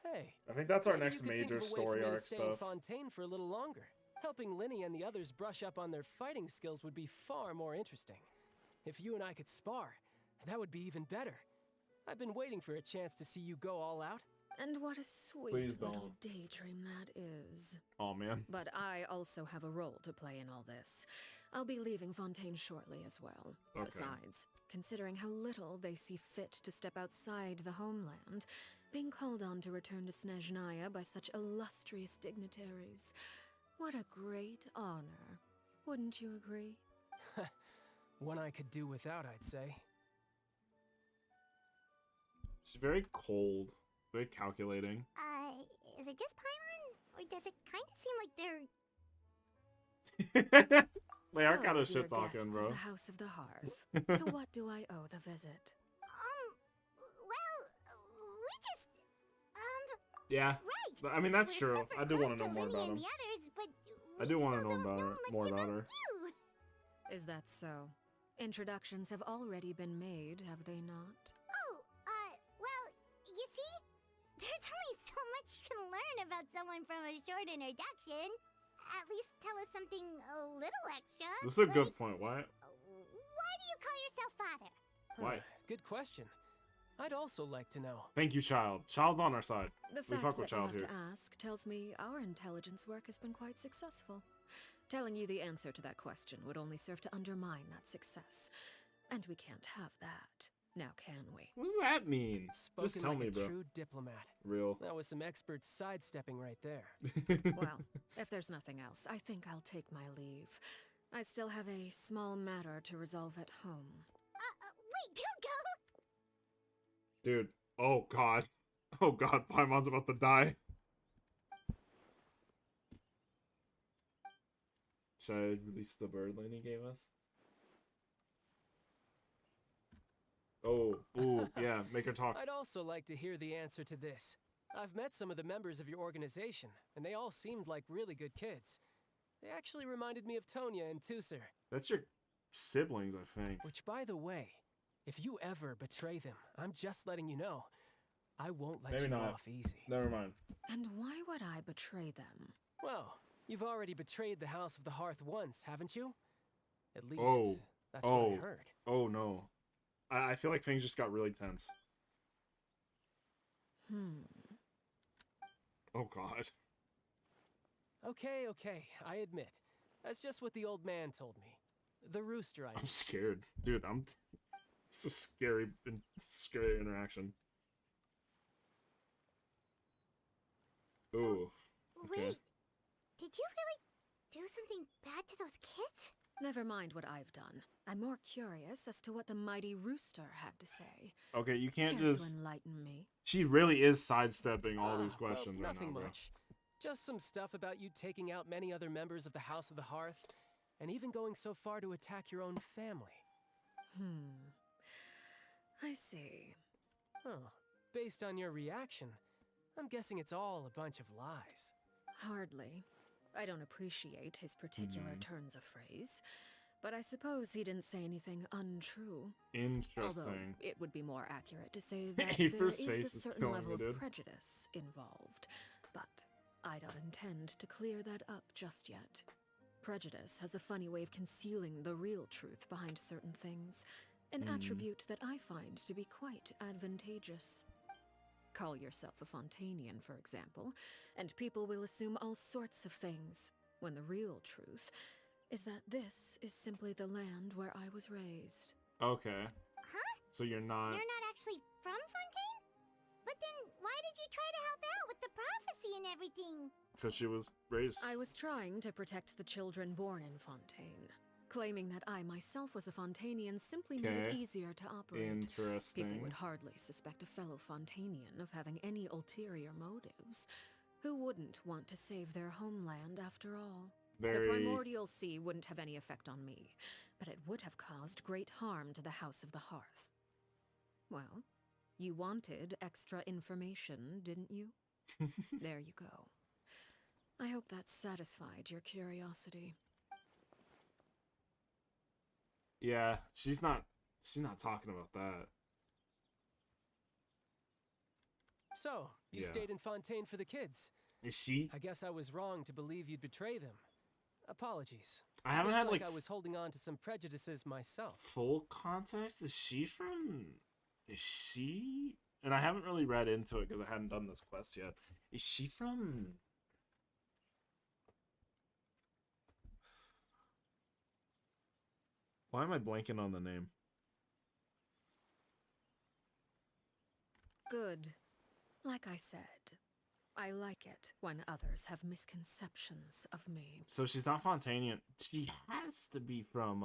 S21: Hey,
S1: I think that's our
S21: maybe
S1: next
S21: you could think
S1: major
S21: of a way
S1: story
S21: for me
S1: arc
S21: to stay
S1: stuff.
S21: in Fontaine for a little longer. Helping Linny and the others brush up on their fighting skills would be far more interesting. If you and I could spar, that would be even better. I've been waiting for a chance to see you go all out.
S17: And what a sweet
S1: Please
S17: little
S1: don't.
S17: daydream that is.
S1: Oh man.
S17: But I also have a role to play in all this. I'll be leaving Fontaine shortly as well.
S1: Okay.
S17: Besides, considering how little they see fit to step outside the homeland, being called on to return to Snezhnaya by such illustrious dignitaries, what a great honor. Wouldn't you agree?
S21: One I could do without, I'd say.
S1: It's very cold. Very calculating.
S5: Is it just Paimon? Or does it kind of seem like they're...
S1: They are
S17: So,
S1: kind of
S17: dear
S1: shit talking,
S17: guests
S1: bro.
S17: of the House of the Hearth, to what do I owe the visit?
S5: Well, we just...
S1: Yeah.
S5: Right.
S1: But, I mean, that's
S5: We're
S1: true.
S5: super
S1: I do want to
S5: close
S1: know more
S5: Linny
S1: about
S5: and
S1: him.
S5: the others, but
S1: I do want to
S5: still
S1: know
S5: don't
S1: about her, more about her.
S5: you.
S17: Is that so? Introductions have already been made, have they not?
S5: Oh, well, you see, there's only so much you can learn about someone from a short introduction. At least tell us something a little extra.
S1: This is a
S5: like,
S1: good point. Why?
S5: Why do you call yourself father?
S1: Why?
S21: good question. I'd also like to know.
S1: Thank you, Child. Child's on our side.
S17: The
S1: We
S17: fact
S1: fuck with
S17: that you
S1: Child
S17: have
S1: here.
S17: to ask tells me our intelligence work has been quite successful. Telling you the answer to that question would only serve to undermine that success. And we can't have that. Now can we?
S1: What does that mean?
S21: Spoken
S1: Just tell
S21: like
S1: me,
S21: a
S1: bro.
S21: true diplomat.
S1: Real.
S21: That was some expert sidestepping right there.
S17: Well, if there's nothing else, I think I'll take my leave. I still have a small matter to resolve at home.
S5: Wait, don't go!
S1: Dude. Oh, God. Oh, God. Paimon's about to die. Should I release the bird Lenny gave us? Oh, ooh, yeah, make her talk.
S21: I'd also like to hear the answer to this. I've met some of the members of your organization, and they all seemed like really good kids. They actually reminded me of Tonya and Tusser.
S1: That's your siblings, I think.
S21: Which, by the way, if you ever betray them, I'm just letting you know, I won't let
S1: Maybe
S21: you
S1: not.
S21: off easy.
S1: Never mind.
S17: And why would I betray them?
S21: Well, you've already betrayed the House of the Hearth once, haven't you? At least, that's what I heard.
S1: Oh, no. I feel like things just got really tense. Oh, God.
S21: Okay, I admit. That's just what the old man told me. The rooster I
S1: I'm scared. Dude, it's a scary interaction. Ooh. Okay.
S5: Wait, did you really do something bad to those kids?
S17: Never mind what I've done. I'm more curious as to what the mighty rooster had to say.
S1: Okay, you can't
S17: Care
S1: just...
S17: to enlighten me?
S1: She really is sidestepping all these
S21: well,
S1: questions right
S21: nothing
S1: now, bro.
S21: much. Just some stuff about you taking out many other members of the House of the Hearth, and even going so far to attack your own family.
S17: I see.
S21: Huh. Based on your reaction, I'm guessing it's all a bunch of lies.
S17: Hardly. I don't appreciate his particular turns of phrase, but I suppose he didn't say anything untrue.
S1: Interesting.
S17: Although it would be more accurate to say that
S1: Hey,
S17: there
S1: first
S17: is
S1: face
S17: a
S1: is
S17: certain
S1: killing
S17: level
S1: me,
S17: of
S1: dude.
S17: prejudice involved, but I don't intend to clear that up just yet. Prejudice has a funny way of concealing the real truth behind certain things, an attribute that I find to be quite advantageous. Call yourself a Fontanian, for example, and people will assume all sorts of things, when the real truth is that this is simply the land where I was raised.
S1: Okay.
S5: Huh?
S1: So you're not...
S5: You're not actually from Fontaine? But then why did you try to help out with the prophecy and everything?
S1: Because she was raised...
S17: I was trying to protect the children born in Fontaine. Claiming that I myself was a Fontanian simply made it easier to operate.
S1: Interesting.
S17: People would hardly suspect a fellow Fontanian of having any ulterior motives. Who wouldn't want to save their homeland after all? The Primordial Sea wouldn't have any effect on me, but it would have caused great harm to the House of the Hearth. Well, you wanted extra information, didn't you? There you go. I hope that satisfied your curiosity.
S1: Yeah, she's not talking about that.
S21: So, you stayed in Fontaine for the kids.
S1: Is she?
S21: I guess I was wrong to believe you'd betray them. Apologies.
S1: I haven't
S21: Looks
S1: had,
S21: like
S1: like,
S21: I was holding on to some prejudices myself.
S1: Full context? Is she from... Is she... And I haven't really read into it because I hadn't done this quest yet. Is she from... Why am I blanking on the name?
S17: Good. Like I said, I like it when others have misconceptions of me.
S1: So she's not Fontanian. She has to be from,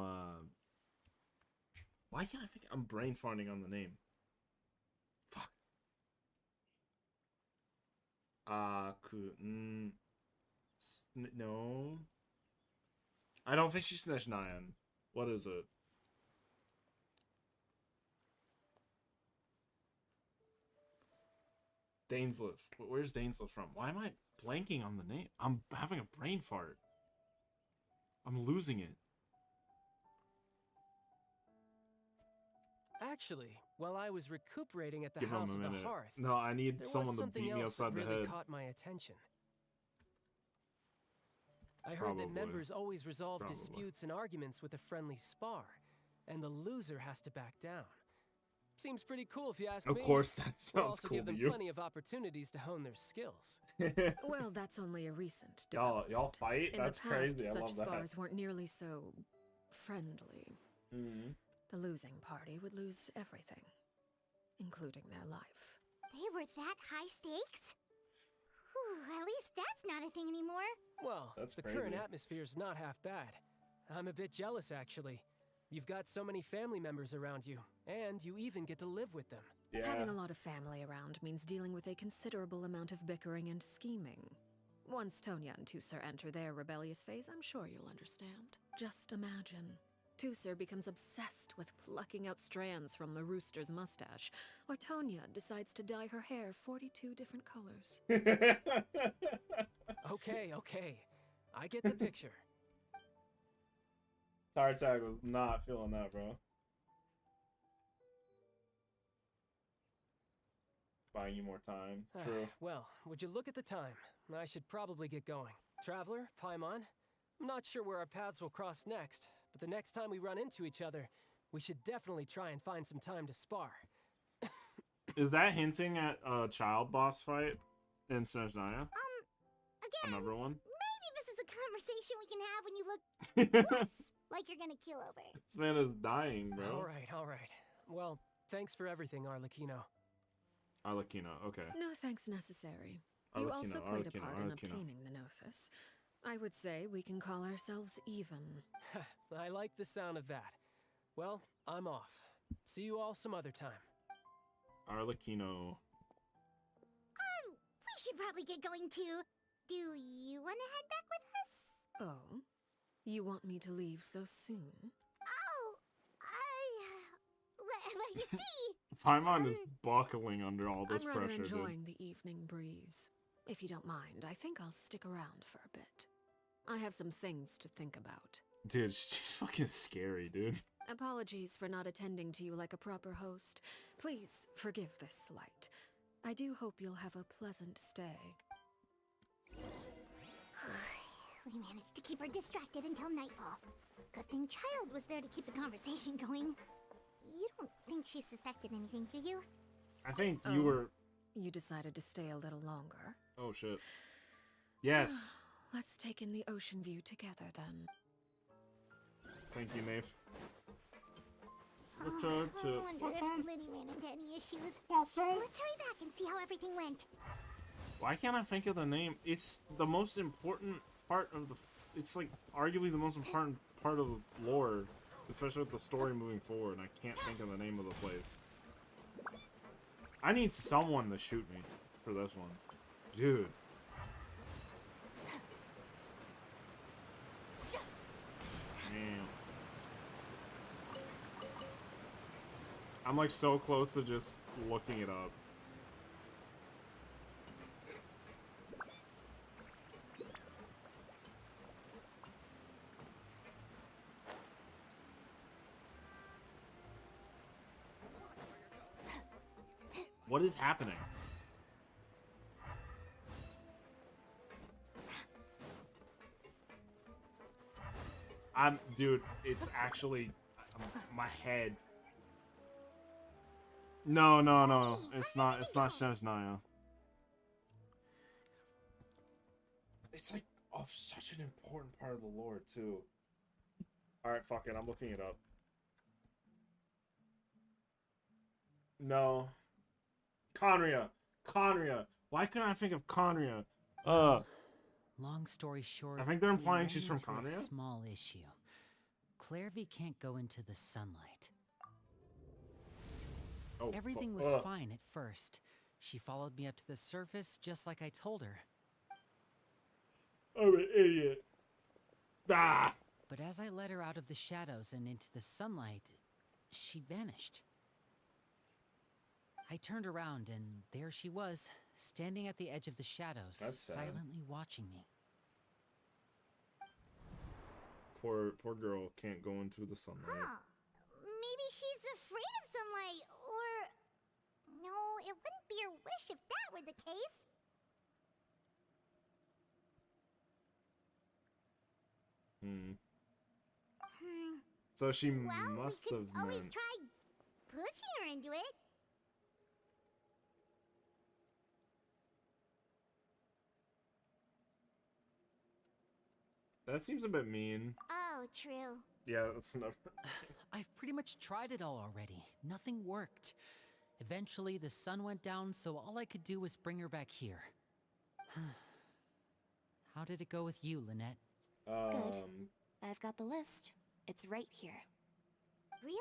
S1: Why can't I think... I'm brain farting on the name. Fuck. No. I don't think she's Snezhnayan. What is it? Dainsleif. Where's Dainsleif from? Why am I blanking on the name? I'm having a brain fart. I'm losing it.
S21: Actually, while I was recuperating at the
S1: Give him
S21: House
S1: a
S21: of the
S1: minute.
S21: Hearth,
S1: No, I need
S21: there
S1: someone
S21: was
S1: to
S21: something
S1: beat me
S21: else
S1: upside
S21: that
S1: the
S21: really
S1: head.
S21: caught my attention. I heard that members always resolve disputes and arguments with a friendly spar, and the loser has to back down. Seems pretty cool if you ask
S1: Of
S21: me.
S1: course, that
S21: We'll
S1: sounds
S21: also
S1: cool
S21: give
S1: to
S21: them
S1: you.
S21: plenty of opportunities to hone their skills.
S17: Well, that's only a recent
S1: Y'all fight?
S17: In
S1: That's
S17: the past,
S1: crazy. I
S17: such
S1: love that.
S17: spars weren't nearly so friendly.
S1: Mm-hmm.
S17: The losing party would lose everything, including their life.
S5: They were that high stakes? Whew, at least that's not a thing anymore.
S21: Well,
S1: That's
S21: the
S1: crazy.
S21: current atmosphere's not half bad. I'm a bit jealous, actually. You've got so many family members around you, and you even get to live with them.
S1: Yeah.
S17: Having a lot of family around means dealing with a considerable amount of bickering and scheming. Once Tonya and Tusser enter their rebellious phase, I'm sure you'll understand. Just imagine. Tusser becomes obsessed with plucking out strands from the rooster's mustache, or Tonya decides to dye her hair 42 different colors.
S21: Okay. I get the picture.
S1: Tag was not feeling that, bro. Buying you more time. True.
S21: Well, would you look at the time? I should probably get going. Traveler, Paimon, I'm not sure where our paths will cross next, but the next time we run into each other, we should definitely try and find some time to spar.
S1: Is that hinting at a child boss fight in Snezhnaya?
S5: Again,
S1: Another one?
S5: maybe this is a conversation we can have when you look less like you're gonna kill over.
S1: This man is dying, bro.
S21: All right. Well, thanks for everything, Arlecchino.
S1: Arlecchino, okay.
S17: No thanks necessary. You
S1: Arlecchino,
S17: also played a
S1: Arlecchino,
S17: part in
S1: Arlecchino.
S17: obtaining the Gnosis. I would say we can call ourselves even.
S21: I like the sound of that. Well, I'm off. See you all some other time.
S1: Arlecchino.
S5: We should probably get going too. Do you want to head back with us?
S17: Oh? You want me to leave so soon?
S5: Oh, well, you see,
S1: Paimon is buckling under all this
S17: I'm rather
S1: pressure,
S17: enjoying the evening breeze. If you don't mind, I think I'll stick around for a bit. I have some things to think about.
S1: dude. Dude, she's fucking scary, dude.
S17: Apologies for not attending to you like a proper host. Please forgive this slight. I do hope you'll have a pleasant stay.
S5: we managed to keep her distracted until nightfall. Good thing Child was there to keep the conversation going. You don't think she suspected anything, do you?
S1: I think you were...
S17: You decided to stay a little longer.
S1: Oh, shit. Yes.
S17: Let's take in the ocean view together, then.
S1: Thank you, Maeve.
S5: I wonder if Liddy ran into any issues. Let's hurry back and see how everything went.
S1: Why can't I think of the name? It's the most important part of the... It's like arguably the most important part of the lore, especially with the story moving forward. I can't think of the name of the place. I need someone to shoot me for this one. Dude. Man. I'm like so close to just looking it up. What is happening? Dude, it's actually my head. No, it's not Snezhnaya. It's like such an important part of the lore too. All right, fuck it, I'm looking it up. No. Conria. Why couldn't I think of Conria?
S13: Long story short,
S1: I think they're implying
S13: we
S1: she's
S13: ran
S1: from
S13: into a
S1: Conria?
S13: small issue. Clairvy can't go into the sunlight.
S1: Oh,
S13: Everything was fine at first. She followed me up to the surface just like I told her.
S1: I'm an idiot. Ah!
S13: But as I led her out of the shadows and into the sunlight, she vanished. I turned around and there she was, standing at the edge of the shadows,
S1: That's sad.
S13: silently watching me.
S1: Poor girl can't go into the sunlight.
S5: Huh. Maybe she's afraid of sunlight, or... No, it wouldn't be her wish if that were the case. So she
S1: must have
S5: always
S1: meant...
S5: try pushing her into it.
S1: That seems a bit mean.
S5: Oh, true.
S1: Yeah, that's enough.
S16: I've pretty much tried it all already. Nothing worked. Eventually, the sun went down, so all I could do was bring her back here. How did it go with you, Lynette?
S18: Good. I've got the list. It's right here.
S5: Really?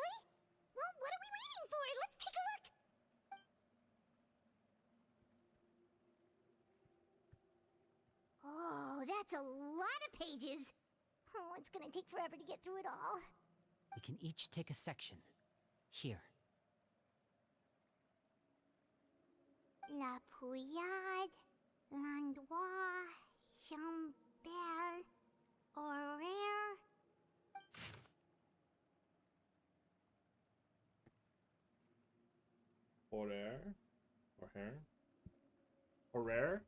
S5: Well, what are we waiting for? Let's take a look! Oh, that's a lot of pages. Oh, it's gonna take forever to get through it all.
S16: We can each take a section. Here.
S5: La Pouillade, L'Endroit, Chambel, Horaire.
S1: Horaire? Horaire? Horaire?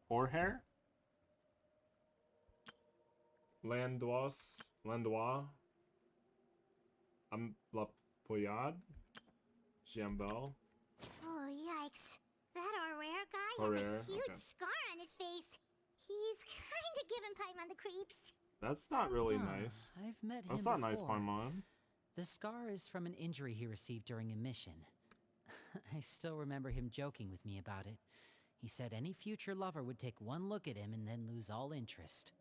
S1: Horaire? Landois? La Pouillade? Chambel?
S5: Oh, yikes. That Horaire guy
S1: Horaire,
S5: has a huge
S1: okay.
S5: scar on his face. He's kinda giving Paimon the creeps.
S1: That's not really nice.
S16: I've met him
S1: That's not nice,
S16: before.
S1: Paimon.
S16: The scar is from an injury he received during a mission. I still remember him joking with me about it. He said any future lover would take one look at him and then lose all interest.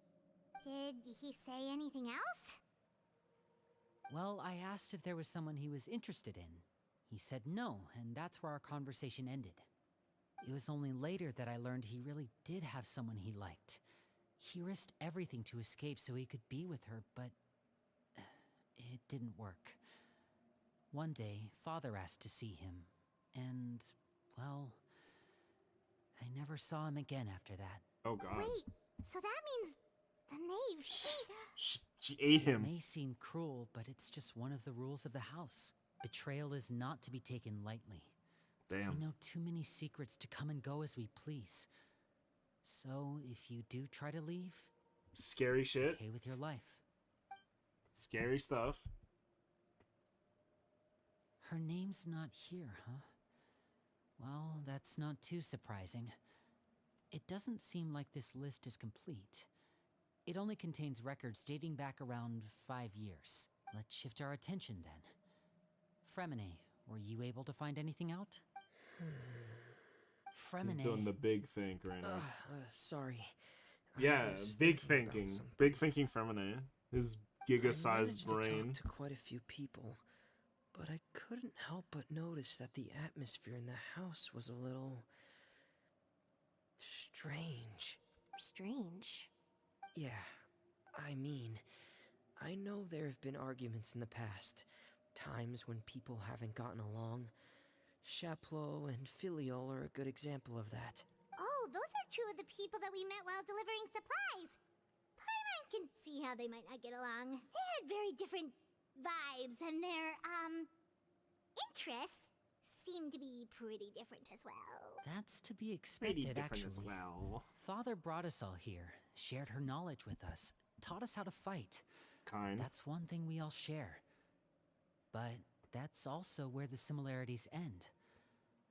S5: Did he say anything else?
S16: Well, I asked if there was someone he was interested in. He said no, and that's where our conversation ended. It was only later that I learned he really did have someone he liked. He risked everything to escape so he could be with her, but it didn't work. One day, Father asked to see him, and, well, I never saw him again after that.
S1: Oh god.
S5: Wait, so that means the knave,
S1: She ate him.
S16: It may seem cruel, but it's just one of the rules of the house. Betrayal is not to be taken lightly.
S1: Damn.
S16: We know too many secrets to come and go as we please. So, if you do try to leave...
S1: Scary shit.
S16: Okay with your life.
S1: Scary stuff.
S16: Her name's not here, huh? Well, that's not too surprising. It doesn't seem like this list is complete. It only contains records dating back around 5 years. Let's shift our attention then. Fremine, were you able to find anything out? Fremine.
S1: He's doing the big think right now.
S20: Sorry.
S1: Yeah, big thinking. Big thinking Fremine. His
S20: I
S1: giga-sized
S20: managed to
S1: brain.
S20: talk to quite a few people, but I couldn't help but notice that the atmosphere in the house was a little... strange.
S18: Strange?
S20: Yeah, I mean, I know there have been arguments in the past, times when people haven't gotten along. Chaplot and Filiol are a good example of that.
S5: Oh, those are two of the people that we met while delivering supplies. Paimon can see how they might not get along. They had very different vibes, and their, interests seem to be pretty different as well.
S16: That's to be
S1: Pretty
S16: expected,
S1: different
S16: actually.
S1: as well.
S16: Father brought us all here, shared her knowledge with us, taught us how to fight.
S1: Kind.
S16: That's one thing we all share. But that's also where the similarities end.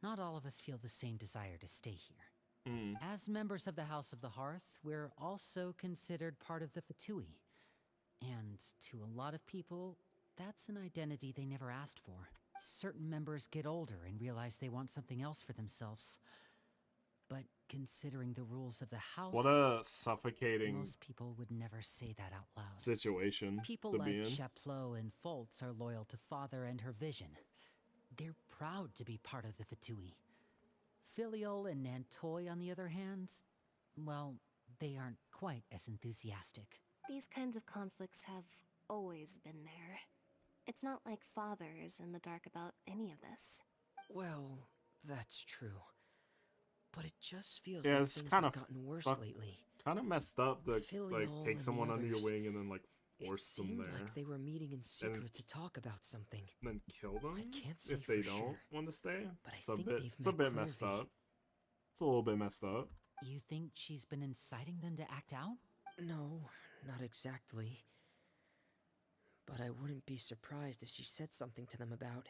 S16: Not all of us feel the same desire to stay here. As members of the House of the Hearth, we're also considered part of the Fatui. And to a lot of people, that's an identity they never asked for. Certain members get older and realize they want something else for themselves. But considering the rules of the house...
S1: What a suffocating
S16: most people would never say that out loud.
S1: situation
S16: People
S1: to
S16: like
S1: be in.
S16: Chaplot and Foltz are loyal to Father and her vision. They're proud to be part of the Fatui. Filiol and Nantoy, on the other hand, well, they aren't quite as enthusiastic.
S18: These kinds of conflicts have always been there. It's not like Father is in the dark about any of this.
S20: Well, that's true. But it just feels
S1: Yeah,
S20: like
S1: it's
S20: things
S1: kind
S20: have
S1: of
S20: gotten worse
S1: fuck-
S20: letely.
S1: Kind of messed up to like
S20: Filiol
S1: take
S20: and
S1: someone
S20: the
S1: under your
S20: others,
S1: wing and then like force them
S20: seemed
S1: there.
S20: like they were meeting in secret to talk about something.
S1: And then kill them
S20: I can't say
S1: if they
S20: for
S1: don't
S20: sure,
S1: want to stay.
S20: but I
S1: It's a
S20: think
S1: bit,
S20: they've
S1: it's a
S20: met
S1: bit messed
S20: clearly.
S1: up. It's a little bit messed up.
S16: You think she's been inciting them to act out?
S20: No, not exactly. But I wouldn't be surprised if she said something to them about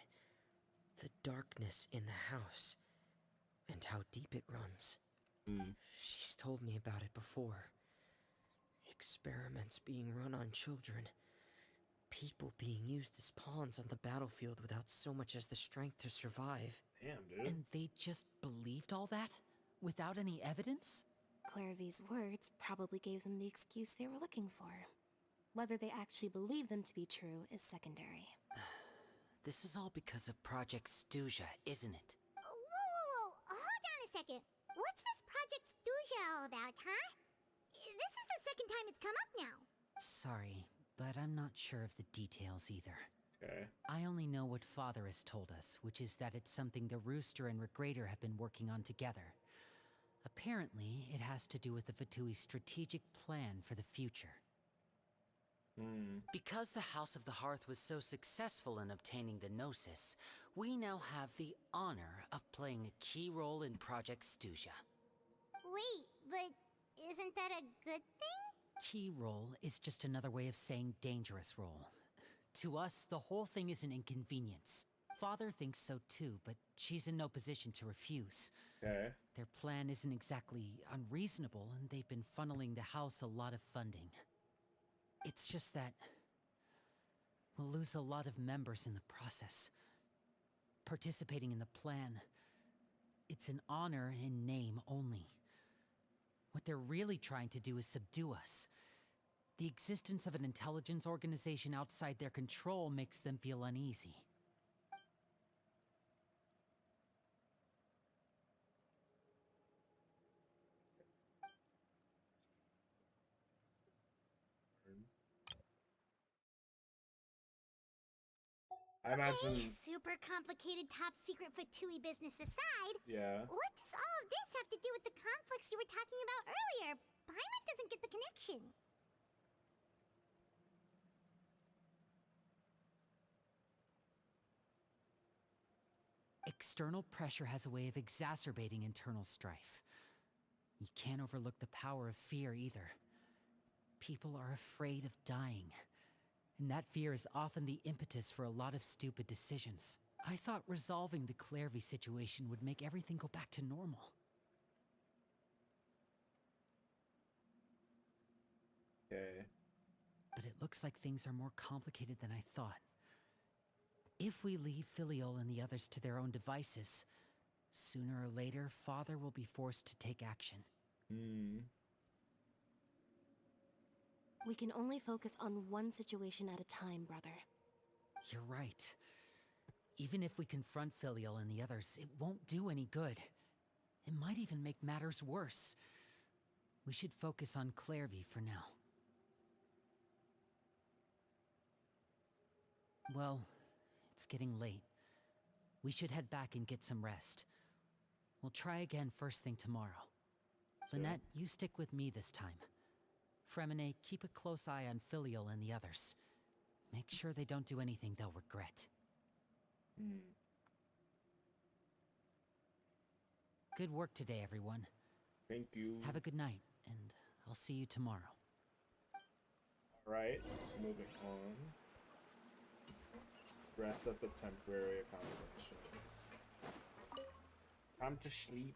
S20: The darkness in the house, and how deep it runs. She's told me about it before. Experiments being run on children. People being used as pawns on the battlefield without so much as the strength to survive.
S1: Damn, dude.
S16: And they just believed all that? Without any evidence?
S18: Clairvy's words probably gave them the excuse they were looking for. Whether they actually believe them to be true is secondary.
S13: This is all because of Project Stuja, isn't it?
S5: Whoa. Hold on a second. What's this Project Stuja all about, huh? This is the second time it's come up now.
S13: Sorry, but I'm not sure of the details either.
S1: Okay.
S13: I only know what Father has told us, which is that it's something the Rooster and Regrator have been working on together. Apparently, it has to do with the Fatui's strategic plan for the future. Because the House of the Hearth was so successful in obtaining the Gnosis, we now have the honor of playing a key role in Project Stuja.
S5: Wait, but isn't that a good thing?
S13: Key role is just another way of saying dangerous role. To us, the whole thing is an inconvenience. Father thinks so too, but she's in no position to refuse.
S1: Okay.
S13: Their plan isn't exactly unreasonable, and they've been funneling the house a lot of funding. It's just that we'll lose a lot of members in the process. Participating in the plan, it's an honor in name only. What they're really trying to do is subdue us. The existence of an intelligence organization outside their control makes them feel uneasy.
S1: I imagine.
S5: Super complicated top secret Fatui business aside.
S1: Yeah.
S5: What does all of this have to do with the conflicts you were talking about earlier? Paimon doesn't get the connection.
S13: External pressure has a way of exacerbating internal strife. You can't overlook the power of fear either. People are afraid of dying. And that fear is often the impetus for a lot of stupid decisions. I thought resolving the Clairvy situation would make everything go back to normal.
S1: Okay.
S13: But it looks like things are more complicated than I thought. If we leave Filial and the others to their own devices, sooner or later, Father will be forced to take action.
S18: We can only focus on one situation at a time, brother.
S13: You're right. Even if we confront Filial and the others, it won't do any good. It might even make matters worse. We should focus on Clairvy for now. Well, it's getting late. We should head back and get some rest. We'll try again first thing tomorrow. Lynette, you stick with me this time. Fremine, keep a close eye on Filial and the others. Make sure they don't do anything they'll regret. Good work today, everyone.
S1: Thank you.
S13: Have a good night, and I'll see you tomorrow.
S1: Alright, moving on. Rest at the temporary accommodation. Time to sleep.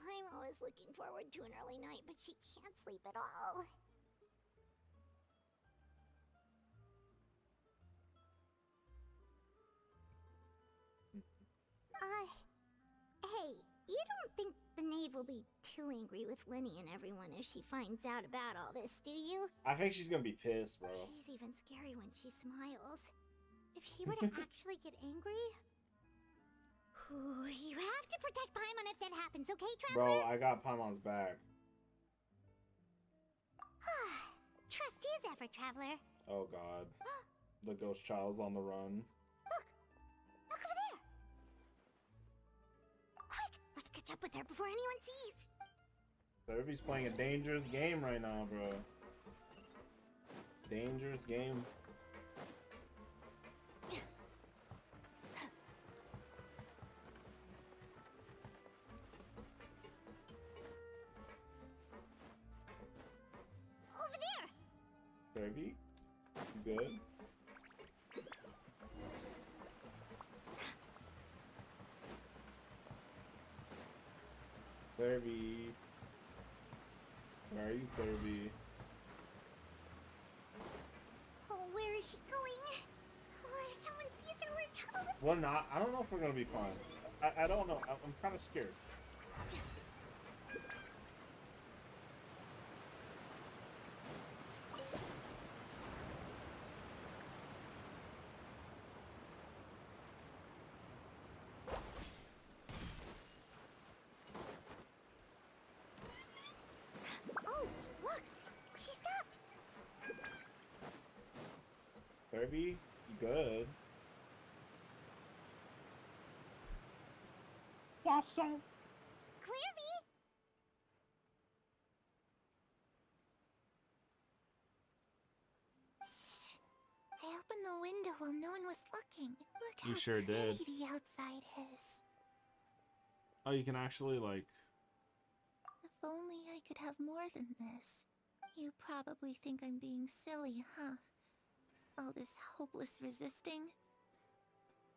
S5: I'm always looking forward to an early night, but she can't sleep at all. Hey, you don't think the knave will be too angry with Linny and everyone if she finds out about all this, do you?
S1: I think she's gonna be pissed, bro.
S5: She's even scary when she smiles. If she were to actually get angry... Ooh, you have to protect Paimon if that happens, okay, Traveler?
S1: Bro, I got Paimon's back.
S5: Trust is ever, Traveler.
S1: Oh god. The ghost child's on the run.
S5: Look over there! Quick, let's catch up with her before anyone sees.
S1: Everybody's playing a dangerous game right now, bro. Dangerous game.
S5: Over there!
S1: Kirby? You good? Furby. Where are you, Furby?
S5: Oh, where is she going? Oh, if someone sees her, we're toast.
S1: We're not. I don't know if we're gonna be fine. I don't know. I'm kind of scared.
S5: Oh, look! She stopped!
S1: Furby, you good? Poisson.
S5: Clearvy!
S2: Shh. I opened the window while no one was looking. Look
S1: You
S2: how
S1: sure did.
S2: pretty the outside is.
S1: Oh, you can actually like.
S2: If only I could have more than this. You probably think I'm being silly, huh? All this hopeless resisting.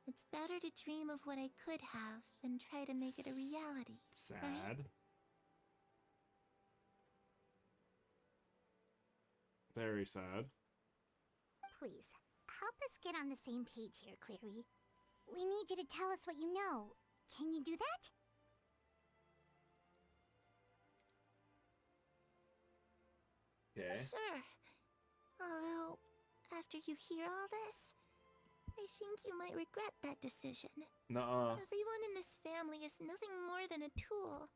S2: It's better to dream of what I could have than try to make it a reality.
S1: Sad.
S2: Right?
S1: Very sad.
S5: Please, help us get on the same page here, Cleary. We need you to tell us what you know. Can you do that?
S1: Okay.
S2: Sure. Although, after you hear all this, I think you might regret that decision.
S1: Nuh-uh.
S2: Everyone in this family is nothing more than a tool.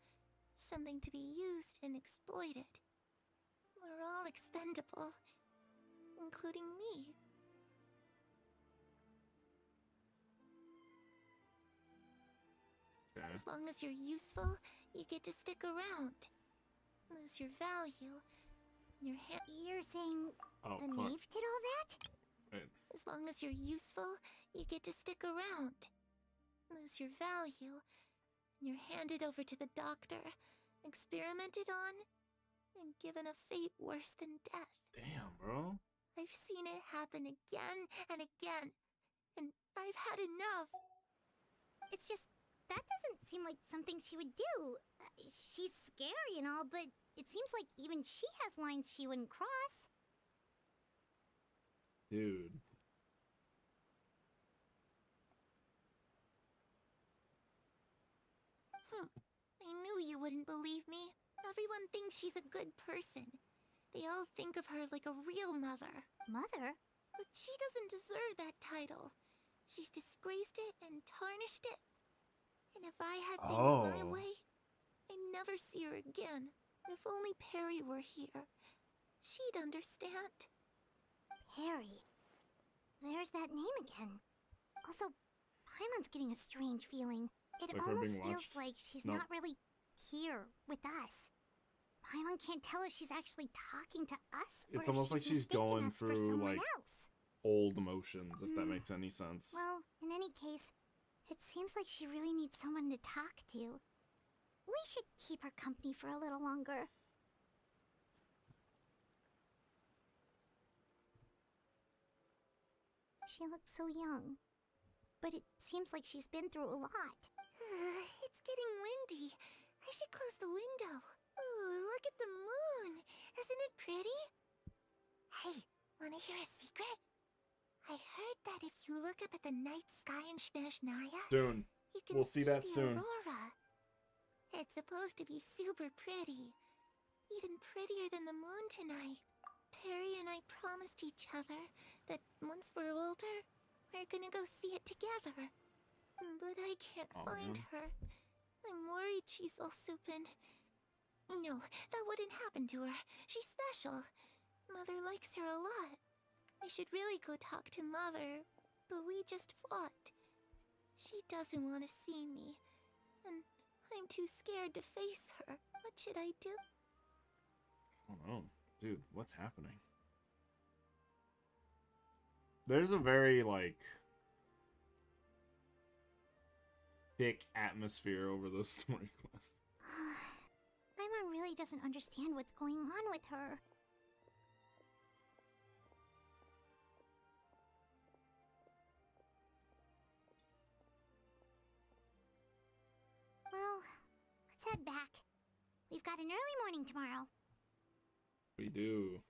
S2: Something to be used and exploited. We're all expendable. Including me.
S1: Okay.
S2: As long as you're useful, you get to stick around. Lose your value.
S5: You're saying
S1: Oh,
S5: the
S1: come on.
S5: knave did all that?
S1: Wait.
S2: As long as you're useful, you get to stick around. Lose your value. You're handed over to the doctor, experimented on, and given a fate worse than death.
S1: Damn, bro.
S2: I've seen it happen again and again, and I've had enough.
S5: It's just, that doesn't seem like something she would do. She's scary and all, but it seems like even she has lines she wouldn't cross.
S1: Dude.
S2: I knew you wouldn't believe me. Everyone thinks she's a good person. They all think of her like a real mother.
S5: Mother?
S2: But she doesn't deserve that title. She's disgraced it and tarnished it. And if I had things my
S1: Oh.
S2: way, I'd never see her again. If only Perry were here, she'd understand.
S5: Perry. There's that name again. Also, Paimon's getting a strange feeling. It
S1: Like we're
S5: almost
S1: being
S5: feels
S1: watched?
S5: like she's
S1: Nope.
S5: not really here with us. Paimon can't tell if she's actually talking to us or
S1: It's
S5: if
S1: almost like she's
S5: mistaken
S1: going
S5: us for
S1: through
S5: someone
S1: like
S5: else.
S1: old emotions, if that makes any sense.
S5: Well, in any case, it seems like she really needs someone to talk to. We should keep her company for a little longer. She looks so young, but it seems like she's been through a lot.
S2: It's getting windy. I should close the window. Ooh, look at the moon. Isn't it pretty? Hey, wanna hear a secret? I heard that if you look up at the night sky in Snezhnaya,
S1: Soon.
S2: you can
S1: We'll see that
S2: the
S1: soon.
S2: aurora. It's supposed to be super pretty. Even prettier than the moon tonight. Perry and I promised each other that once we're older, we're gonna go see it together. But I can't
S1: Oh,
S2: find
S1: man.
S2: her. I'm worried she's also been... No, that wouldn't happen to her. She's special. Mother likes her a lot. I should really go talk to Mother, but we just fought. She doesn't want to see me, and I'm too scared to face her. What should I do?
S1: I don't know. Dude, what's happening? There's a very, like, thick atmosphere over the story quest.
S5: Paimon really doesn't understand what's going on with her. Well, let's head back. got an early morning tomorrow.
S1: We do.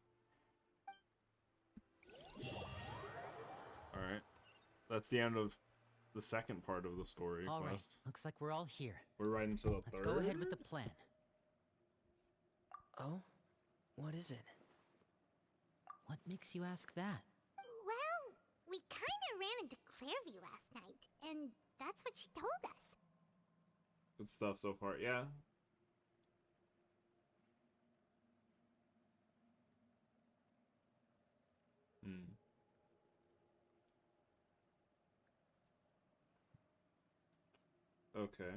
S1: Alright. That's the end of the second part of the story
S13: All right,
S1: quest.
S13: looks like we're all here.
S1: We're right into the
S13: Let's
S1: third.
S13: go ahead with the plan.
S20: Oh? What is it?
S13: What makes you ask that?
S5: Well, we kinda ran into Clairvy last night, and that's what she told us.
S1: Good stuff so far, yeah. Okay.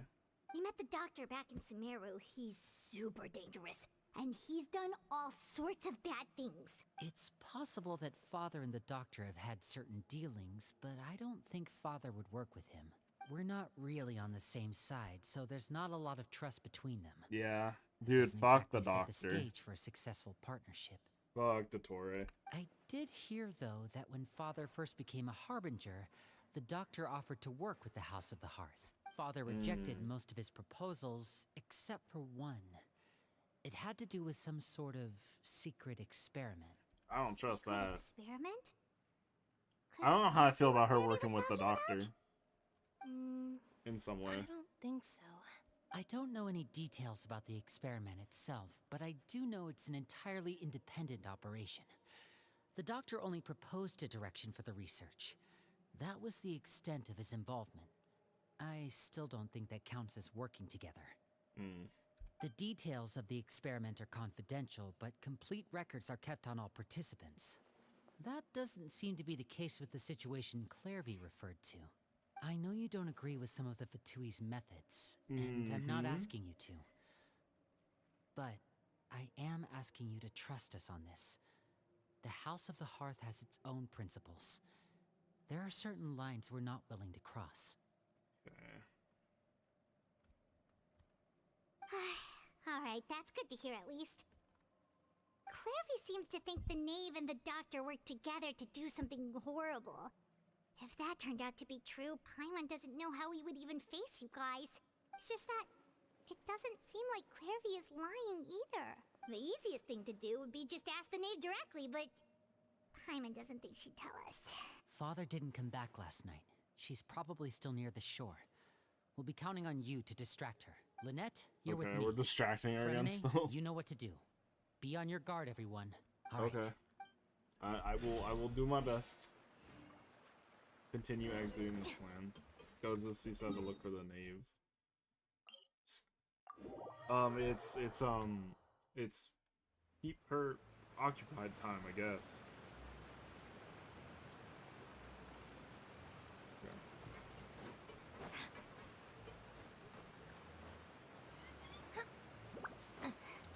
S5: We met the doctor back in Sumeru. He's super dangerous, and he's done all sorts of bad things.
S13: It's possible that Father and the Doctor have had certain dealings, but I don't think Father would work with him. We're not really on the same side, so there's not a lot of trust between them.
S1: Yeah. Dude,
S13: Doesn't
S1: fuck
S13: exactly
S1: the
S13: set
S1: doctor.
S13: the stage for a successful partnership.
S1: Fuck the Torre.
S13: I did hear, though, that when Father first became a Harbinger, the Doctor offered to work with the House of the Hearth. Father rejected most of his proposals, except for one. It had to do with some sort of secret experiment.
S1: I don't trust that.
S5: Experiment?
S1: I don't know how I feel about her working with the doctor. In some way.
S18: I don't think so.
S13: I don't know any details about the experiment itself, but I do know it's an entirely independent operation. The Doctor only proposed a direction for the research. That was the extent of his involvement. I still don't think that counts as working together. The details of the experiment are confidential, but complete records are kept on all participants. That doesn't seem to be the case with the situation Clairvy referred to. I know you don't agree with some of the Fatui's methods, and I'm not asking you to. But I am asking you to trust us on this. The House of the Hearth has its own principles. There are certain lines we're not willing to cross.
S5: Alright, that's good to hear at least. Clairvy seems to think the Knave and the Doctor worked together to do something horrible. If that turned out to be true, Paimon doesn't know how he would even face you guys. It's just that it doesn't seem like Clairvy is lying either. The easiest thing to do would be just ask the Knave directly, but Paimon doesn't think she'd tell us.
S13: Father didn't come back last night. She's probably still near the shore. We'll be counting on you to distract her. Lynette, you're with me.
S1: Okay, we're distracting her again still.
S13: You know what to do. Be on your guard, everyone. All
S1: okay.
S13: Right.
S1: I will do my best. Continue executing this plan. Go to the seaside to look for the Knave. It's keep her occupied time, I guess.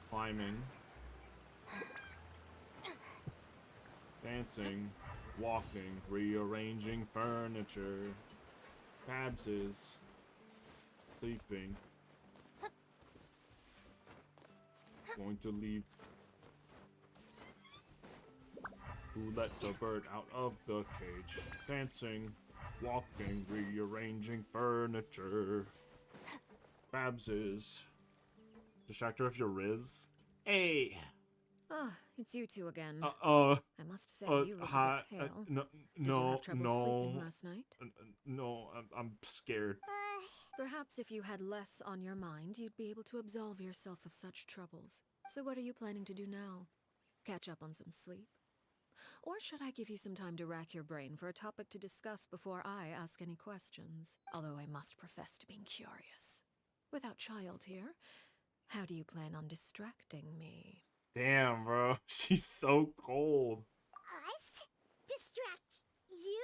S1: Climbing, dancing, walking, rearranging furniture, Babses, sleeping, going to leave. Who let the bird out of the cage? Dancing, walking, rearranging furniture, Babses. Distract her if you're Riz. Hey!
S17: Ah, it's you two again.
S1: I
S17: must say, you look a bit pale.
S1: No,
S17: Did you have trouble sleeping last night?
S1: No, I'm scared.
S17: Perhaps if you had less on your mind, you'd be able to absolve yourself of such troubles. So what are you planning to do now? Catch up on some sleep? Or should I give you some time to rack your brain for a topic to discuss before I ask any questions? Although I must profess to being curious. Without Child here, how do you plan on distracting me?
S1: Damn, bro. She's so cold.
S5: Us? Distract you?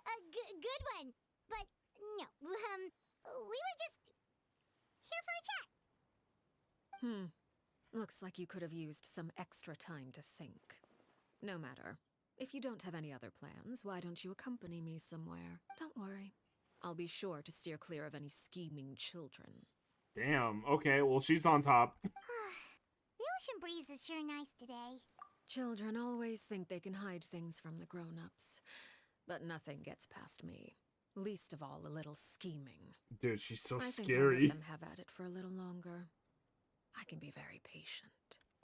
S5: A good one. But no, we were just here for a chat.
S17: Looks like you could have used some extra time to think. No matter. If you don't have any other plans, why don't you accompany me somewhere? Don't worry. I'll be sure to steer clear of any scheming children.
S1: Damn, okay, well, she's on top.
S5: The ocean breeze is sure nice today.
S17: Children always think they can hide things from the grown-ups. But nothing gets past me. Least of all a little scheming.
S1: Dude, she's so
S17: I think
S1: scary.
S17: I'll let them have at it for a little longer. I can be very patient.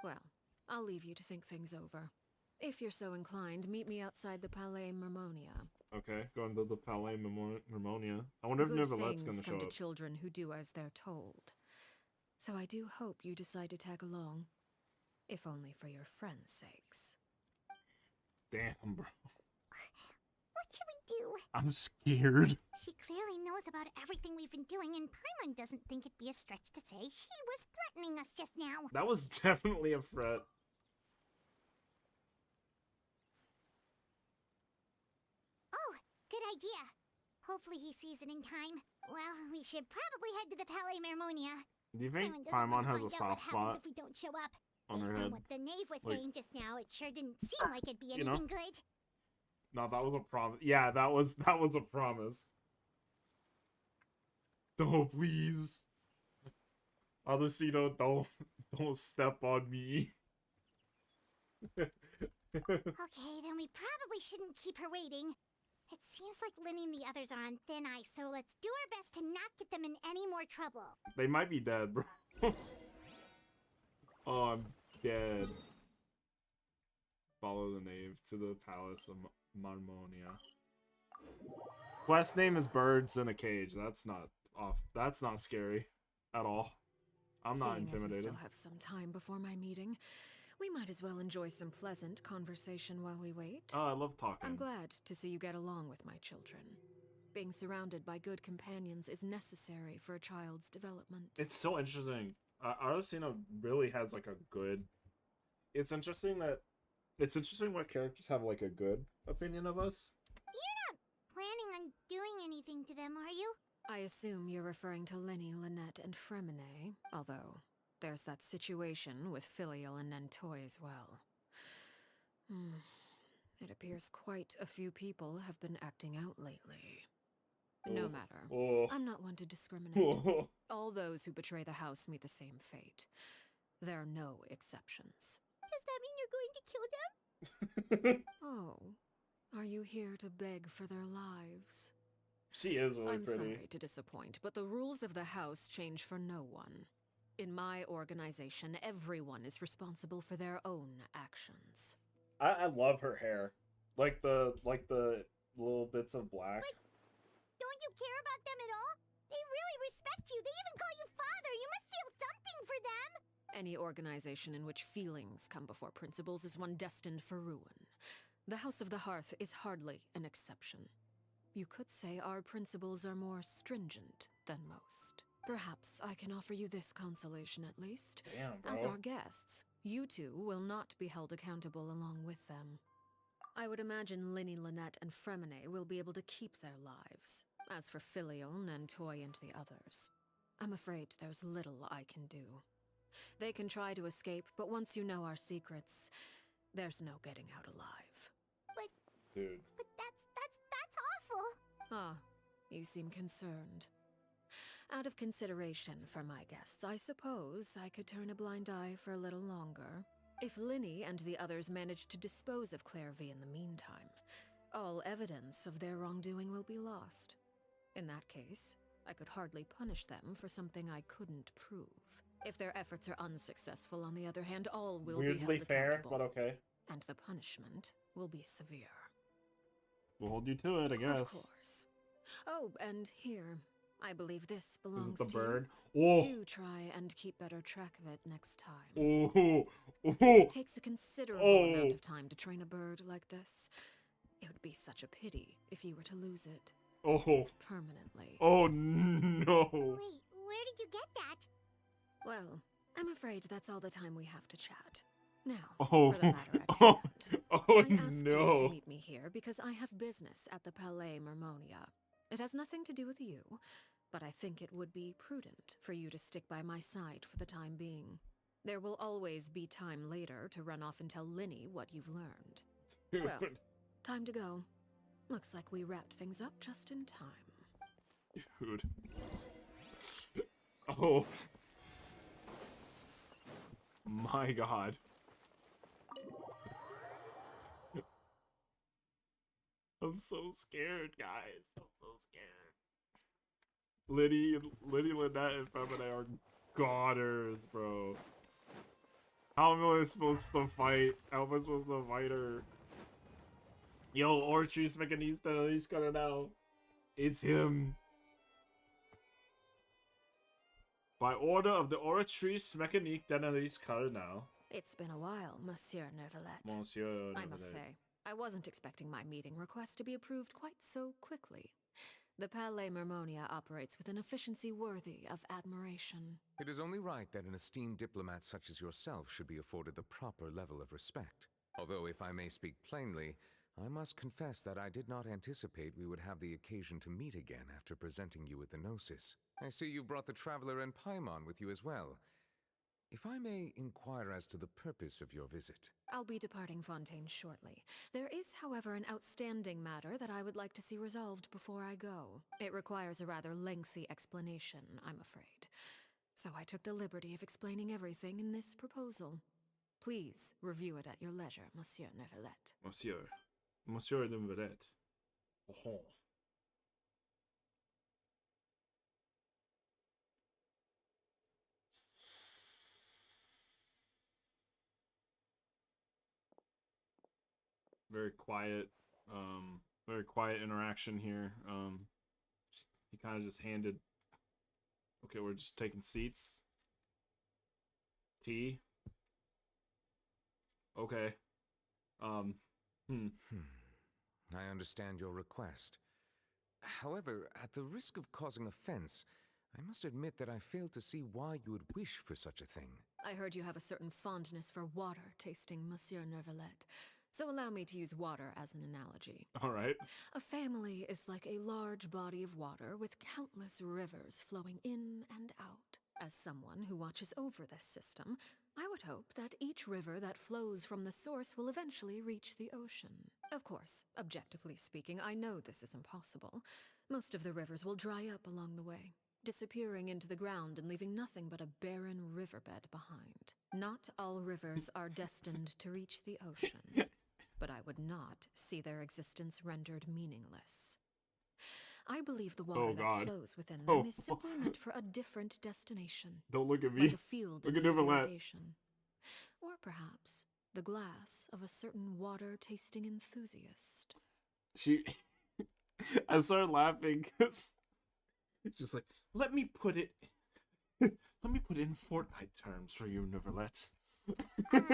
S17: Well, I'll leave you to think things over. If you're so inclined, meet me outside the Palais Mermonia.
S1: Okay, going to the Palais Mermonia. I wonder if
S17: Good
S1: Nicolette's
S17: things
S1: gonna
S17: come
S1: show
S17: to
S1: up.
S17: children who do as they're told. So I do hope you decide to tag along. If only for your friends' sakes.
S1: Damn, bro.
S5: What should we do?
S1: I'm scared.
S5: She clearly knows about everything we've been doing, and Paimon doesn't think it'd be a stretch to say she was threatening us just now.
S1: That was definitely a threat.
S5: Oh, good idea. Hopefully he sees it in time. Well, we should probably head to the Palais Mermonia.
S1: Do you think
S5: doesn't
S1: Paimon
S5: want to
S1: has a
S5: find out
S1: soft
S5: what happens
S1: spot
S5: if we don't show up.
S1: on her
S5: Based
S1: head?
S5: on what the knave was
S1: Like-
S5: saying just now, it sure didn't seem like it'd be
S1: You know?
S5: anything good.
S1: No, that was a promise. Yeah, that was a promise. Don't please. Alucino, don't step on me.
S5: Okay, then we probably shouldn't keep her waiting. It seems like Linny and the others are on thin ice, so let's do our best to not get them in any more trouble.
S1: They might be dead, bro. Oh, I'm dead. Follow the knave to the palace of Marmonia. Quest name is Birds in a Cage. That's not off. That's not scary at all. I'm not
S17: Seeing
S1: intimidated.
S17: as we still have some time before my meeting, we might as well enjoy some pleasant conversation while we wait.
S1: Oh, I love talking.
S17: I'm glad to see you get along with my children. Being surrounded by good companions is necessary for a child's development.
S1: It's so interesting. Arlecino really has like a good. It's interesting what characters have like a good opinion of us.
S5: You're not planning on doing anything to them, are you?
S17: I assume you're referring to Linny, Lynette, and Fremine, although there's that situation with Filial and Nentoy as well. It appears quite a few people have been acting out lately. No matter. I'm not one to discriminate. All those who betray the house meet the same fate. There are no exceptions.
S5: Does that mean you're going to kill them?
S17: Oh, are you here to beg for their lives?
S1: She is really
S17: I'm
S1: pretty.
S17: sorry to disappoint, but the rules of the house change for no one. In my organization, everyone is responsible for their own actions.
S1: I love her hair, like the little bits of black.
S5: Don't you care about them at all? They really respect you. They even call you father. You must feel something for them.
S17: Any organization in which feelings come before principles is one destined for ruin. The House of the Hearth is hardly an exception. You could say our principles are more stringent than most. Perhaps I can offer you this consolation at least.
S1: Damn, bro.
S17: As our guests, you two will not be held accountable along with them. I would imagine Linny, Lynette, and Fremine will be able to keep their lives. As for Filial, Nentoy, and the others, I'm afraid there's little I can do. They can try to escape, but once you know our secrets, there's no getting out alive.
S1: Dude.
S5: But that's awful.
S17: Ah, you seem concerned. Out of consideration for my guests, I suppose I could turn a blind eye for a little longer. If Linny and the others manage to dispose of Clairvy in the meantime, all evidence of their wrongdoing will be lost. In that case, I could hardly punish them for something I couldn't prove. If their efforts are unsuccessful, on the other hand, all will be
S1: Weirdly
S17: held
S1: fair,
S17: accountable.
S1: but okay.
S17: And the punishment will be severe.
S1: We'll hold you to it, I guess.
S17: Of course. Oh, and here, I believe this belongs
S1: the
S17: to
S1: bird?
S17: you.
S1: Oh.
S17: Do try and keep better track of it next time.
S1: Oh.
S17: It takes a considerable
S1: Oh.
S17: amount of time to train a bird like this. It would be such a pity if you were to lose it.
S1: Oh.
S17: Permanently.
S1: Oh no.
S5: Wait, where did you get that?
S17: Well, I'm afraid that's all the time we have to chat. Now,
S1: Oh.
S17: for the matter at
S1: Oh.
S17: hand.
S1: Oh
S17: I asked you
S1: no.
S17: to meet me here because I have business at the Palais Mermonia. It has nothing to do with you, but I think it would be prudent for you to stick by my side for the time being. There will always be time later to run off and tell Linny what you've learned. Well, time to go. Looks like we wrapped things up just in time.
S1: Dude. Oh. My god. I'm so scared, guys. I'm so scared. Liddy, Lynette, and Femine are got hers, bro. How am I supposed to fight? How am I supposed to fight her? Yo, Orchis Mechanista, he's coming out. It's him. By order of the Oratrice Mécanique d'Analyse Cardinal.
S17: It's been a while, Monsieur Neuvillette.
S1: Monsieur
S17: I must
S1: Neuvillette.
S17: say, I wasn't expecting my meeting request to be approved quite so quickly. The Palais Mermonia operates with an efficiency worthy of admiration.
S14: It is only right that an esteemed diplomat such as yourself should be afforded the proper level of respect. Although, if I may speak plainly, I must confess that I did not anticipate we would have the occasion to meet again after presenting you with the Gnosis. I see you brought the Traveler and Paimon with you as well. If I may inquire as to the purpose of your visit.
S17: I'll be departing Fontaine shortly. There is, however, an outstanding matter that I would like to see resolved before I go. It requires a rather lengthy explanation, I'm afraid. So I took the liberty of explaining everything in this proposal. Please review it at your leisure, Monsieur Neuvillette.
S1: Monsieur Neuvillette. Oh. Very quiet interaction here. He kind of just handed. Okay, we're just taking seats. Tea. Okay.
S14: I understand your request. However, at the risk of causing offense, I must admit that I fail to see why you would wish for such a thing.
S17: I heard you have a certain fondness for water tasting, Monsieur Neuvillette. So allow me to use water as an analogy.
S1: All right.
S17: A family is like a large body of water with countless rivers flowing in and out. As someone who watches over this system, I would hope that each river that flows from the source will eventually reach the ocean. Of course, objectively speaking, I know this is impossible. Most of the rivers will dry up along the way, disappearing into the ground and leaving nothing but a barren riverbed behind. Not all rivers are destined to reach the ocean, but I would not see their existence rendered meaningless. I believe the water that flows within them is simply meant for a different destination.
S1: Don't look at me.
S17: Like a field
S1: Look
S17: in
S1: at
S17: need of
S1: Neuvillette.
S17: irrigation. Or perhaps the glass of a certain water-tasting enthusiast.
S1: I started laughing because it's just like, let me put it in Fortnite terms for you, Neuvillette.
S5: Did you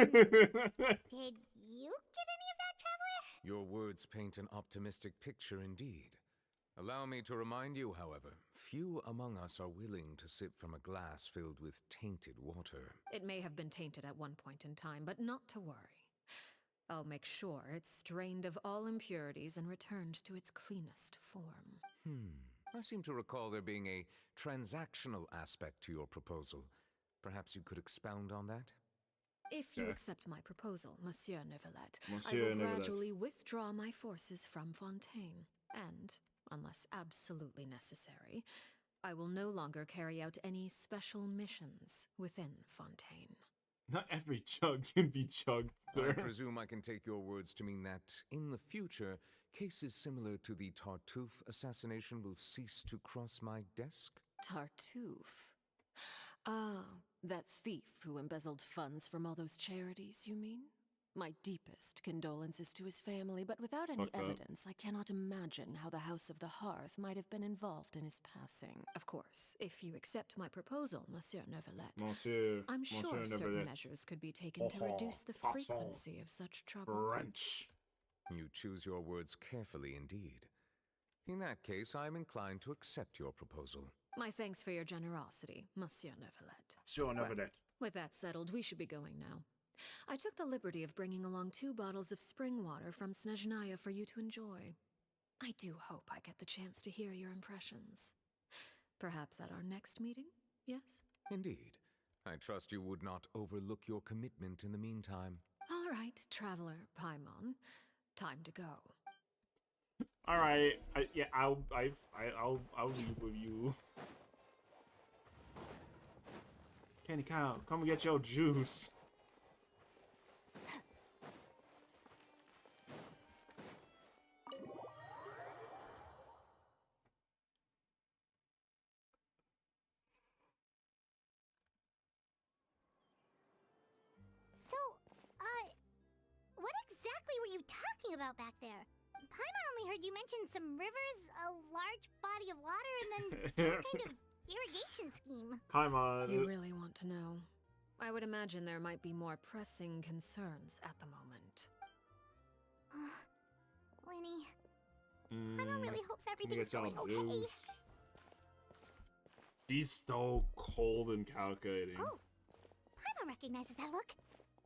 S5: get any of that, Traveler?
S14: Your words paint an optimistic picture indeed. Allow me to remind you, however, few among us are willing to sip from a glass filled with tainted water.
S17: It may have been tainted at one point in time, but not to worry. I'll make sure it's strained of all impurities and returned to its cleanest form.
S14: I seem to recall there being a transactional aspect to your proposal. Perhaps you could expound on that?
S17: If you accept my proposal, Monsieur Neuvillette, I
S1: Monsieur
S17: will
S1: Neuvillette.
S17: gradually withdraw my forces from Fontaine, and, unless absolutely necessary, I will no longer carry out any special missions within Fontaine.
S1: Not every chug can be chugged,
S14: I
S1: sir.
S14: presume I can take your words to mean that, in the future, cases similar to the Tartuffe assassination will cease to cross my desk?
S17: Tartuffe? Ah, that thief who embezzled funds from all those charities, you mean? My deepest condolences to his family, but without any
S1: Fucked up.
S17: evidence, I cannot imagine how the House of the Hearth might have been involved in his passing. Of course, if you accept my proposal, Monsieur Neuvillette, I'm sure certain
S1: Neuvillette.
S17: measures could be taken to reduce the frequency of such troubles.
S1: French.
S14: You choose your words carefully indeed. In that case, I am inclined to accept your proposal.
S17: My thanks for your generosity, Monsieur Neuvillette.
S1: Monsieur Neuvillette.
S17: With that settled, we should be going now. I took the liberty of bringing along 2 bottles of spring water from Snezhnaya for you to enjoy. I do hope I get the chance to hear your impressions. Perhaps at our next meeting, yes?
S14: Indeed. I trust you would not overlook your commitment in the meantime.
S17: All right, Traveler Paimon. Time to go.
S1: All right. I'll leave with you. Candy Cow, come and get your juice.
S5: talking about back there? Paimon only heard you mention some rivers, a large body of water, and then some kind of irrigation scheme.
S1: Paimon.
S17: You really want to know? I would imagine there might be more pressing concerns at the moment.
S5: Winnie, Paimon really hopes everything's going okay.
S1: Zeus. She's so cold and calculating.
S5: Oh, Paimon recognizes that look.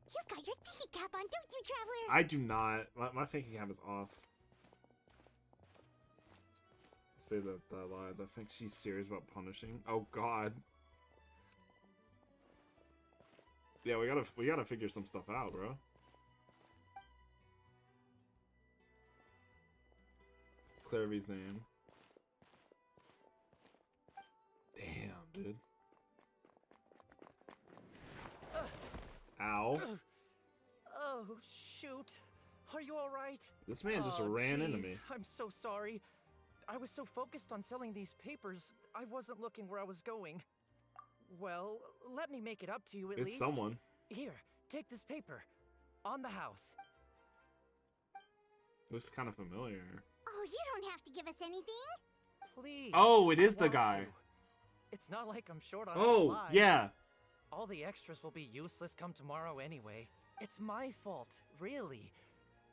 S5: You've got your thinking cap on, don't you, Traveler?
S1: I do not. My thinking cap is off. Say that lies. I think she's serious about punishing. Oh God. Yeah, we gotta figure some stuff out, bro. Clairvy's name. Damn, dude. Ow.
S19: Oh, shoot. Are you alright?
S1: This man just ran into me.
S19: I'm so sorry. I was so focused on selling these papers, I wasn't looking where I was going. Well, let me make it up to you at least.
S1: It's someone.
S19: Here, take this paper. On the house.
S1: Looks kind of familiar.
S5: Oh, you don't have to give us anything.
S19: Please.
S1: Oh, it is
S19: I
S1: the
S19: want
S1: guy.
S19: to. It's not like I'm short on
S1: Oh,
S19: supplies.
S1: yeah.
S19: All the extras will be useless come tomorrow anyway. It's my fault, really.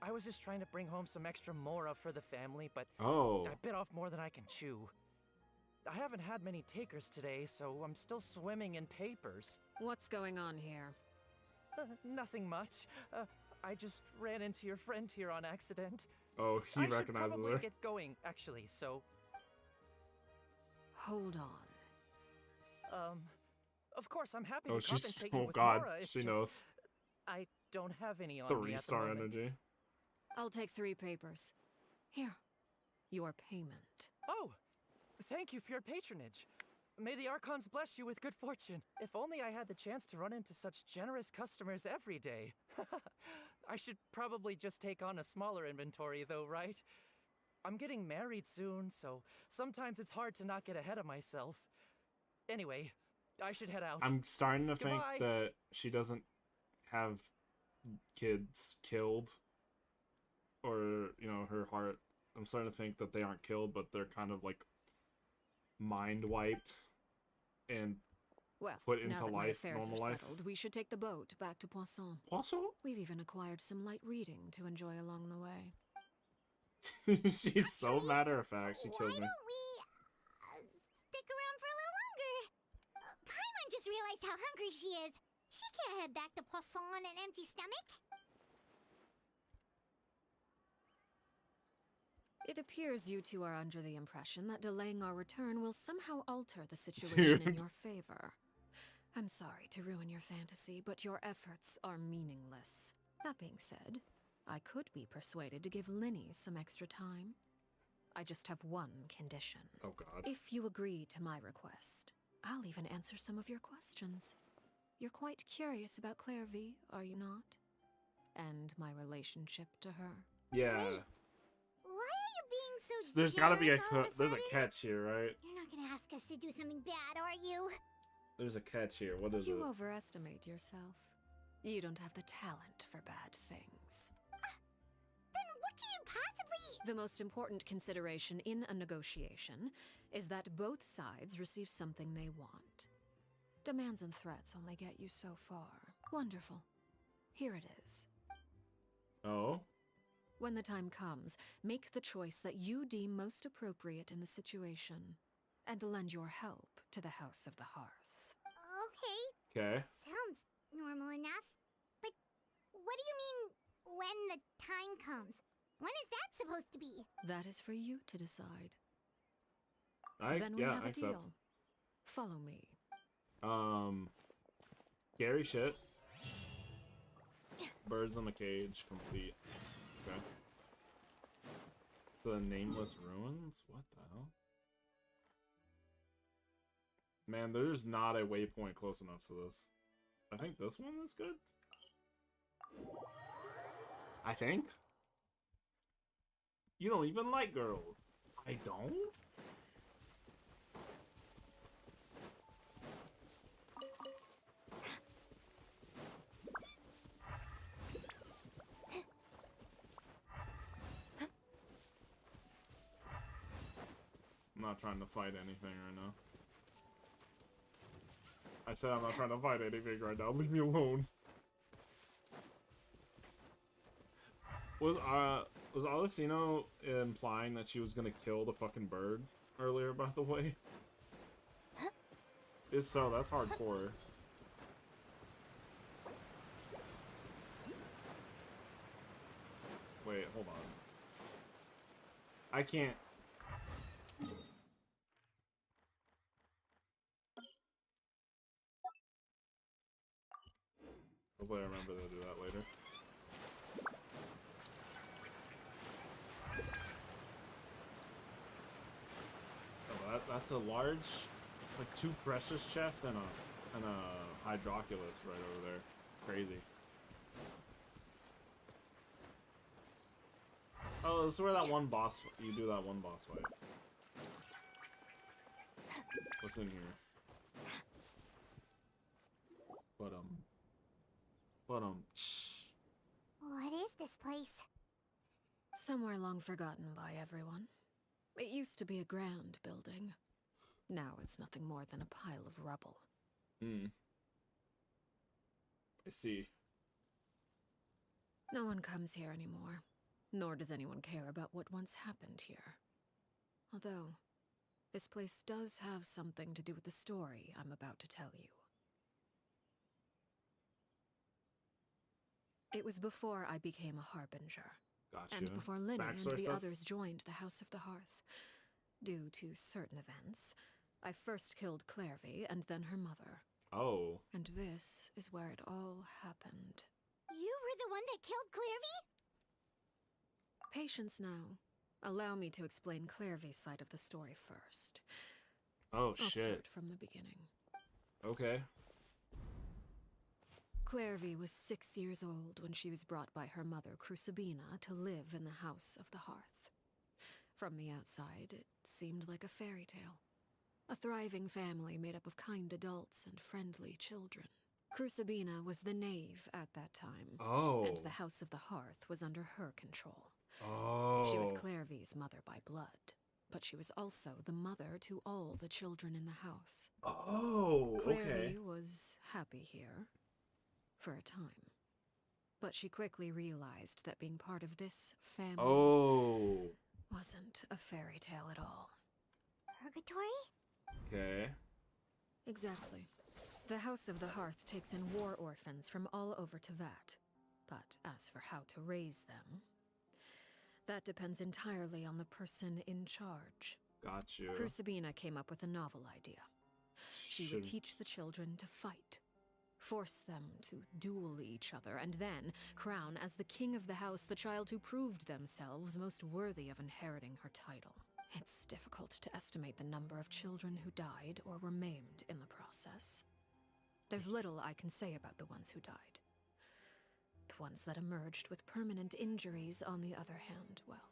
S19: I was just trying to bring home some extra mora for the family, but
S1: Oh.
S19: I bit off more than I can chew. I haven't had many takers today, so I'm still swimming in papers.
S17: What's going on here?
S19: Nothing much. I just ran into your friend here on accident.
S1: Oh, he
S19: I should
S1: recognizes
S19: probably
S1: her.
S19: get going, actually, so...
S17: Hold on.
S19: Of course, I'm happy
S1: Oh,
S19: to
S1: she's.
S19: compensate you
S1: Oh
S19: with
S1: God,
S19: mora. It's
S1: she
S19: just,
S1: knows.
S19: I don't have any on me at the
S1: 3-star
S19: moment.
S1: energy.
S17: I'll take 3 papers. Here. Your payment.
S19: Oh! Thank you for your patronage. May the Archons bless you with good fortune. If only I had the chance to run into such generous customers every day. I should probably just take on a smaller inventory though, right? I'm getting married soon, so sometimes it's hard to not get ahead of myself. Anyway, I should head out.
S1: I'm starting to think
S19: Goodbye.
S1: that she doesn't have kids killed, or you know, her heart. I'm starting to think that they aren't killed, but they're kind of like mind wiped and
S17: Well,
S1: put
S17: now
S1: into
S17: that my
S1: life,
S17: affairs
S1: normal
S17: are
S1: life.
S17: settled, we should take the boat back to Poisson.
S1: Poisson?
S17: We've even acquired some light reading to enjoy along the way.
S1: She's so matter of fact. She killed me.
S5: Why don't we stick around for a little longer? Paimon just realized how hungry she is. She can't head back to Poisson on an empty stomach.
S17: It appears you two are under the impression that delaying our return will somehow alter the situation in
S1: Dude.
S17: your favor. I'm sorry to ruin your fantasy, but your efforts are meaningless. That being said, I could be persuaded to give Linny some extra time. I just have one condition.
S1: Oh God.
S17: If you agree to my request, I'll even answer some of your questions. You're quite curious about Clairvy, are you not? And my relationship to her.
S1: Yeah.
S5: Why are you being so
S1: There's gotta be a
S5: generous all of
S1: there's a
S5: sudden?
S1: catch here, right?
S5: You're not gonna ask us to do something bad, are you?
S1: There's a catch here. What is
S17: You
S1: it?
S17: overestimate yourself. You don't have the talent for bad things.
S5: Then what can you possibly...
S17: The most important consideration in a negotiation is that both sides receive something they want. Demands and threats only get you so far. Wonderful. Here it is.
S1: Oh.
S17: When the time comes, make the choice that you deem most appropriate in the situation, and lend your help to the House of the Hearth.
S5: Okay.
S1: Okay.
S5: Sounds normal enough. But what do you mean, when the time comes? When is that supposed to be?
S17: That is for you to decide.
S1: I
S17: Then we have a
S1: accept.
S17: deal. Follow me.
S1: Scary shit. Birds in the cage, complete. Okay. The nameless ruins? What the hell? Man, there's not a waypoint close enough to this. I think this one is good. I think. You don't even like girls. I don't? not trying to fight anything right now. I said I'm not trying to fight anything right now. Leave me alone. Was Alicino implying that she was gonna kill the fucking bird earlier, by the way? If so, that's hardcore. Wait, hold on. I can't. Hopefully I remember to do that later. Oh, that's a large, like 2 precious chests and a hydroculus right over there. Crazy. Oh, this is where that one boss, you do that one boss fight. What's in here? But
S5: What is this place?
S17: Somewhere long forgotten by everyone. It used to be a grand building. Now it's nothing more than a pile of rubble.
S1: I see.
S17: No one comes here anymore, nor does anyone care about what once happened here. Although, this place does have something to do with the story I'm about to tell you. It was before I became a Harbinger.
S1: Gotcha.
S17: And before Linny and
S1: Backstory
S17: the
S1: stuff?
S17: others joined the House of the Hearth. Due to certain events, I first killed Clairvy and then her mother.
S1: Oh.
S17: And this is where it all happened.
S5: You were the one that killed Clairvy?
S17: Patience now. Allow me to explain Clairvy's side of the story first.
S1: Oh,
S17: I'll
S1: shit.
S17: start from the beginning.
S1: Okay.
S17: Clairvy was 6 years old when she was brought by her mother, Crucibina, to live in the House of the Hearth. From the outside, it seemed like a fairy tale. A thriving family made up of kind adults and friendly children. Crucibina was the knave at that time.
S1: Oh.
S17: And the House of the Hearth was under her control.
S1: Oh.
S17: She was Clairvy's mother by blood, but she was also the mother to all the children in the house.
S1: Oh,
S17: Clairvy was happy here. For a time. But she quickly realized that being part of this family wasn't a fairy tale at all.
S5: Purgatory?
S1: Okay.
S17: Exactly. The House of the Hearth takes in war orphans from all over Teyvat. But as for how to raise them, that depends entirely on the person in charge.
S1: Gotcha.
S17: Crucibina came up with a novel idea. She would teach the children to fight. Force them to duel each other, and then crown as the king of the house the child who proved themselves most worthy of inheriting her title. It's difficult to estimate the number of children who died or were maimed in the process. There's little I can say about the ones who died. The ones that emerged with permanent injuries, on the other hand, well,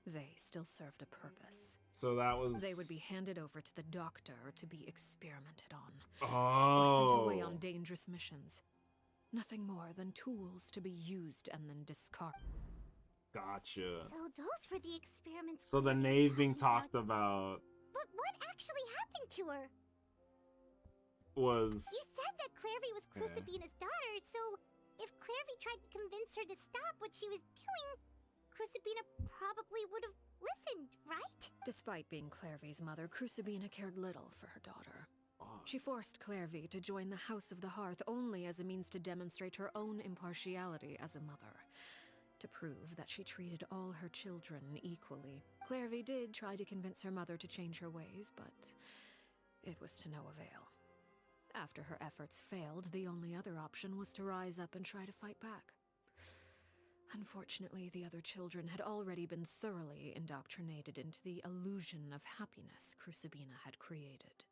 S17: they still served a purpose.
S1: So that was...
S17: They would be handed over to the doctor to be experimented on.
S1: Oh.
S17: Or sent away on dangerous missions. Nothing more than tools to be used and then discarded.
S1: Gotcha.
S5: So those were the experiments.
S1: So the knave being talked about
S5: But what actually happened to her?
S1: was...
S5: You said that Clairvy was
S1: Yeah.
S5: Crucibina's daughter, so if Clairvy tried to convince her to stop what she was doing, Crucibina probably would have listened, right?
S17: Despite being Clairvy's mother, Crucibina cared little for her daughter. She forced Clairvy to join the House of the Hearth only as a means to demonstrate her own impartiality as a mother. To prove that she treated all her children equally. Clairvy did try to convince her mother to change her ways, but it was to no avail. After her efforts failed, the only other option was to rise up and try to fight back. Unfortunately, the other children had already been thoroughly indoctrinated into the illusion of happiness Crucibina had created.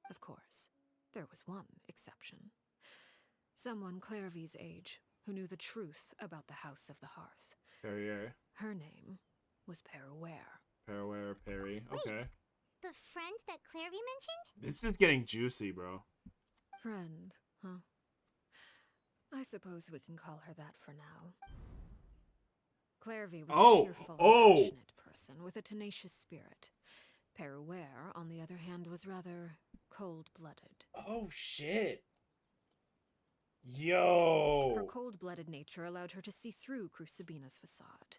S17: Of course, there was one exception. Someone Clairvy's age, who knew the truth about the House of the Hearth.
S1: Perrier.
S17: Her name was Perrier.
S1: Perrier, Perry. Okay.
S5: The friend that Clairvy mentioned?
S1: This is getting juicy, bro.
S17: Friend, huh? I suppose we can call her that for now. Clairvy was a cheerful and passionate person with a tenacious spirit. Peruere, on the other hand, was rather cold-blooded.
S8: Oh, shit. Yo!
S17: Her cold-blooded nature allowed her to see through Crucibina's facade.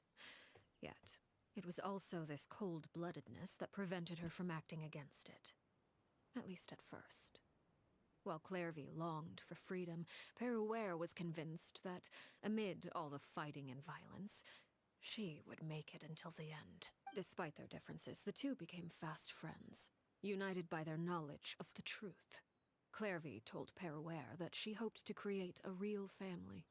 S17: Yet, it was also this cold-bloodedness that prevented her from acting against it. At least at first. While Clairvy longed for freedom, Peruere was convinced that, amid all the fighting and violence, she would make it until the end. Despite their differences, the two became fast friends, united by their knowledge of the truth. Clairvy told Peruere that she hoped to create a real family,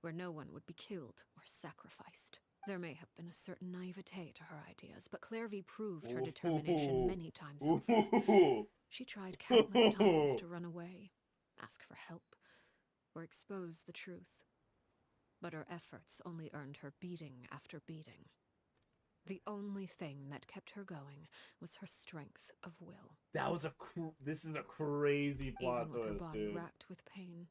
S17: where no one would be killed or sacrificed. There may have been a certain naivete to her ideas, but Clairvy proved her determination many times over. She tried countless times to run away, ask for help, or expose the truth. But her efforts only earned her beating after beating. The only thing that kept her going was her strength of will.
S8: That was this is a crazy plot
S17: twist, dude. Even with her body
S8: dude.
S17: racked with pain,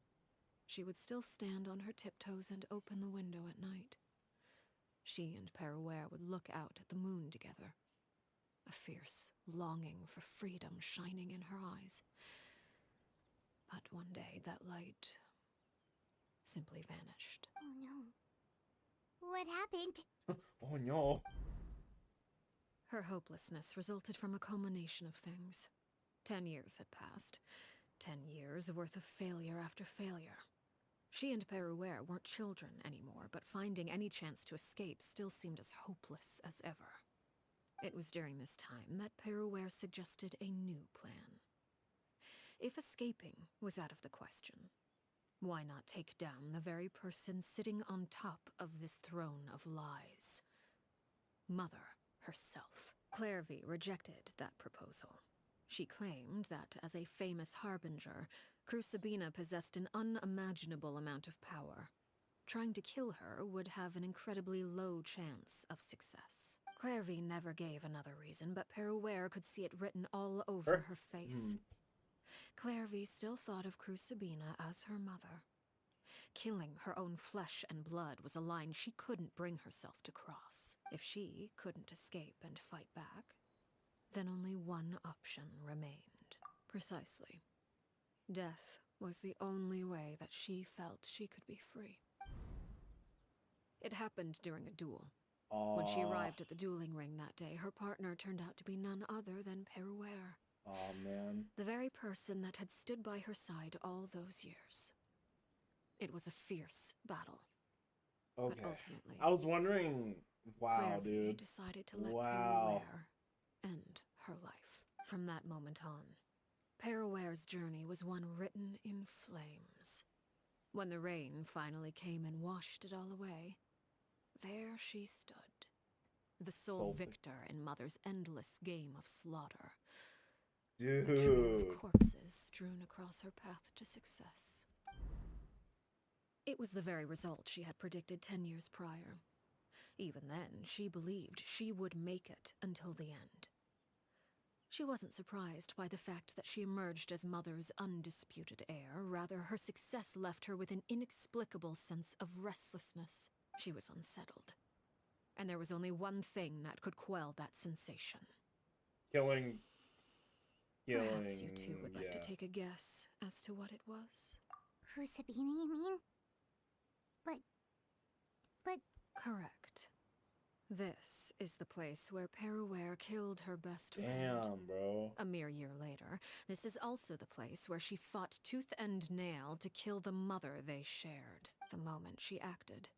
S17: she would still stand on her tiptoes and open the window at night. She and Peruere would look out at the moon together, a fierce longing for freedom shining in her eyes. But one day that light simply vanished.
S5: Oh no. What happened?
S8: Oh no.
S17: Her hopelessness resulted from a culmination of things. 10 years had passed. 10 years worth of failure after failure. She and Peruere weren't children anymore, but finding any chance to escape still seemed as hopeless as ever. It was during this time that Peruere suggested a new plan. If escaping was out of the question, why not take down the very person sitting on top of this throne of lies? Mother herself. Clairvy rejected that proposal. She claimed that, as a famous harbinger, Crucibina possessed an unimaginable amount of power. Trying to kill her would have an incredibly low chance of success. Clairvy never gave another reason, but Peruere could see it written all over her face. Clairvy still thought of Crucibina as her mother. Killing her own flesh and blood was a line she couldn't bring herself to cross. If she couldn't escape and fight back, then only one option remained. Precisely. Death was the only way that she felt she could be free. It happened during a duel. When she arrived at the dueling ring that day, her partner turned out to be none other than Peruere.
S8: Oh man.
S17: The very person that had stood by her side all those years. It was a fierce battle.
S8: Okay.
S17: But ultimately,
S8: I was wondering. Wow,
S17: Clairvy
S8: dude.
S17: decided to let
S8: Wow.
S17: Peruere end her life. From that moment on, Peruere's journey was one written in flames. When the rain finally came and washed it all away, there she stood, the sole victor in Mother's endless game of slaughter.
S8: Dude.
S17: A trail of corpses strewn across her path to success. It was the very result she had predicted 10 years prior. Even then, she believed she would make it until the end. She wasn't surprised by the fact that she emerged as Mother's undisputed heir. Rather, her success left her with an inexplicable sense of restlessness. She was unsettled. And there was only one thing that could quell that sensation.
S8: Killing.
S17: Perhaps you two would like to take a guess as to what it was?
S5: Crucibina, you mean? But...
S17: Correct. This is the place where Peruere killed her best friend.
S8: Damn, bro.
S17: A mere year later, this is also the place where she fought tooth and nail to kill the mother they shared. The moment she acted,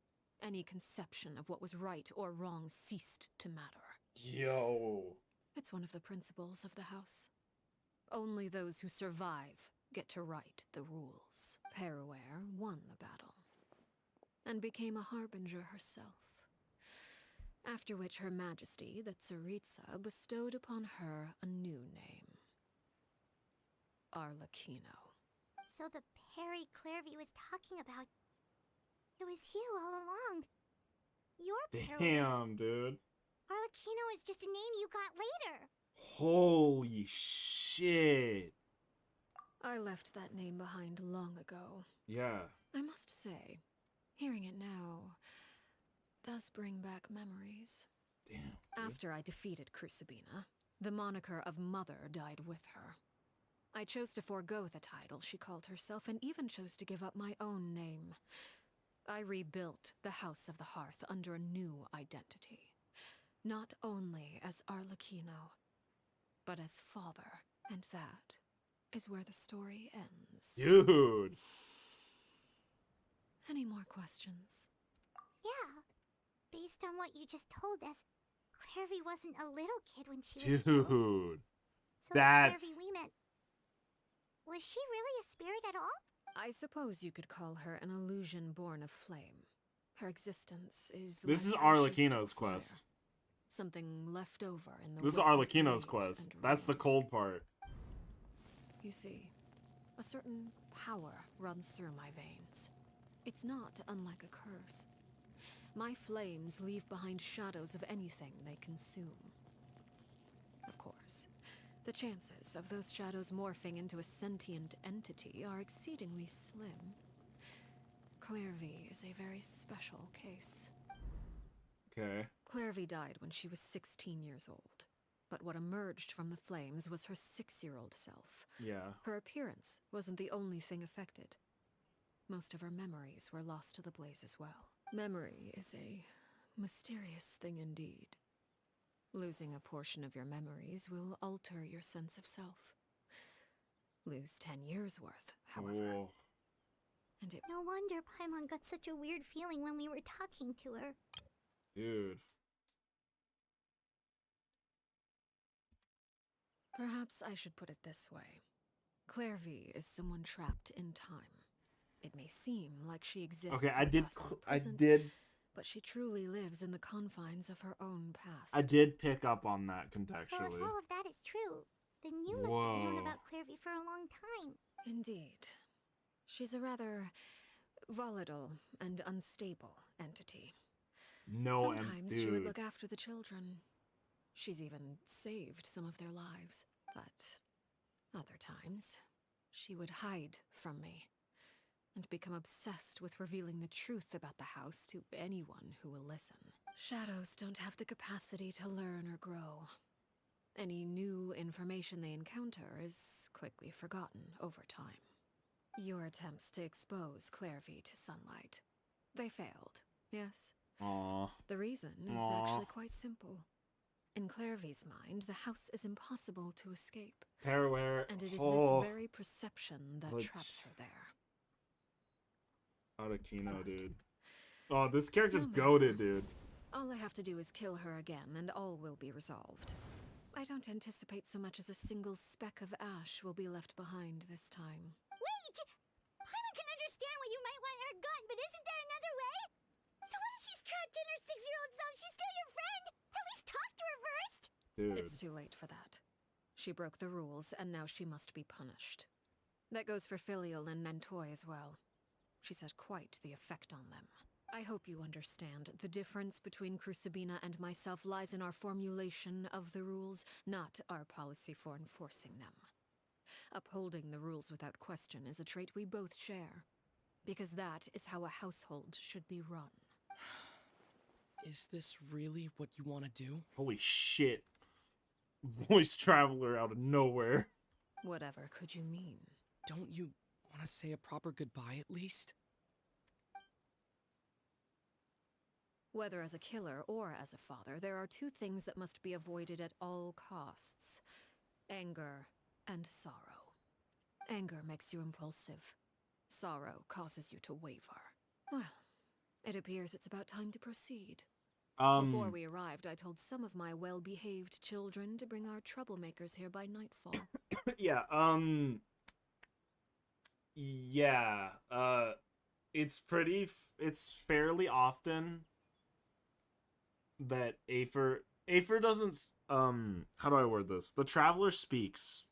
S17: any conception of what was right or wrong ceased to matter.
S8: Yo.
S17: It's one of the principles of the house. Only those who survive get to write the rules. Peruere won the battle and became a harbinger herself. After which Her Majesty, the Tsaritsa, bestowed upon her a new name. Arlecchino.
S5: So the Perry Clairvy was talking about... It was you all along. You're Perry.
S1: Damn, dude.
S5: Arlecchino is just a name you got later.
S1: Holy shit.
S17: I left that name behind long ago.
S1: Yeah.
S17: I must say, hearing it now, does bring back memories.
S1: Damn.
S17: After I defeated Crucibina, the moniker of Mother died with her. I chose to forego the title she called herself and even chose to give up my own name. I rebuilt the House of the Hearth under a new identity. Not only as Arlecchino, but as father. And that is where the story ends.
S1: Dude.
S17: Any more questions?
S5: Yeah. Based on what you just told us, Clairvy wasn't a little kid when she was killed.
S1: Dude.
S5: So
S1: That's...
S5: the Clairvy we met, was she really a spirit at all?
S17: I suppose you could call her an illusion born of flame. Her existence is
S1: This is
S17: like ashes to a
S1: Arlecchino's
S17: fire.
S1: quest.
S17: Something left over in the
S1: This is
S17: wake of
S1: Arlecchino's
S17: blaze
S1: quest.
S17: and
S1: That's the
S17: ruin.
S1: cold part.
S17: You see, a certain power runs through my veins. It's not unlike a curse. My flames leave behind shadows of anything they consume. Of course, the chances of those shadows morphing into a sentient entity are exceedingly slim. Clairvy is a very special case.
S1: Okay.
S17: Clairvy died when she was 16 years old. But what emerged from the flames was her 6-year-old self.
S1: Yeah.
S17: Her appearance wasn't the only thing affected. Most of her memories were lost to the blaze as well. Memory is a mysterious thing indeed. Losing a portion of your memories will alter your sense of self. Lose 10 years' worth, however.
S1: Oh.
S17: And it...
S5: No wonder Paimon got such a weird feeling when we were talking to her.
S1: Dude.
S17: Perhaps I should put it this way. Clairvy is someone trapped in time. It may seem like she exists
S1: Okay,
S17: with us in the present, but she truly lives in the confines of her own past.
S1: I did pick up on that
S5: So
S1: contextually.
S5: if all of that is true, then you must have known about Clairvy for a long time.
S17: Indeed. She's a rather volatile and unstable entity.
S1: No, and
S17: Sometimes she would
S1: dude.
S17: look after the children. She's even saved some of their lives. But other times, she would hide from me and become obsessed with revealing the truth about the house to anyone who will listen. Shadows don't have the capacity to learn or grow. Any new information they encounter is quickly forgotten over time. Your attempts to expose Clairvy to sunlight, they failed, yes?
S1: Aww.
S17: The reason is
S1: Aww.
S17: actually quite simple. In Clairvy's mind, the house is impossible to escape.
S1: Paraware.
S17: And it is
S1: Oh.
S17: this very perception that traps her there.
S1: Arlecchino, dude. Oh, this character's
S17: No
S1: goated, dude.
S17: All I have to do is kill her again, and all will be resolved. I don't anticipate so much as a single speck of ash will be left behind this time.
S5: Wait! Paimon can understand why you might want her gone, but isn't there another way? So what if she's trapped in her 6-year-old self? She's still your friend! At least talk to her first!
S1: Dude.
S17: It's too late for that. She broke the rules, and now she must be punished. That goes for Filial and Nantoy as well. She's had quite the effect on them. I hope you understand. The difference between Crucibina and myself lies in our formulation of the rules, not our policy for enforcing them. Upholding the rules without question is a trait we both share, because that is how a household should be run.
S20: Is this really what you want to do?
S1: Holy shit. Voice traveler out of nowhere.
S17: Whatever could you mean?
S20: Don't you want to say a proper goodbye at least?
S17: Whether as a killer or as a father, there are two things that must be avoided at all costs: anger and sorrow. Anger makes you impulsive. Sorrow causes you to waver. Well, it appears it's about time to proceed. Before we arrived, I told some of my well-behaved children to bring our troublemakers here by nightfall.
S1: Yeah, yeah, it's it's fairly often that Aether doesn't, how do I word this? The Traveler speaks.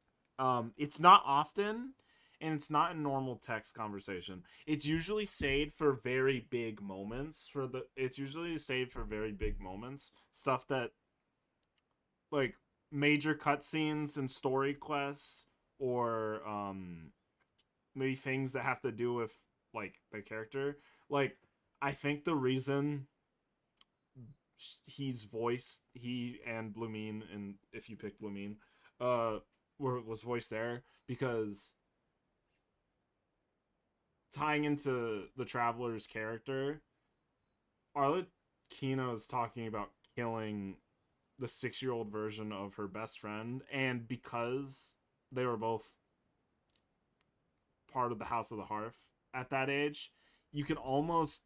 S1: It's not often, and it's not in normal text conversation. It's usually saved for very big moments. Stuff that, like, major cutscenes and story quests, or, maybe things that have to do with, like, the character. Like, I think the reason he and Blumine, and if you pick Blumine, was voiced there because tying into the Traveler's character, Arlecchino's talking about killing the 6-year-old version of her best friend, and because they were both part of the House of the Hearth at that age, you can almost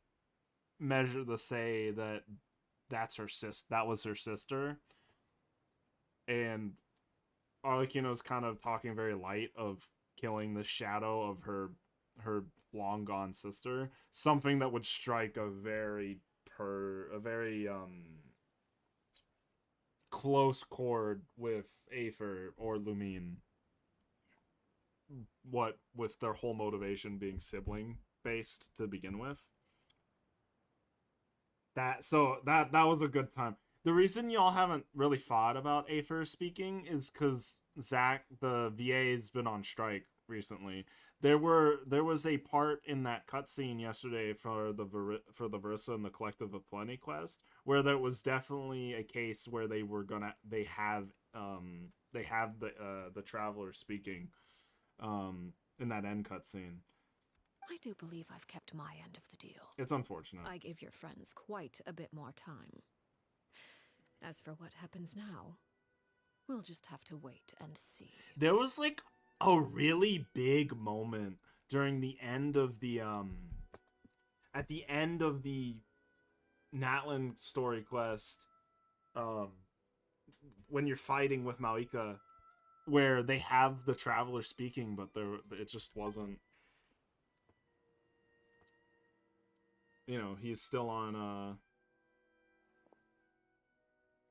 S1: measure to say that that was her sister. And Arlecchino's kind of talking very light of killing the shadow of her long gone sister, something that would strike a very close chord with Aether or Lumine. What with their whole motivation being sibling based to begin with. That was a good time. The reason y'all haven't really thought about Aether speaking is because Zach, the VA, has been on strike recently. There was a part in that cutscene yesterday for the Versa and the Collective of Plenty quest where there was definitely a case where they have the Traveler speaking in that end cutscene.
S17: I do believe I've kept my end of the deal.
S1: It's unfortunate.
S17: I give your friends quite a bit more time. As for what happens now, we'll just have to wait and see.
S1: There was like a really big moment during the end of the at the end of the Natlan story quest, when you're fighting with Malika, where they have the Traveler speaking, but it just wasn't. You know, he's still on.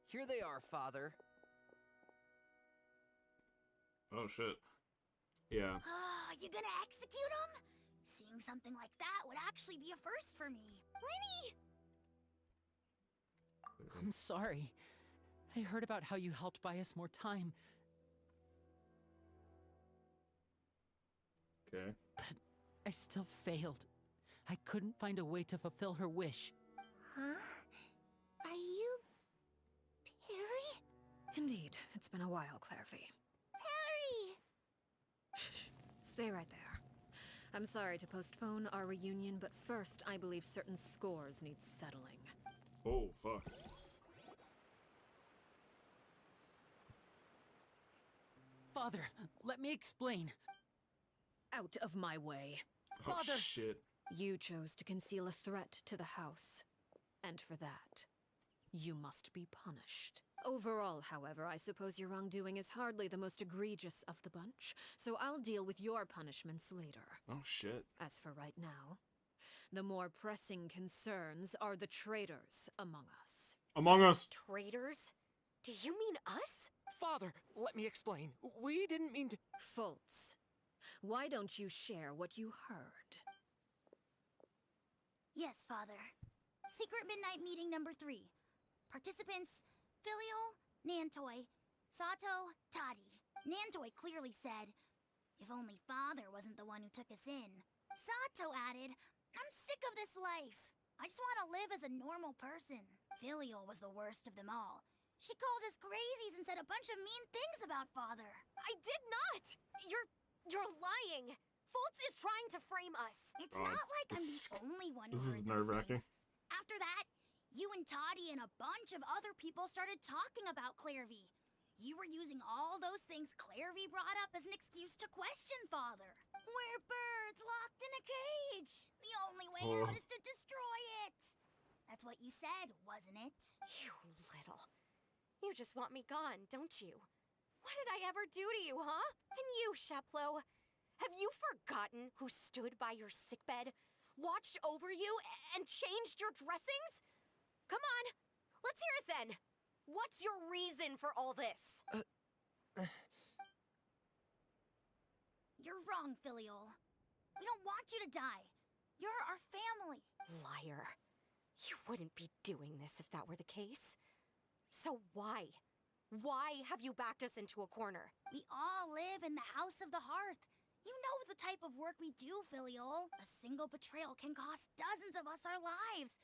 S3: Here they are, Father.
S1: Oh shit. Yeah.
S5: You gonna execute him? Seeing something like that would actually be a first for me. Lenny!
S13: I'm sorry. I heard about how you helped buy us more time.
S1: Okay.
S13: But I still failed. I couldn't find a way to fulfill her wish.
S5: Huh? Are you... Perry?
S17: Indeed. It's been a while, Clairvy.
S5: Perry!
S17: Shh. Stay right there. I'm sorry to postpone our reunion, but first I believe certain scores need settling.
S1: Oh, fuck.
S13: Father, let me explain.
S17: Out of my way.
S1: Oh,
S17: Father!
S1: Shit.
S17: You chose to conceal a threat to the house. And for that, you must be punished. Overall, however, I suppose your wrongdoing is hardly the most egregious of the bunch, so I'll deal with your punishments later.
S1: Oh, shit.
S17: As for right now, the more pressing concerns are the traitors among us.
S1: Among us?
S7: Traitors? Do you mean us?
S19: Father, let me explain. We didn't mean to...
S17: Fultz, why don't you share what you heard?
S5: Yes, Father. Secret midnight meeting number 3. Participants, Filial, Nantoi, Sato, Toddy. Nantoi clearly said, if only Father wasn't the one who took us in. Sato added, I'm sick of this life. I just want to live as a normal person. Filial was the worst of them all. She called us crazies and said a bunch of mean things about Father.
S7: I did not! You're lying! Fultz is trying to frame us.
S5: It's not like I'm the only one who
S1: This is
S5: heard those
S1: nerve-wracking.
S5: things. After that, you and Toddy and a bunch of other people started talking about Clairvy. You were using all those things Clairvy brought up as an excuse to question Father. We're birds locked in a cage. The only way out is to destroy it. That's what you said, wasn't it?
S7: You little. You just want me gone, don't you? What did I ever do to you, huh? And you, Sheplo? Have you forgotten who stood by your sickbed, watched over you, and changed your dressings? Come on, let's hear it then. What's your reason for all this?
S5: You're wrong, Filial. We don't want you to die. You're our family.
S7: Liar. You wouldn't be doing this if that were the case. So why? Why have you backed us into a corner?
S5: We all live in the House of the Hearth. You know the type of work we do, Filial. A single betrayal can cost dozens of us our lives.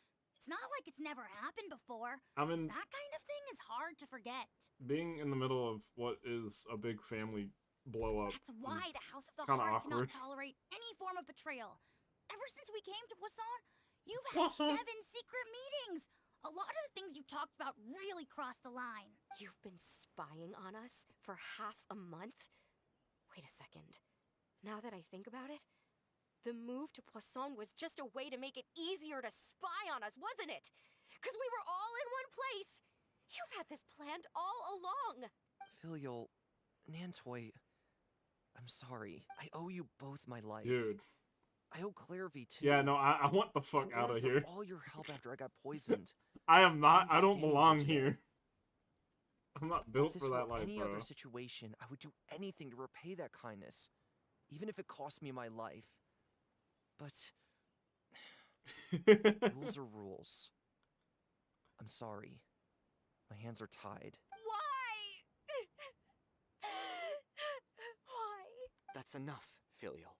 S7: It's not like it's never happened before.
S1: I mean,
S7: that kind of thing is hard to forget.
S1: being in the middle of what is a big family blow up.
S7: That's why the House of the
S1: kinda
S7: Heart
S1: awkward.
S7: cannot tolerate any form of betrayal. Ever since we came to Poisson, you've had 7 secret meetings. A lot of the things you talked about really crossed the line.
S18: You've been spying on us for half a month? Wait a second. Now that I think about it, the move to Poisson was just a way to make it easier to spy on us, wasn't it? Because we were all in one place. You've had this planned all along.
S20: Filial, Nantoy, I'm sorry. I owe you both my life.
S1: Dude.
S20: I owe Clairvy too.
S1: Yeah, no, I want the fuck out of here.
S20: All your help after I got poisoned.
S1: I am not. I don't
S20: standing
S1: belong
S20: here today.
S1: here. I'm not built
S20: If this
S1: for
S20: were
S1: that life,
S20: any
S1: bro.
S20: other situation, I would do anything to repay that kindness, even if it cost me my life. But rules are rules. I'm sorry. My hands are tied.
S18: Why? Why?
S20: That's enough, Filial.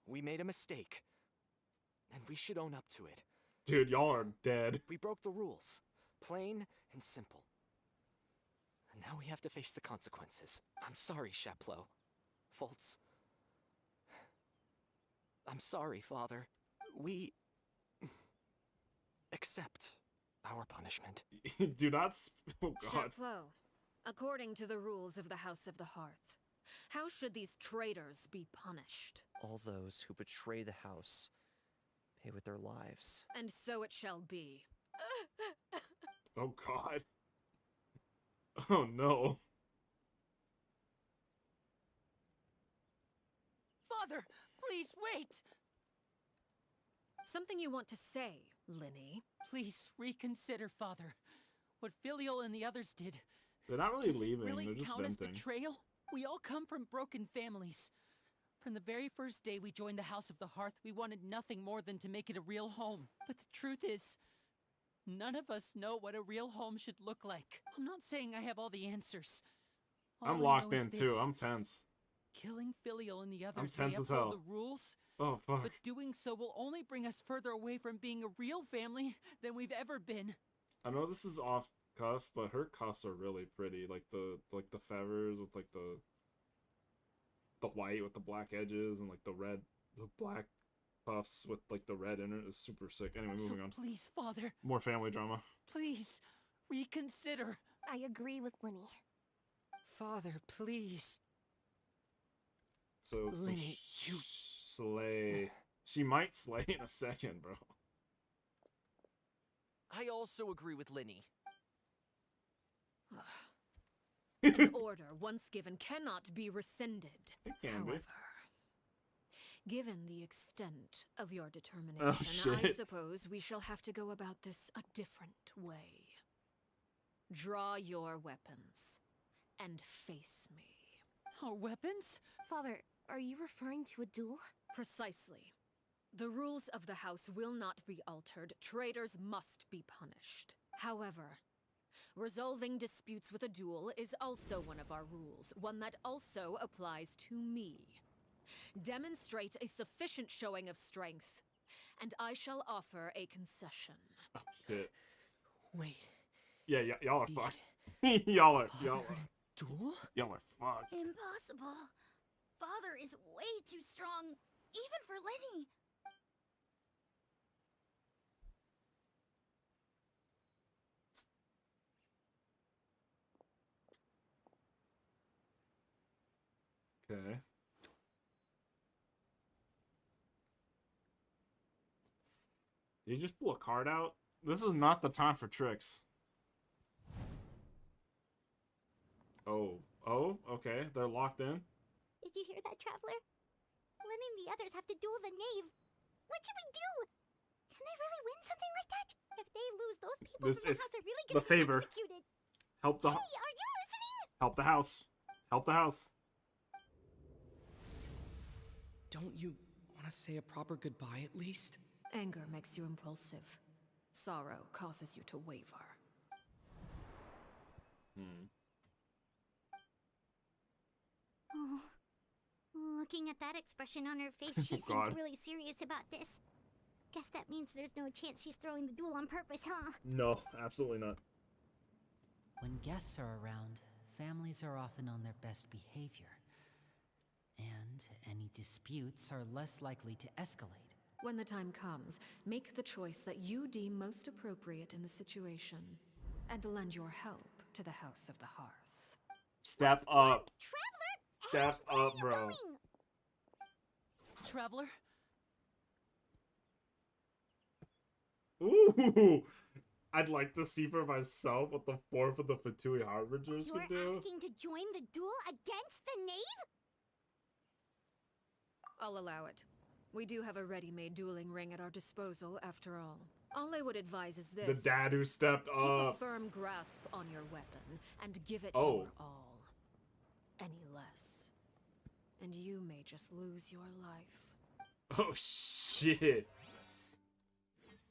S20: We made a mistake, and we should own up to it.
S1: Dude, y'all are dead.
S20: We broke the rules, plain and simple. And now we have to face the consequences. I'm sorry, Chaplot. Fultz. I'm sorry, Father. We accept our punishment.
S1: Do not. Oh God.
S17: Chaplot, according to the rules of the House of the Hearth, how should these traitors be punished?
S20: All those who betray the house pay with their lives.
S17: And so it shall be.
S1: Oh God. Oh no.
S16: Father, please wait!
S17: Something you want to say, Linny?
S16: Please reconsider, Father. What Filial and the others did.
S1: They're not really
S16: Does it
S1: leaving.
S16: really
S1: They're just
S16: count as
S1: venting.
S16: betrayal? We all come from broken families. From the very first day we joined the House of the Hearth, we wanted nothing more than to make it a real home. But the truth is, none of us know what a real home should look like. I'm not saying I have all the answers. All
S1: I'm
S16: I
S1: locked
S16: know is
S1: in too.
S16: this.
S1: I'm tense.
S16: Killing Filial and the others
S1: tense
S16: may
S1: as
S16: uphold
S1: hell.
S16: the rules,
S1: Oh fuck.
S16: but doing so will only bring us further away from being a real family than we've ever been.
S1: I know this is off cuff, but her cuffs are really pretty. Like the feathers with like the white with the black edges and like the black puffs with like the red in it is super sick. Anyway, moving on.
S16: Please, Father.
S1: More family drama.
S16: Please, reconsider.
S18: I agree with Linny.
S20: Father, please.
S1: So
S20: Linny, you
S1: slay. She might slay in a second, bro.
S20: I also agree with Linny.
S17: An order once given cannot be rescinded.
S1: It can
S17: However,
S1: be.
S17: given the extent of your determination, I
S1: shit.
S17: suppose we shall have to go about this a different way. Draw your weapons and face me.
S16: Our weapons?
S18: Father, are you referring to a duel?
S17: Precisely. The rules of the house will not be altered. Traitors must be punished. However, resolving disputes with a duel is also one of our rules, one that also applies to me. Demonstrate a sufficient showing of strength, and I shall offer a concession.
S1: Oh shit.
S20: Wait.
S1: Yeah, y'all are fucked. y'all are
S20: duel?
S1: Y'all are fucked.
S7: Impossible. Father is way too strong, even for Lenny.
S1: Okay. Did you just pull a card out? This is not the time for tricks. Oh, okay. They're locked in.
S5: Did you hear that, Traveler? Lenny and the others have to duel the knave. What should we do? Can they really win something like that? If they lose, those people from the house are really
S1: the
S5: gonna
S1: favor.
S5: be executed.
S1: Help the
S5: Hey, are you listening?
S1: help the house. Help the house.
S20: Don't you want to say a proper goodbye at least?
S17: Anger makes you impulsive. Sorrow causes you to waver.
S5: Oh, looking at that expression on her face, she
S1: Oh,
S5: seems
S1: God.
S5: really serious about this. Guess that means there's no chance she's throwing the duel on purpose, huh?
S1: No, absolutely not.
S13: When guests are around, families are often on their best behavior. And any disputes are less likely to escalate.
S17: When the time comes, make the choice that you deem most appropriate in the situation, and lend your help to the House of the Hearth.
S1: Step up. Step up, bro.
S16: Traveler?
S1: Ooh! I'd like to see for myself what the 4th of the Fatui Harbingers could do.
S5: You're asking to join the duel against the knave?
S17: I'll allow it. We do have a ready-made dueling ring at our disposal, after all. All I would advise is this.
S1: The dad who stepped
S17: Keep
S1: up.
S17: a firm grasp on your weapon, and give it
S1: Oh.
S17: your all. Any less, and you may just lose your life.
S1: Oh, shit.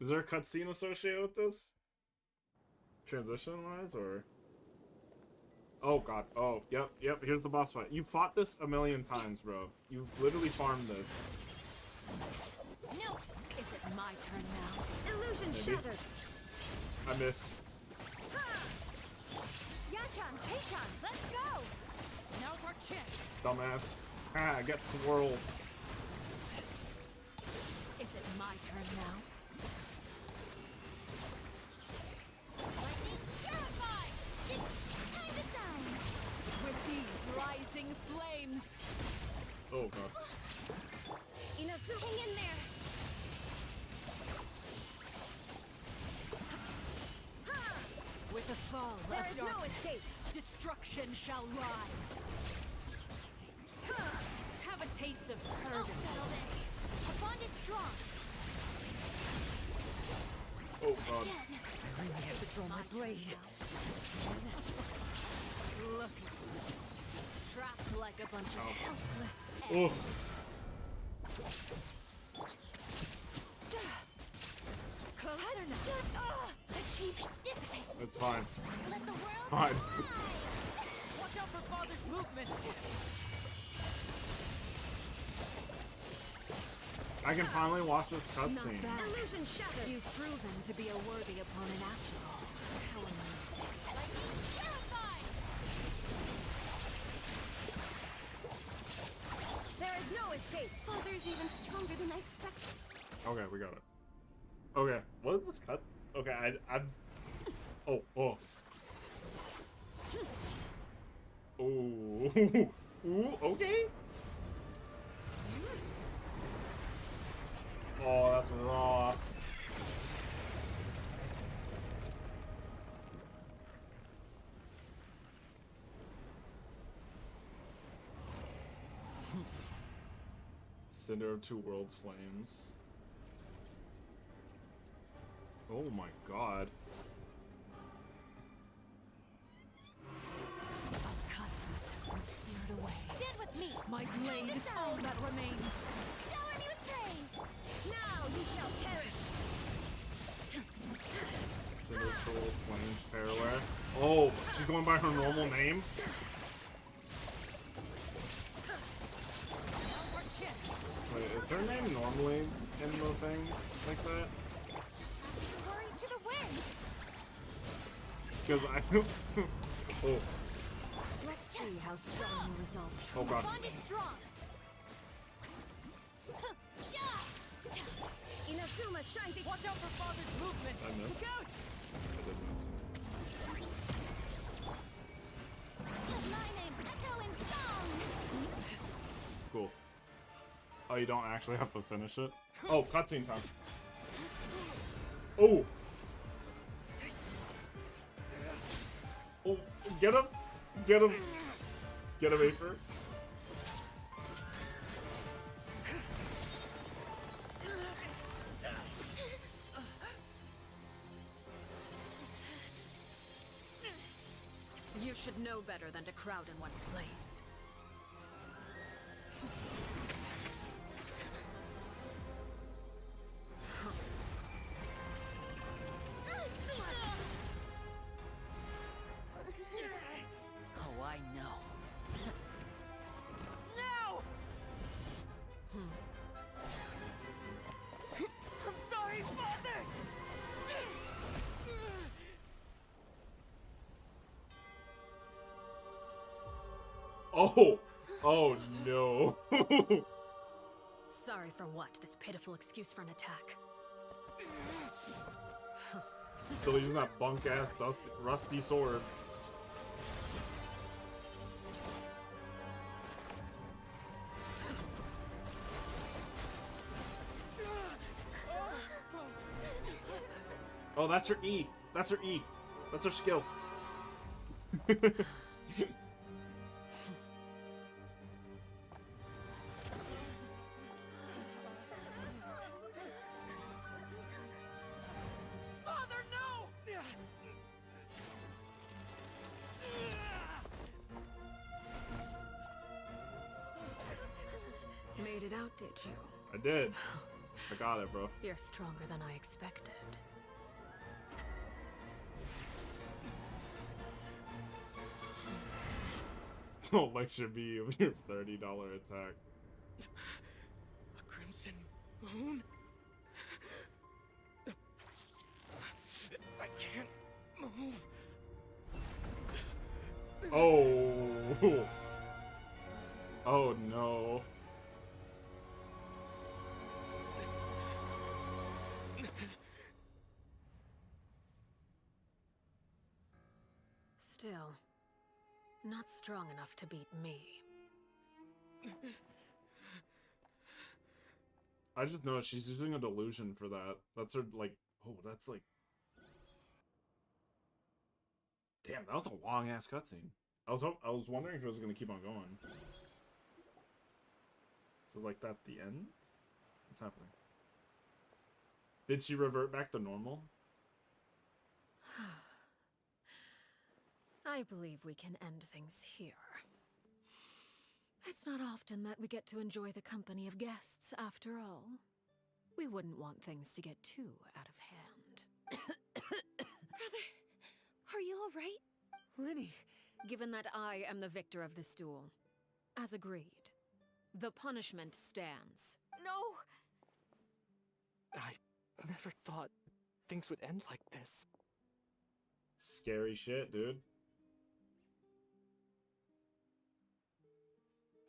S1: Is there a cutscene associated with this? Transition-wise, or... Oh, God. Oh, yep. Here's the boss fight. You fought this a million times, bro. You've literally farmed this.
S7: No!
S17: Is it my turn now?
S7: Illusion
S1: Maybe.
S7: shattered!
S1: I missed.
S4: Yachan, Taechan, let's go! Now's our chance.
S1: Dumbass. Ah, I get swirled.
S17: Is it my turn now?
S7: Lightning purified! It's time to shine!
S17: With these rising flames!
S1: Oh, God.
S7: Inazu, hang in there!
S17: With the fall
S7: There
S17: of
S7: is no
S17: darkness,
S7: escape.
S17: destruction shall rise. Have a taste of purgatory.
S7: The bond is strong!
S1: Oh, God.
S17: I really have to draw my blade. Look. Trapped like a bunch of helpless
S1: Oh.
S17: animals. Closer now.
S7: Achieve dissipate!
S1: It's fine.
S7: Let the world
S1: It's fine.
S16: Watch out for Father's movements!
S1: I can finally watch this
S17: Not
S1: cutscene.
S17: bad.
S7: Illusion shattered!
S17: You've proven to be a worthy opponent after all. How amazing.
S7: Lightning purified! There is no escape! Father's even stronger than I expected.
S1: Okay, we got it. Okay, what is this cut? Okay, I'm... Oh. Oh, ooh, okay. Oh, that's raw. Cinder of Two Worlds Flames. Oh my God.
S17: Unkindness has been seared away.
S7: Stand with me!
S17: My blade is all that remains.
S7: Shower me with praise! Now you shall perish!
S1: Cinder of Two Worlds Flames, Parallel. Oh, she's going by her normal name? Wait, is her name normally in the thing like that?
S7: Worries to the wind!
S1: Because I... Oh.
S17: Let's see how strong you resolve.
S1: Oh, God.
S7: The bond is strong! Inazuma shines.
S16: Watch out for Father's movements!
S1: I missed.
S16: Look out!
S1: I did miss.
S7: My name echo in song!
S1: Cool. Oh, you don't actually have to finish it? Oh, cutscene time. Oh! Oh, get him! Get him! Get him, Aether.
S17: You should know better than to crowd in one place.
S16: Oh, I know.
S7: No!
S16: I'm sorry!
S1: Oh! Oh no.
S17: Sorry for what? This pitiful excuse for an attack.
S1: Still using that bunk ass rusty sword. Oh, that's her E. That's her E. That's her skill.
S12: Father, no!
S17: Made it out, did you?
S1: I did. I got it, bro.
S17: You're stronger than I expected.
S1: Don't lecture me of your $30 attack.
S12: A crimson moon? I can't move.
S1: Oh. Oh no.
S17: Still, not strong enough to beat me.
S1: I just noticed she's using a delusion for that. That's her, like, oh, that's like... Damn, that was a long-ass cutscene. I was wondering if it was going to keep on going. So, like, that the end? What's happening? Did she revert back to normal?
S17: I believe we can end things here. It's not often that we get to enjoy the company of guests, after all. We wouldn't want things to get too out of hand. Brother, are you all right?
S19: Linny.
S17: Given that I am the victor of this duel, as agreed, the punishment stands.
S19: No! I never thought things would end like this.
S1: Scary shit, dude.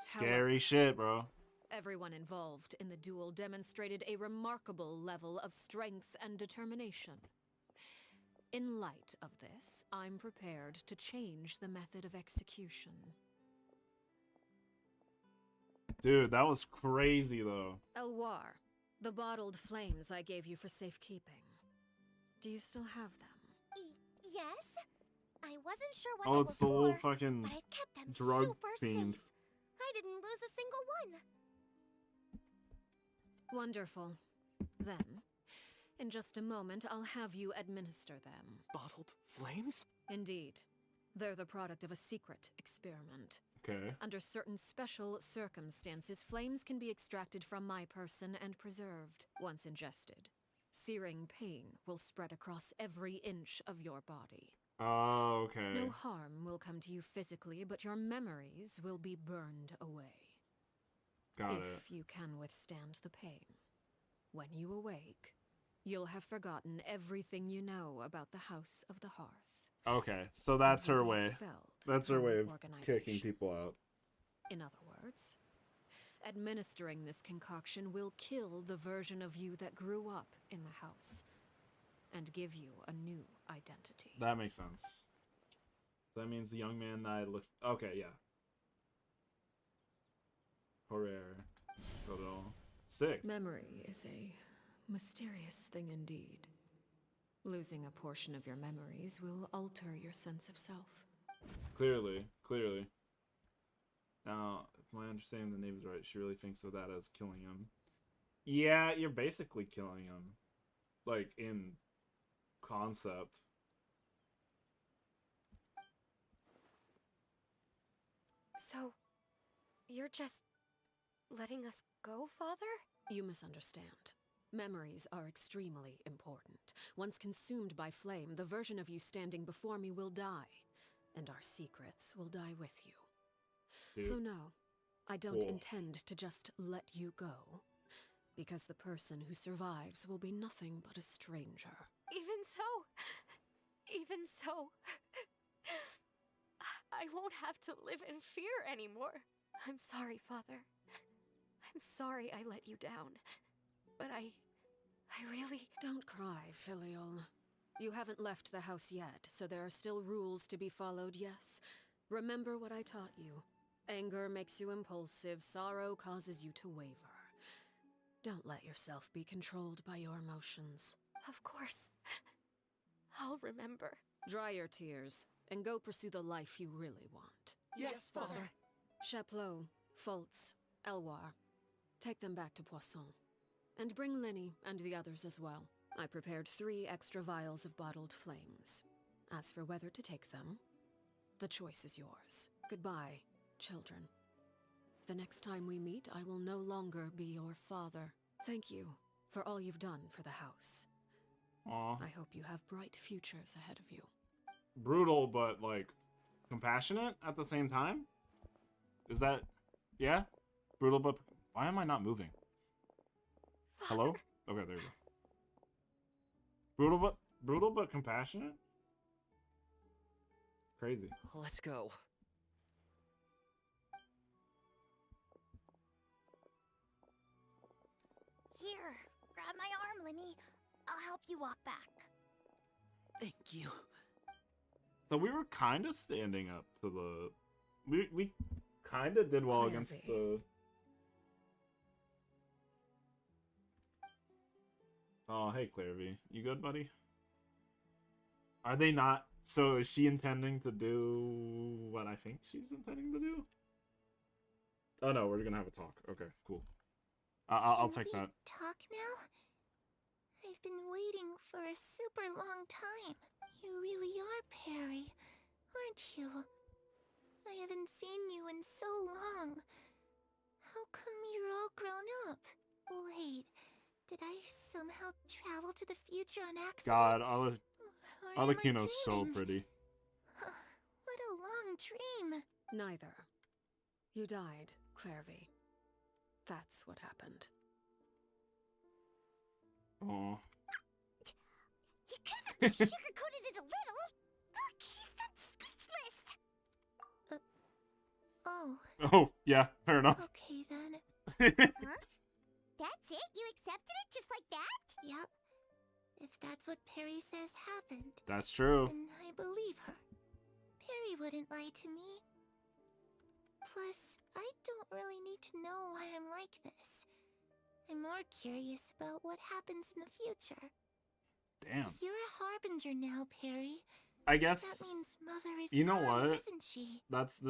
S1: Scary shit, bro.
S17: Everyone involved in the duel demonstrated a remarkable level of strength and determination. In light of this, I'm prepared to change the method of execution.
S1: Dude, that was crazy, though.
S17: Elwar, the bottled flames I gave you for safekeeping. Do you still have them?
S5: Yes? I wasn't sure what
S1: Oh,
S5: they
S1: it's
S5: were
S1: the little
S5: for,
S1: fucking
S5: but I've kept them
S1: drug
S5: super
S1: fiend.
S5: safe. I didn't lose a single one.
S17: Wonderful. Then, in just a moment, I'll have you administer them.
S19: Bottled flames?
S17: Indeed. They're the product of a secret experiment.
S1: Okay.
S17: Under certain special circumstances, flames can be extracted from my person and preserved. Once ingested, searing pain will spread across every inch of your body.
S1: Oh, okay.
S17: No harm will come to you physically, but your memories will be burned away.
S1: Got it.
S17: If you can withstand the pain. When you awake, you'll have forgotten everything you know about the House of the Hearth.
S1: Okay, so that's her way. That's her
S17: from
S1: way
S17: the
S1: of kicking
S17: organization.
S1: people out.
S17: In other words, administering this concoction will kill the version of you that grew up in the house and give you a new identity.
S1: That makes sense. So that means the young man that I looked... Okay, yeah. Hooray. Sick.
S17: Memory is a mysterious thing indeed. Losing a portion of your memories will alter your sense of self.
S1: Clearly. Now, if my understanding of the name is right, she really thinks of that as killing him. Yeah, you're basically killing him. Like, in concept.
S7: So, you're just letting us go, Father?
S17: You misunderstand. Memories are extremely important. Once consumed by flame, the version of you standing before me will die, and our secrets will die with you.
S1: Dude.
S17: So no, I don't
S1: Cool.
S17: intend to just let you go, because the person who survives will be nothing but a stranger.
S7: Even so, I won't have to live in fear anymore. I'm sorry, Father. I'm sorry I let you down. But I really...
S17: Don't cry, Filial. You haven't left the house yet, so there are still rules to be followed, yes? Remember what I taught you. Anger makes you impulsive, sorrow causes you to waver. Don't let yourself be controlled by your emotions.
S7: Of course. I'll remember.
S17: Dry your tears, and go pursue the life you really want.
S19: Yes, Father.
S17: Chaplot, Fultz, Elwar. Take them back to Poisson. And bring Linny and the others as well. I prepared 3 extra vials of bottled flames. As for whether to take them, the choice is yours. Goodbye, children. The next time we meet, I will no longer be your father. Thank you for all you've done for the house.
S1: Aw.
S17: I hope you have bright futures ahead of you.
S1: Brutal, but, like, compassionate at the same time? Is that... Yeah? Brutal, but... Why am I not moving? Hello? Okay, there we go. Brutal, but compassionate? Crazy.
S3: Let's go.
S2: Here, grab my arm, Linny. I'll help you walk back.
S3: Thank you.
S1: So we were kind of standing up to the... We kind of did well against the... Oh, hey, Clairvy. You good, buddy? Are they not... So is she intending to do what I think she's intending to do? Oh, no, we're gonna have a talk. Okay, cool. I'll take that.
S2: Talk now? I've been waiting for a super long time. You really are Perry, aren't you? I haven't seen you in so long. How come you're all grown up? Wait, did I somehow travel to the future on accident?
S1: God,
S2: Or am I
S1: Alakino's so
S2: dreaming?
S1: pretty.
S2: What a long dream.
S17: Neither. You died, Clairvy. That's what happened.
S1: Oh.
S5: You could have sugarcoated it a little. Look, she's done speechless.
S2: Oh.
S1: Oh, yeah, fair enough.
S2: Okay then.
S5: Huh? That's it? You accepted it just like that?
S2: Yep. If that's what Perry says happened.
S1: That's true.
S2: Then I believe her. Perry wouldn't lie to me. Plus, I don't really need to know why I'm like this. I'm more curious about what happens in the future.
S1: Damn.
S2: If you're a harbinger now, Perry,
S1: I guess...
S2: that means Mother is
S1: You know
S2: gone,
S1: what?
S2: isn't she?
S1: That's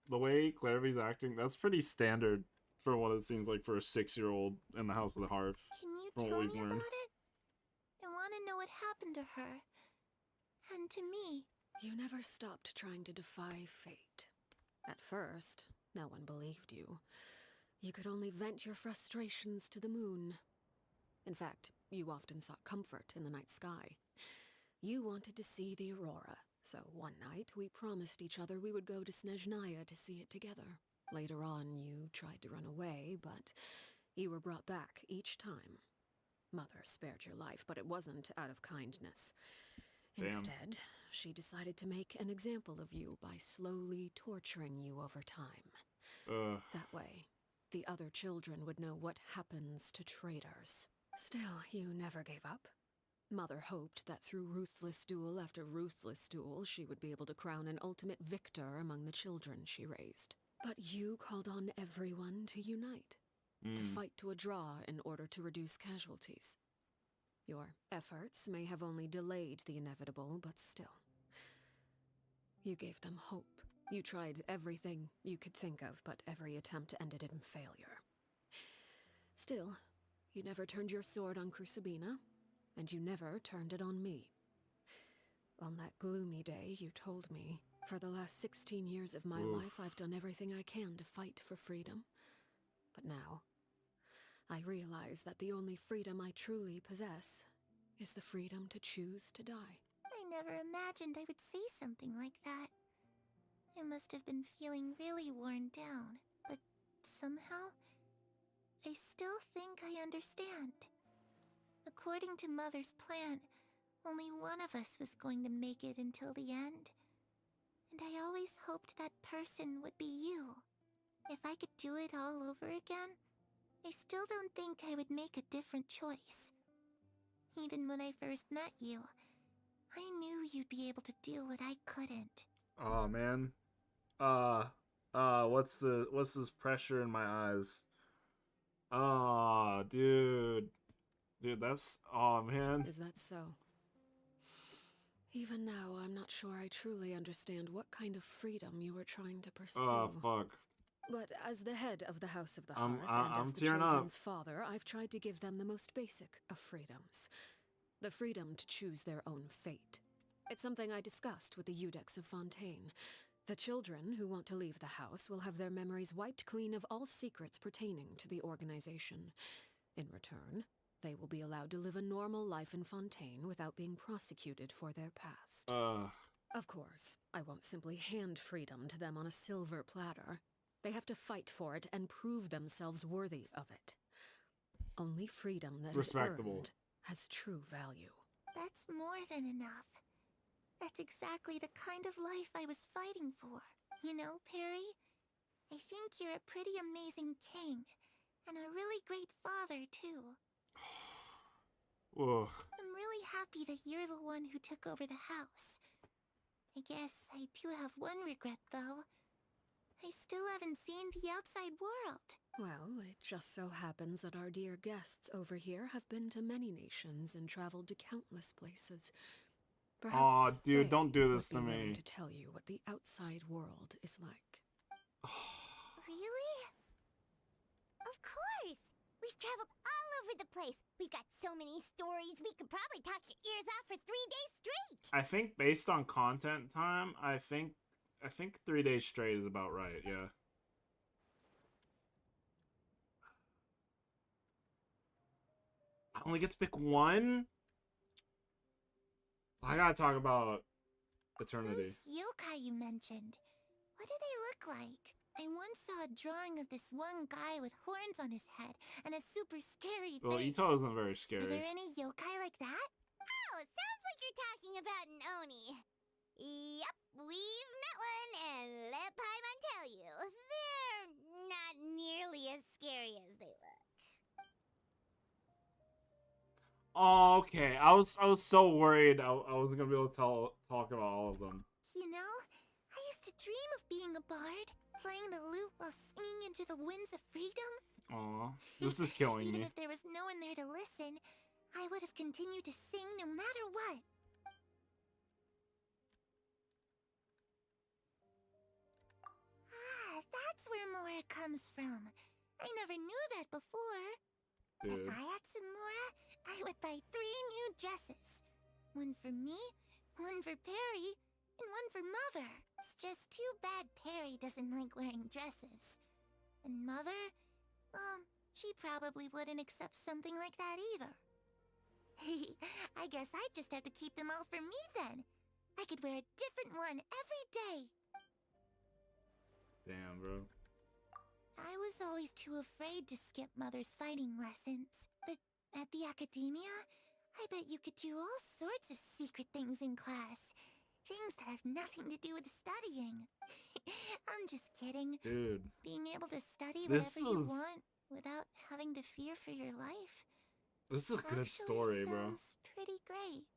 S1: the way Clairvy's acting, that's pretty standard for what it seems like for a 6-year-old in the House of the Hearth.
S2: Can you
S1: from
S2: tell
S1: what
S2: me
S1: we've learned.
S2: about it? I want to know what happened to her. And to me.
S17: You never stopped trying to defy fate. At first, no one believed you. You could only vent your frustrations to the moon. In fact, you often sought comfort in the night sky. You wanted to see the aurora, so one night we promised each other we would go to Snezhnaya to see it together. Later on, you tried to run away, but you were brought back each time. Mother spared your life, but it wasn't out of kindness.
S1: Damn.
S17: Instead, she decided to make an example of you by slowly torturing you over time. That way, the other children would know what happens to traitors. Still, you never gave up. Mother hoped that through ruthless duel after ruthless duel, she would be able to crown an ultimate victor among the children she raised. But you called on everyone to unite, to fight to a draw in order to reduce casualties. Your efforts may have only delayed the inevitable, but still. You gave them hope. You tried everything you could think of, but every attempt ended in failure. Still, you never turned your sword on Crucibina, and you never turned it on me. On that gloomy day, you told me, for the last 16 years of my life, I've done everything I can to fight for freedom. But now, I realize that the only freedom I truly possess is the freedom to choose to die.
S2: I never imagined I would say something like that. I must have been feeling really worn down, but somehow, I still think I understand. According to Mother's plan, only one of us was going to make it until the end. And I always hoped that person would be you. If I could do it all over again, I still don't think I would make a different choice. Even when I first met you, I knew you'd be able to do what I couldn't.
S1: Oh man. What's this pressure in my eyes? Oh, dude. Dude, that's, oh man.
S17: Is that so? Even now, I'm not sure I truly understand what kind of freedom you were trying to pursue.
S1: Oh, fuck.
S17: But as the head of the House of the
S1: I'm
S17: Hearth and as the
S1: tearing up.
S17: children's father, I've tried to give them the most basic of freedoms. The freedom to choose their own fate. It's something I discussed with the Eudex of Fontaine. The children who want to leave the house will have their memories wiped clean of all secrets pertaining to the organization. In return, they will be allowed to live a normal life in Fontaine without being prosecuted for their past. Of course, I won't simply hand freedom to them on a silver platter. They have to fight for it and prove themselves worthy of it. Only freedom that is earned has true value.
S2: That's more than enough. That's exactly the kind of life I was fighting for. You know, Perry? I think you're a pretty amazing king. And a really great father, too.
S1: Whoa.
S2: I'm really happy that you're the one who took over the house. I guess I do have one regret, though. I still haven't seen the outside world.
S17: Well, it just so happens that our dear guests over here have been to many nations and traveled to countless places. Perhaps
S1: dude, don't do this
S17: would
S1: to
S17: be willing
S1: me.
S17: to tell you what the outside world is like.
S5: Really? Of course! We've traveled all over the place. We've got so many stories, we could probably talk your ears off for 3 days straight!
S1: I think based on content time, I think 3 days straight is about right, yeah. I only get to pick one? I gotta talk about Eternity.
S2: Those yokai you mentioned, what do they look like? I once saw a drawing of this one guy with horns on his head and a super scary
S1: Well,
S2: face.
S1: Ito isn't very
S2: Are
S1: scary.
S2: there any yokai like that?
S5: Oh, sounds like you're talking about an Oni. Yep, we've met one, and let Paimon tell you, they're not nearly as scary as they look.
S1: Oh, okay. I was so worried I wasn't gonna be able to talk about all of them.
S2: You know, I used to dream of being a bard, playing the lute while singing into the winds of freedom.
S1: Aw, this is killing
S2: Even
S1: me.
S2: if there was no one there to listen, I would have continued to sing no matter what. Ah, that's where Mora comes from. I never knew that before.
S1: Dude.
S2: If I had some Mora, I would buy 3 new dresses. One for me, one for Perry, and one for Mother. It's just too bad Perry doesn't like wearing dresses. And Mother, well, she probably wouldn't accept something like that either. I guess I'd just have to keep them all for me then. I could wear a different one every day.
S1: Damn, bro.
S2: I was always too afraid to skip Mother's fighting lessons. But at the academia, I bet you could do all sorts of secret things in class. Things that have nothing to do with studying. I'm just kidding.
S1: Dude.
S2: Being able to study
S1: This
S2: whatever you
S1: was-
S2: want without having to fear for your life.
S1: This is a good story, bro.
S2: Sounds pretty great.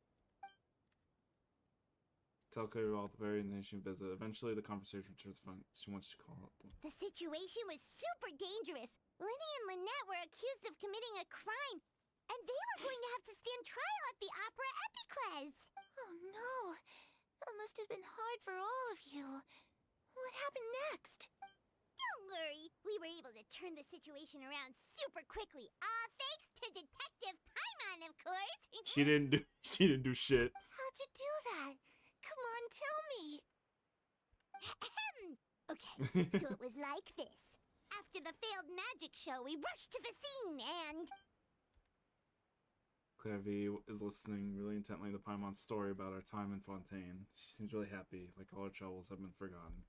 S1: Tell Claire about the very nation visit. Eventually, the conversation turns fun. She wants to call it.
S5: The situation was super dangerous. Lenny and Lynette were accused of committing a crime, and they were going to have to stand trial at the Opera Epicles.
S2: Oh no! That must have been hard for all of you. What happened next?
S5: Don't worry, we were able to turn the situation around super quickly. All thanks to Detective Paimon, of course.
S1: She didn't do shit.
S2: How'd you do that? Come on, tell me.
S5: Okay, so it was like this. After the failed magic show, we rushed to the scene and...
S1: Claire V is listening really intently to Paimon's story about our time in Fontaine. She seems really happy, like all her troubles have been forgotten.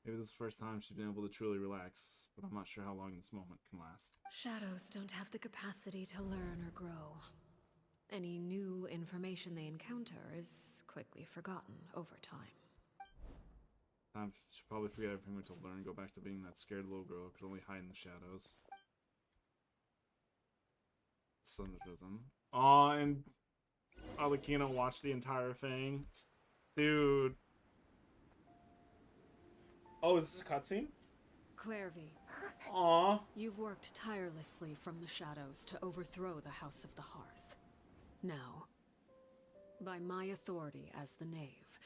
S1: Maybe this is the first time she's been able to truly relax, but I'm not sure how long this moment can last.
S17: Shadows don't have the capacity to learn or grow. Any new information they encounter is quickly forgotten over time.
S1: Time should probably forget everything to learn, go back to being that scared little girl who could only hide in the shadows. Sun has risen. Aw, and Alikina watched the entire thing. Dude. Oh, is this a cutscene?
S17: Clairvy.
S1: Aw.
S17: You've worked tirelessly from the shadows to overthrow the House of the Hearth. Now, by my authority as the Knave,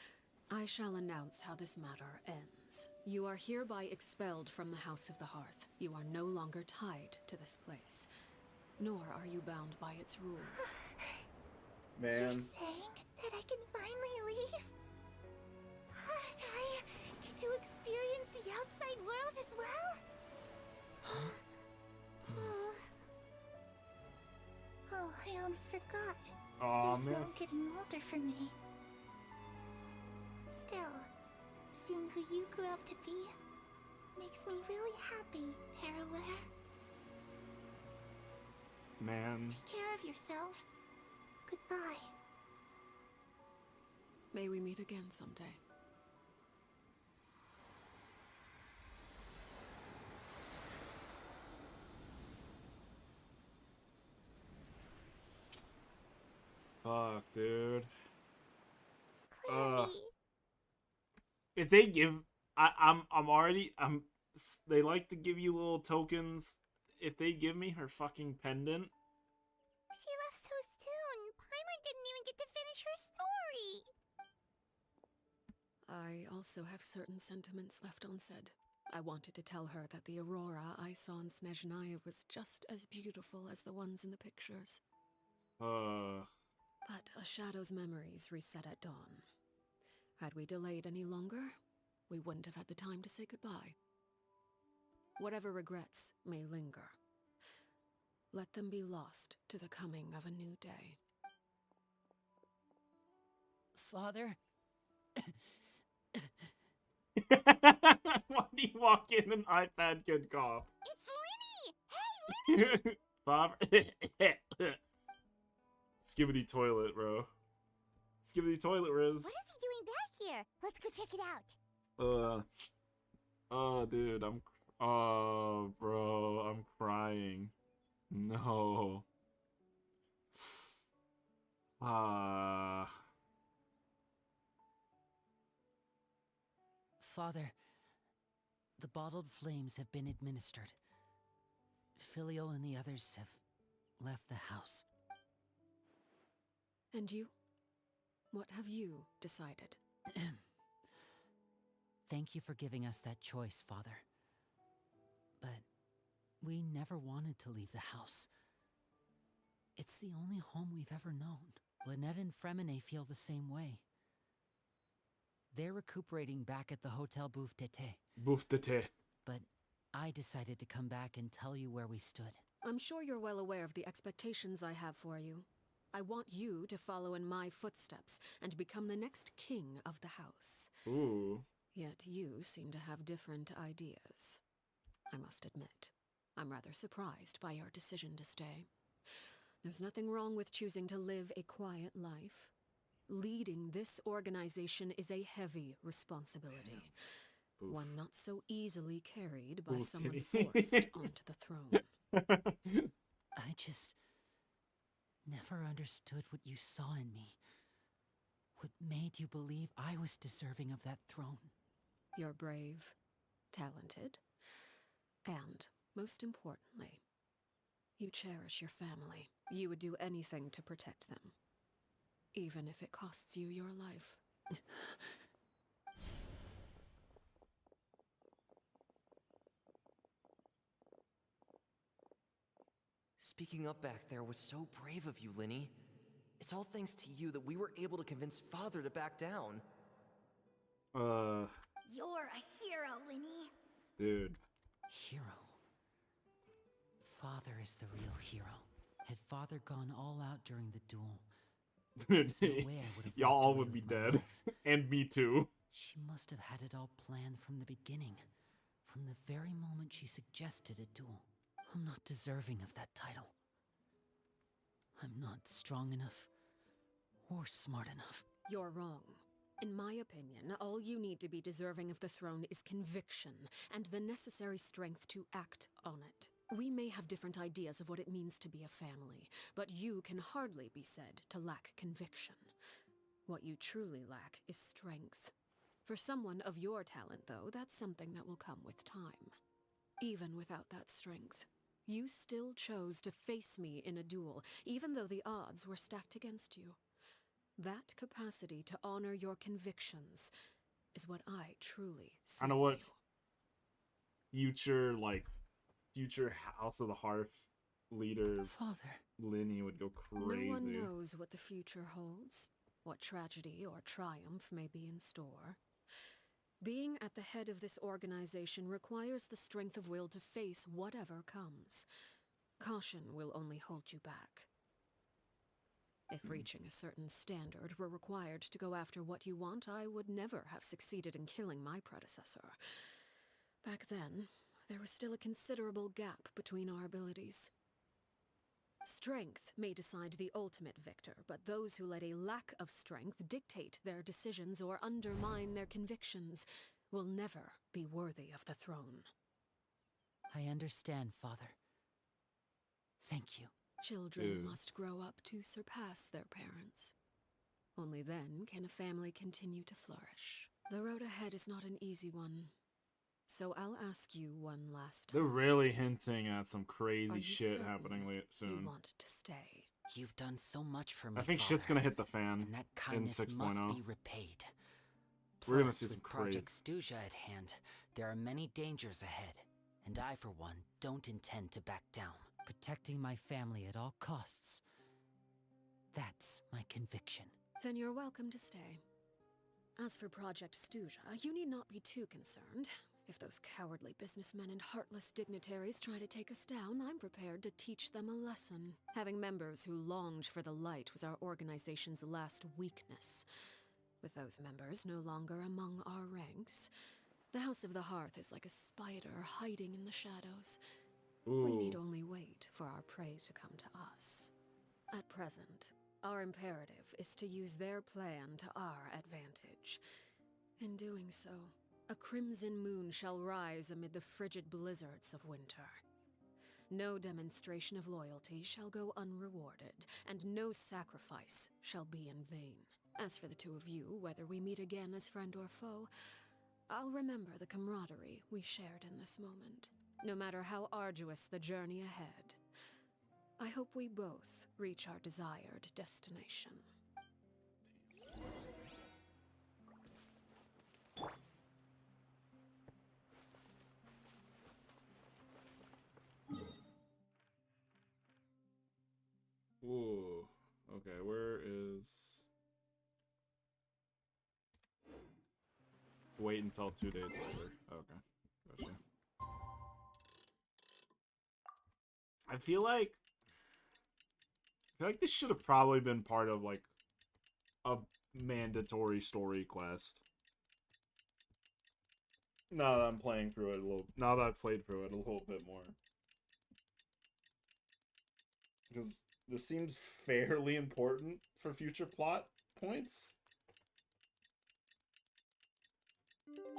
S17: I shall announce how this matter ends. You are hereby expelled from the House of the Hearth. You are no longer tied to this place, nor are you bound by its rules.
S1: Man.
S5: You're saying that I can finally leave? I get to experience the outside world as well? Oh, I almost forgot.
S1: Aw,
S5: There's
S1: man.
S5: no getting older for me. Still, seeing who you grew up to be makes me really happy, Parallel.
S1: Man.
S5: Take care of yourself. Goodbye.
S17: May we meet again someday.
S1: Fuck, dude. If they give, I'm already, they like to give you little tokens. If they give me her fucking pendant.
S5: She left so soon. Paimon didn't even get to finish her story.
S17: I also have certain sentiments left unsaid. I wanted to tell her that the aurora I saw in Snezhnaya was just as beautiful as the ones in the pictures. But a shadow's memories reset at dawn. Had we delayed any longer, we wouldn't have had the time to say goodbye. Whatever regrets may linger, let them be lost to the coming of a new day.
S13: Father?
S1: Why do you walk in an iPad kid cough?
S5: It's Linny! Hey, Linny!
S1: Bob. Skibbity toilet, bro. Skibbity toilet, Riz.
S5: What is he doing back here? Let's go check it out.
S1: Dude, bro, I'm crying. No.
S13: Father, the bottled flames have been administered. Filial and the others have left the house.
S17: And you? What have you decided?
S13: Thank you for giving us that choice, Father. But we never wanted to leave the house. It's the only home we've ever known. Lynette and Fremine feel the same way. They're recuperating back at the Hotel Bouffe d'été.
S1: Bouffe d'été.
S13: But I decided to come back and tell you where we stood.
S17: I'm sure you're well aware of the expectations I have for you. I want you to follow in my footsteps and become the next king of the house.
S1: Ooh.
S17: Yet you seem to have different ideas. I must admit, I'm rather surprised by your decision to stay. There's nothing wrong with choosing to live a quiet life. Leading this organization is a heavy responsibility. One not so easily carried by someone forced onto the throne.
S13: I just never understood what you saw in me. What made you believe I was deserving of that throne?
S17: You're brave, talented, and, most importantly, you cherish your family. You would do anything to protect them, even if it costs you your life.
S3: Speaking up back there was so brave of you, Linny. It's all thanks to you that we were able to convince Father to back down.
S5: You're a hero, Linny.
S1: Dude.
S13: Hero. Father is the real hero. Had Father gone all out during the duel, there's no way I would have
S1: y'all
S13: walked
S1: all
S13: away
S1: would be
S13: with my
S1: dead.
S13: life.
S1: And me too.
S13: She must have had it all planned from the beginning. From the very moment she suggested a duel. I'm not deserving of that title. I'm not strong enough or smart enough.
S17: You're wrong. In my opinion, all you need to be deserving of the throne is conviction and the necessary strength to act on it. We may have different ideas of what it means to be a family, but you can hardly be said to lack conviction. What you truly lack is strength. For someone of your talent, though, that's something that will come with time. Even without that strength, you still chose to face me in a duel, even though the odds were stacked against you. That capacity to honor your convictions is what I truly see.
S1: I know what future House of the Hearth leader
S13: Father.
S1: Linny would go crazy.
S17: No one knows what the future holds, what tragedy or triumph may be in store. Being at the head of this organization requires the strength of will to face whatever comes. Caution will only hold you back. If reaching a certain standard were required to go after what you want, I would never have succeeded in killing my predecessor. Back then, there was still a considerable gap between our abilities. Strength may decide the ultimate victor, but those who let a lack of strength dictate their decisions or undermine their convictions will never be worthy of the throne.
S13: I understand, Father. Thank you.
S17: Children must grow up to surpass their parents. Only then can a family continue to flourish. The road ahead is not an easy one. So I'll ask you one last time.
S1: They're really hinting at some crazy
S17: Are you
S1: shit
S17: certain
S1: happening soon.
S17: You want to stay?
S13: You've done so much for me,
S1: I think
S13: Father,
S1: shit's gonna hit the fan
S13: and that
S1: in
S13: kindness
S1: 6.0.
S13: must be repaid.
S1: We're gonna
S13: Plus,
S1: see some
S13: with
S1: crazy.
S13: Project Stuja at hand, there are many dangers ahead, and I, for one, don't intend to back down. Protecting my family at all costs. That's my conviction.
S17: Then you're welcome to stay. As for Project Stuja, you need not be too concerned. If those cowardly businessmen and heartless dignitaries try to take us down, I'm prepared to teach them a lesson. Having members who longed for the light was our organization's last weakness. With those members no longer among our ranks, the House of the Hearth is like a spider hiding in the shadows. We need only wait for our prey to come to us. At present, our imperative is to use their plan to our advantage. In doing so, a crimson moon shall rise amid the frigid blizzards of winter. No demonstration of loyalty shall go unrewarded, and no sacrifice shall be in vain. As for the two of you, whether we meet again as friend or foe, I'll remember the camaraderie we shared in this moment. No matter how arduous the journey ahead, I hope we both reach our desired destination.
S1: Ooh. Okay, where is... Wait until 2 days later. Okay. Gotcha. I feel like this should have probably been part of, like, a mandatory story quest. Now that I'm playing through it a little... Now that I've played through it a little bit more. Because this seems fairly important for future plot points.
S5: Didn't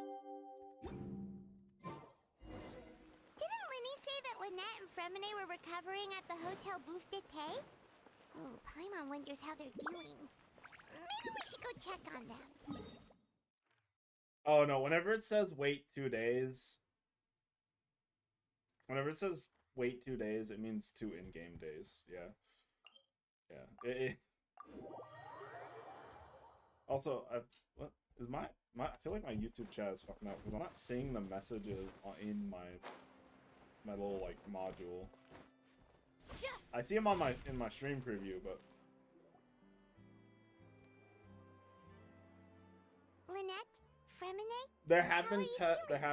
S5: Linny say that Lynette and Fremine were recovering at the Hotel Bouffe d'été? Oh, Paimon wonders how they're doing. Maybe we should go check on them.
S1: Oh no, whenever it says wait 2 days... Whenever it says wait 2 days, it means 2 in-game days. Yeah. Yeah. Also, what is my I feel like my YouTube chat is fucking up because I'm not seeing the messages in my little like module. I see them on in my stream preview, but
S5: Lynette? Fremine?
S1: there have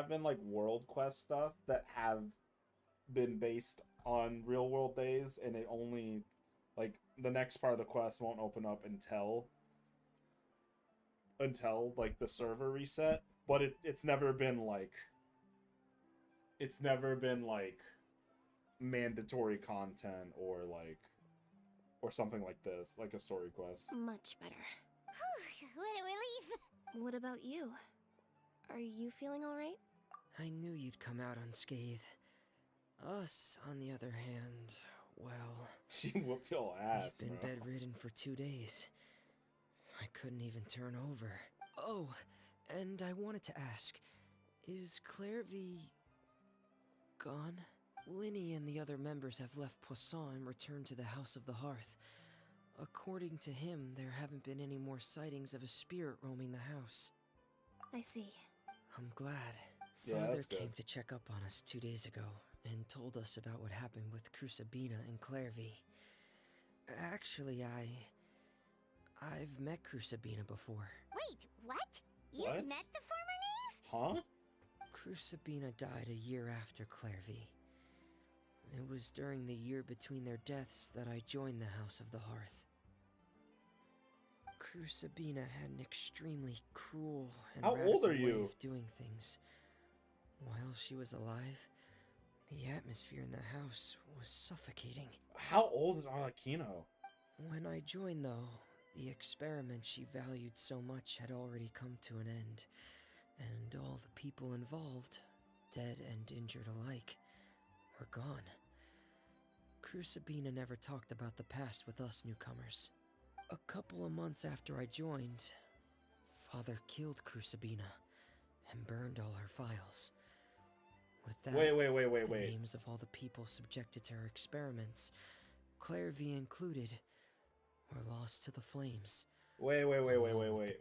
S1: been like world quest stuff that have been based on real world days, and it only like the next part of the quest won't open up until like the server reset, but it's never been like mandatory content or something like this, like a story quest.
S7: Much better.
S5: Whew, what a relief.
S18: What about you? Are you feeling alright?
S20: I knew you'd come out unscathed. Us, on the other hand, well...
S1: She whooped your ass,
S20: We've been
S1: bro.
S20: bedridden for 2 days. I couldn't even turn over. Oh, and I wanted to ask, is Clairvy... gone? Linny and the other members have left Poisson and returned to the House of the Hearth. According to him, there haven't been any more sightings of a spirit roaming the house.
S18: I see.
S20: I'm glad.
S1: Yeah,
S20: Father
S1: that's good.
S20: came to check up on us 2 days ago and told us about what happened with Crucibina and Clairvy. Actually, I've met Crucibina before.
S5: Wait, what? You've
S1: What?
S5: met the former knave?
S1: Huh?
S20: Crucibina died a year after Clairvy. It was during the year between their deaths that I joined the House of the Hearth. Crucibina had an extremely cruel and
S1: How old are
S20: radical way
S1: you?
S20: of doing things. While she was alive, the atmosphere in the house was suffocating.
S1: How old is Arlecchino?
S20: When I joined, though, the experiment she valued so much had already come to an end, and all the people involved, dead and injured alike, were gone. Crucibina never talked about the past with us newcomers. A couple of months after I joined, Father killed Crucibina and burned all her files. With that, the
S1: wait.
S20: names of all the people subjected to her experiments, Clairvy included, were lost to the flames.
S1: Wait.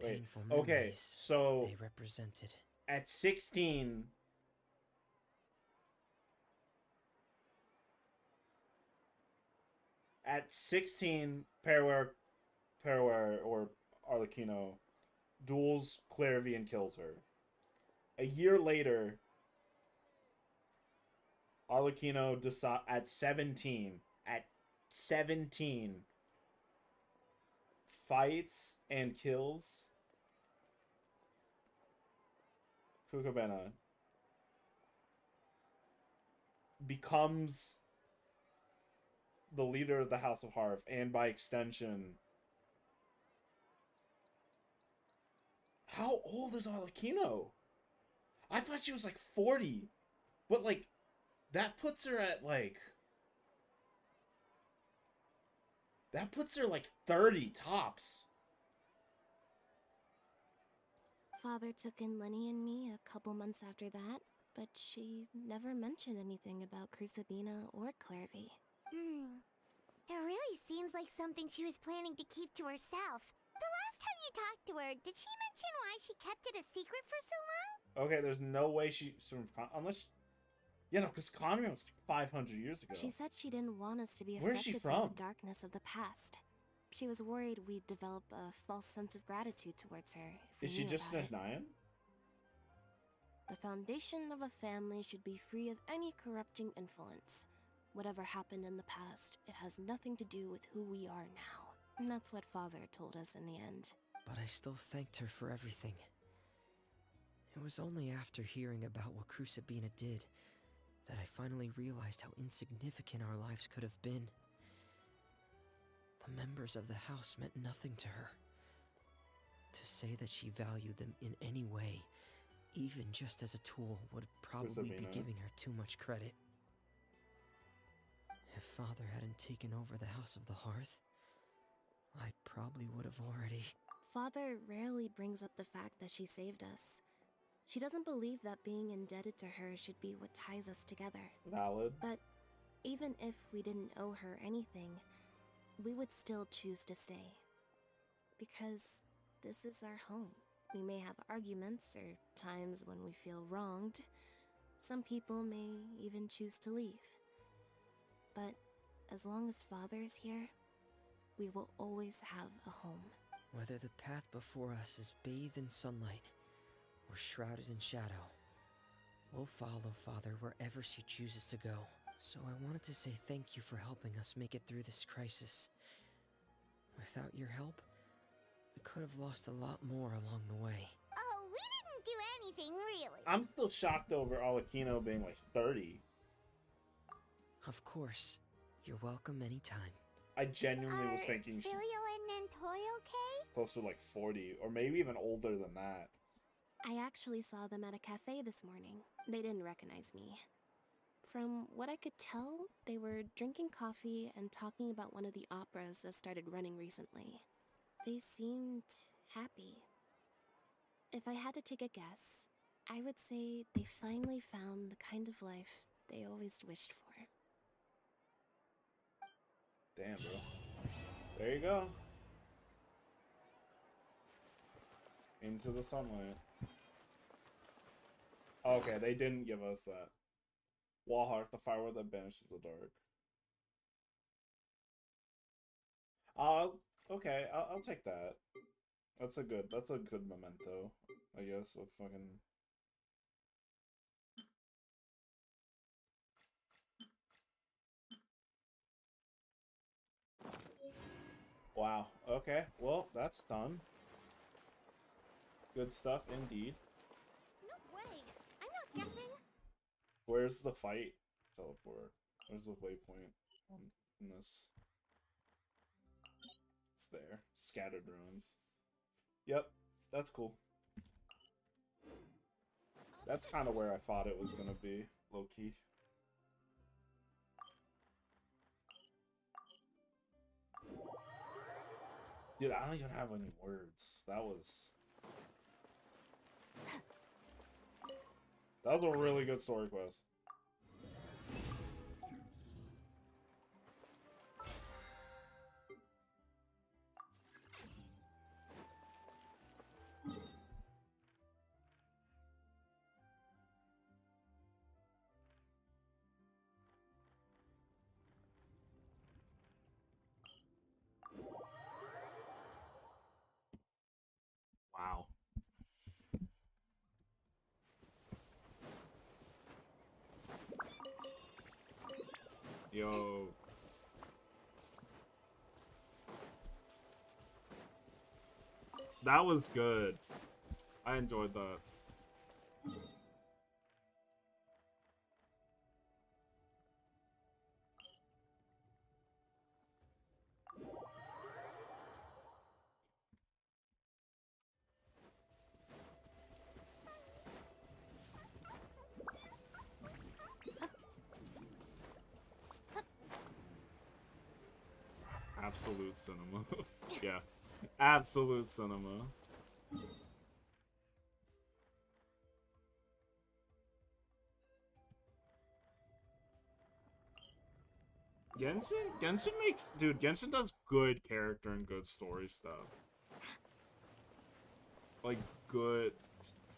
S20: Painful
S1: Okay,
S20: memories
S1: so
S20: they represented.
S1: at 16, Perewer or Arlecchino duels Clairvy and kills her. A year later, Arlecchino at 17, fights and kills Fukabena, becomes the leader of the House of Harf, and by extension... How old is Arlecchino? I thought she was like 40. But like, that puts her at like... That puts her like 30 tops.
S18: Father took in Lenny and me a couple months after that, but she never mentioned anything about Crucibina or Clairvy.
S5: It really seems like something she was planning to keep to herself. The last time you talked to her, did she mention why she kept it a secret for so long?
S1: Okay, there's no way unless... Yeah, no, because Conrad was like 500 years ago.
S18: She said she didn't want us to be
S1: Where's she
S18: affected by
S1: from?
S18: the darkness of the past. She was worried we'd develop a false sense of gratitude towards her if we
S1: Is she
S18: knew
S1: just
S18: about it.
S1: Snezhnayan?
S18: The foundation of a family should be free of any corrupting influence. Whatever happened in the past, it has nothing to do with who we are now. And that's what Father told us in the end.
S20: But I still thanked her for everything. It was only after hearing about what Crucibina did that I finally realized how insignificant our lives could have been. The members of the house meant nothing to her. To say that she valued them in any way, even just as a tool, would probably be
S1: Crucibina.
S20: giving her too much credit. If Father hadn't taken over the House of the Hearth, I probably would have already...
S18: Father rarely brings up the fact that she saved us. She doesn't believe that being indebted to her should be what ties us together.
S1: Valid.
S18: But even if we didn't owe her anything, we would still choose to stay. Because this is our home. We may have arguments or times when we feel wronged. Some people may even choose to leave. But as long as Father is here, we will always have a home.
S20: Whether the path before us is bathed in sunlight or shrouded in shadow, we'll follow Father wherever she chooses to go. So I wanted to say thank you for helping us make it through this crisis. Without your help, we could have lost a lot more along the way.
S5: Oh, we didn't do anything, really.
S1: I'm still shocked over Arlecchino being like 30.
S20: Of course. You're welcome anytime.
S1: I genuinely was thinking
S5: Filio and Nantoy okay?
S1: close to like 40, or maybe even older than that.
S18: I actually saw them at a cafe this morning. They didn't recognize me. From what I could tell, they were drinking coffee and talking about one of the operas that started running recently. They seemed happy. If I had to take a guess, I would say they finally found the kind of life they always wished for.
S1: Damn, bro. There you go. Into the sunlight. Okay, they didn't give us that. Wallheart, the fire that banishes the dark. Okay, I'll take that. That's a good memento, I guess, of fucking... Wow, okay, well, that's done. Good stuff, indeed.
S7: No way! I'm not guessing!
S1: Where's the fight teleport? Where's the waypoint in this? It's there. Scattered ruins. Yep, that's cool. That's kind of where I thought it was gonna be, low-key. Dude, I don't even have any words. That was a really good story quest. Wow. Yo. That was good. I enjoyed that. Absolute cinema. Yeah. Absolute cinema. Genshin makes... Dude, Genshin does good character and good story stuff. Like, good...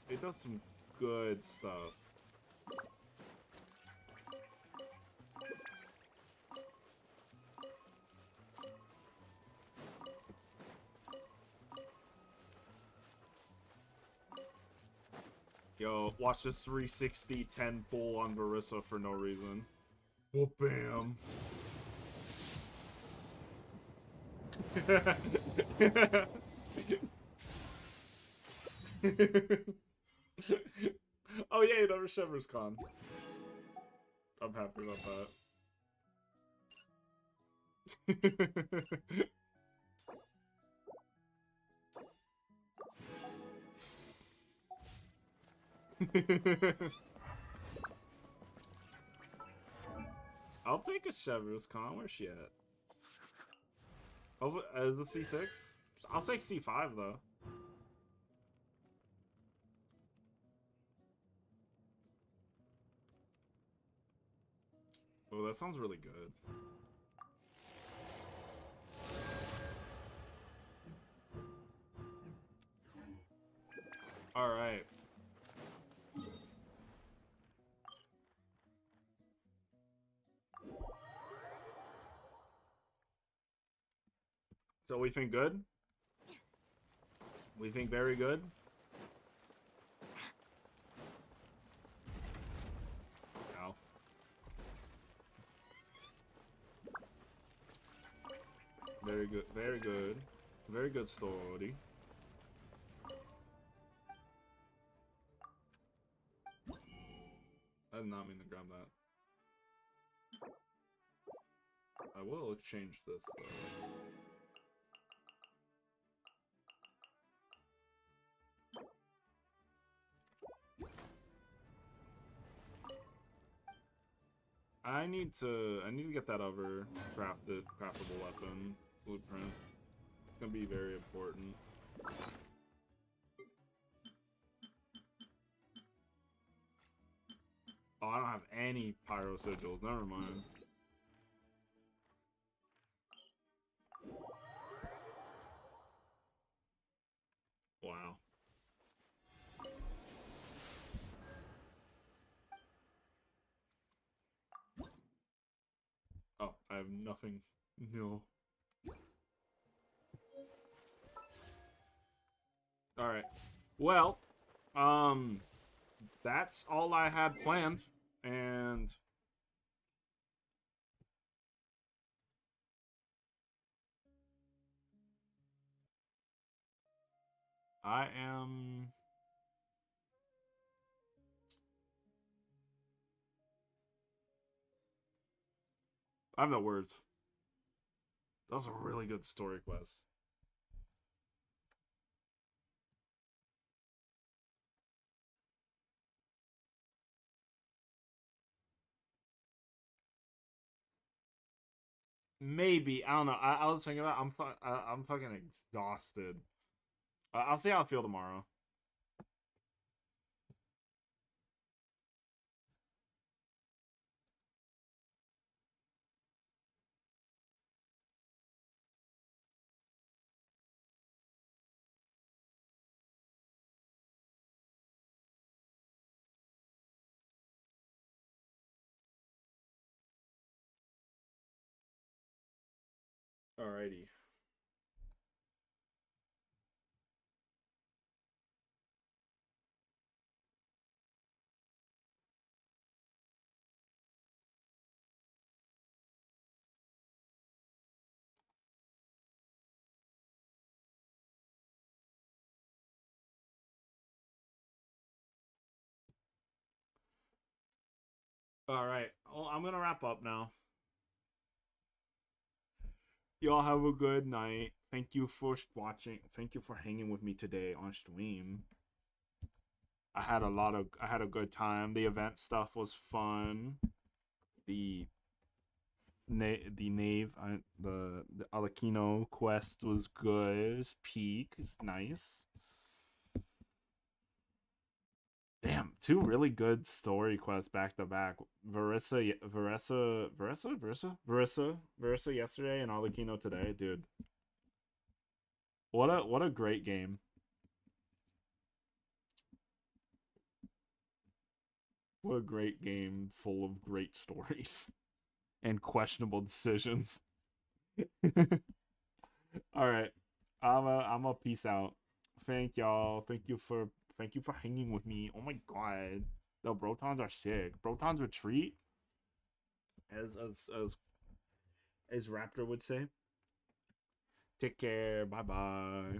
S1: It does some good stuff. Yo, watch this 360 10 pull on Barissa for no reason. Oh, bam. Oh yeah, another Shivers Con. I'm happy about that. I'll take a Shivers Con. Where's she at? Oh, the C6? I'll take C5 though. Oh, that sounds really good. Alright. So we think good? We think very good? No. Very good, very good. Very good story. I did not mean to grab that. I will exchange this though. I need to get that other craftable weapon blueprint. It's gonna be very important. Oh, I don't have any pyro sigils. Never mind. Wow. Oh, I have nothing. No. Alright. Well, that's all I had planned, and I am... I have no words. That was a really good story quest. Maybe. I don't know. I was thinking about I'm fucking exhausted. I'll see how I feel tomorrow. Alrighty. Alright. Well, I'm gonna wrap up now. Y'all have a good night. Thank you for watching. Thank you for hanging with me today on stream. I had a good time. The event stuff was fun. The Alakino quest was good. It was peak. It's nice. Damn, 2 really good story quests back to back. Verissa yesterday and Alakino today, dude. What a great game. What a great game full of great stories and questionable decisions. All right. I'm a peace out. Thank y'all. Thank you for hanging with me. Oh my god. The Brotons are sick. Brotons retreat. As Raptor would say. Take care. Bye-bye.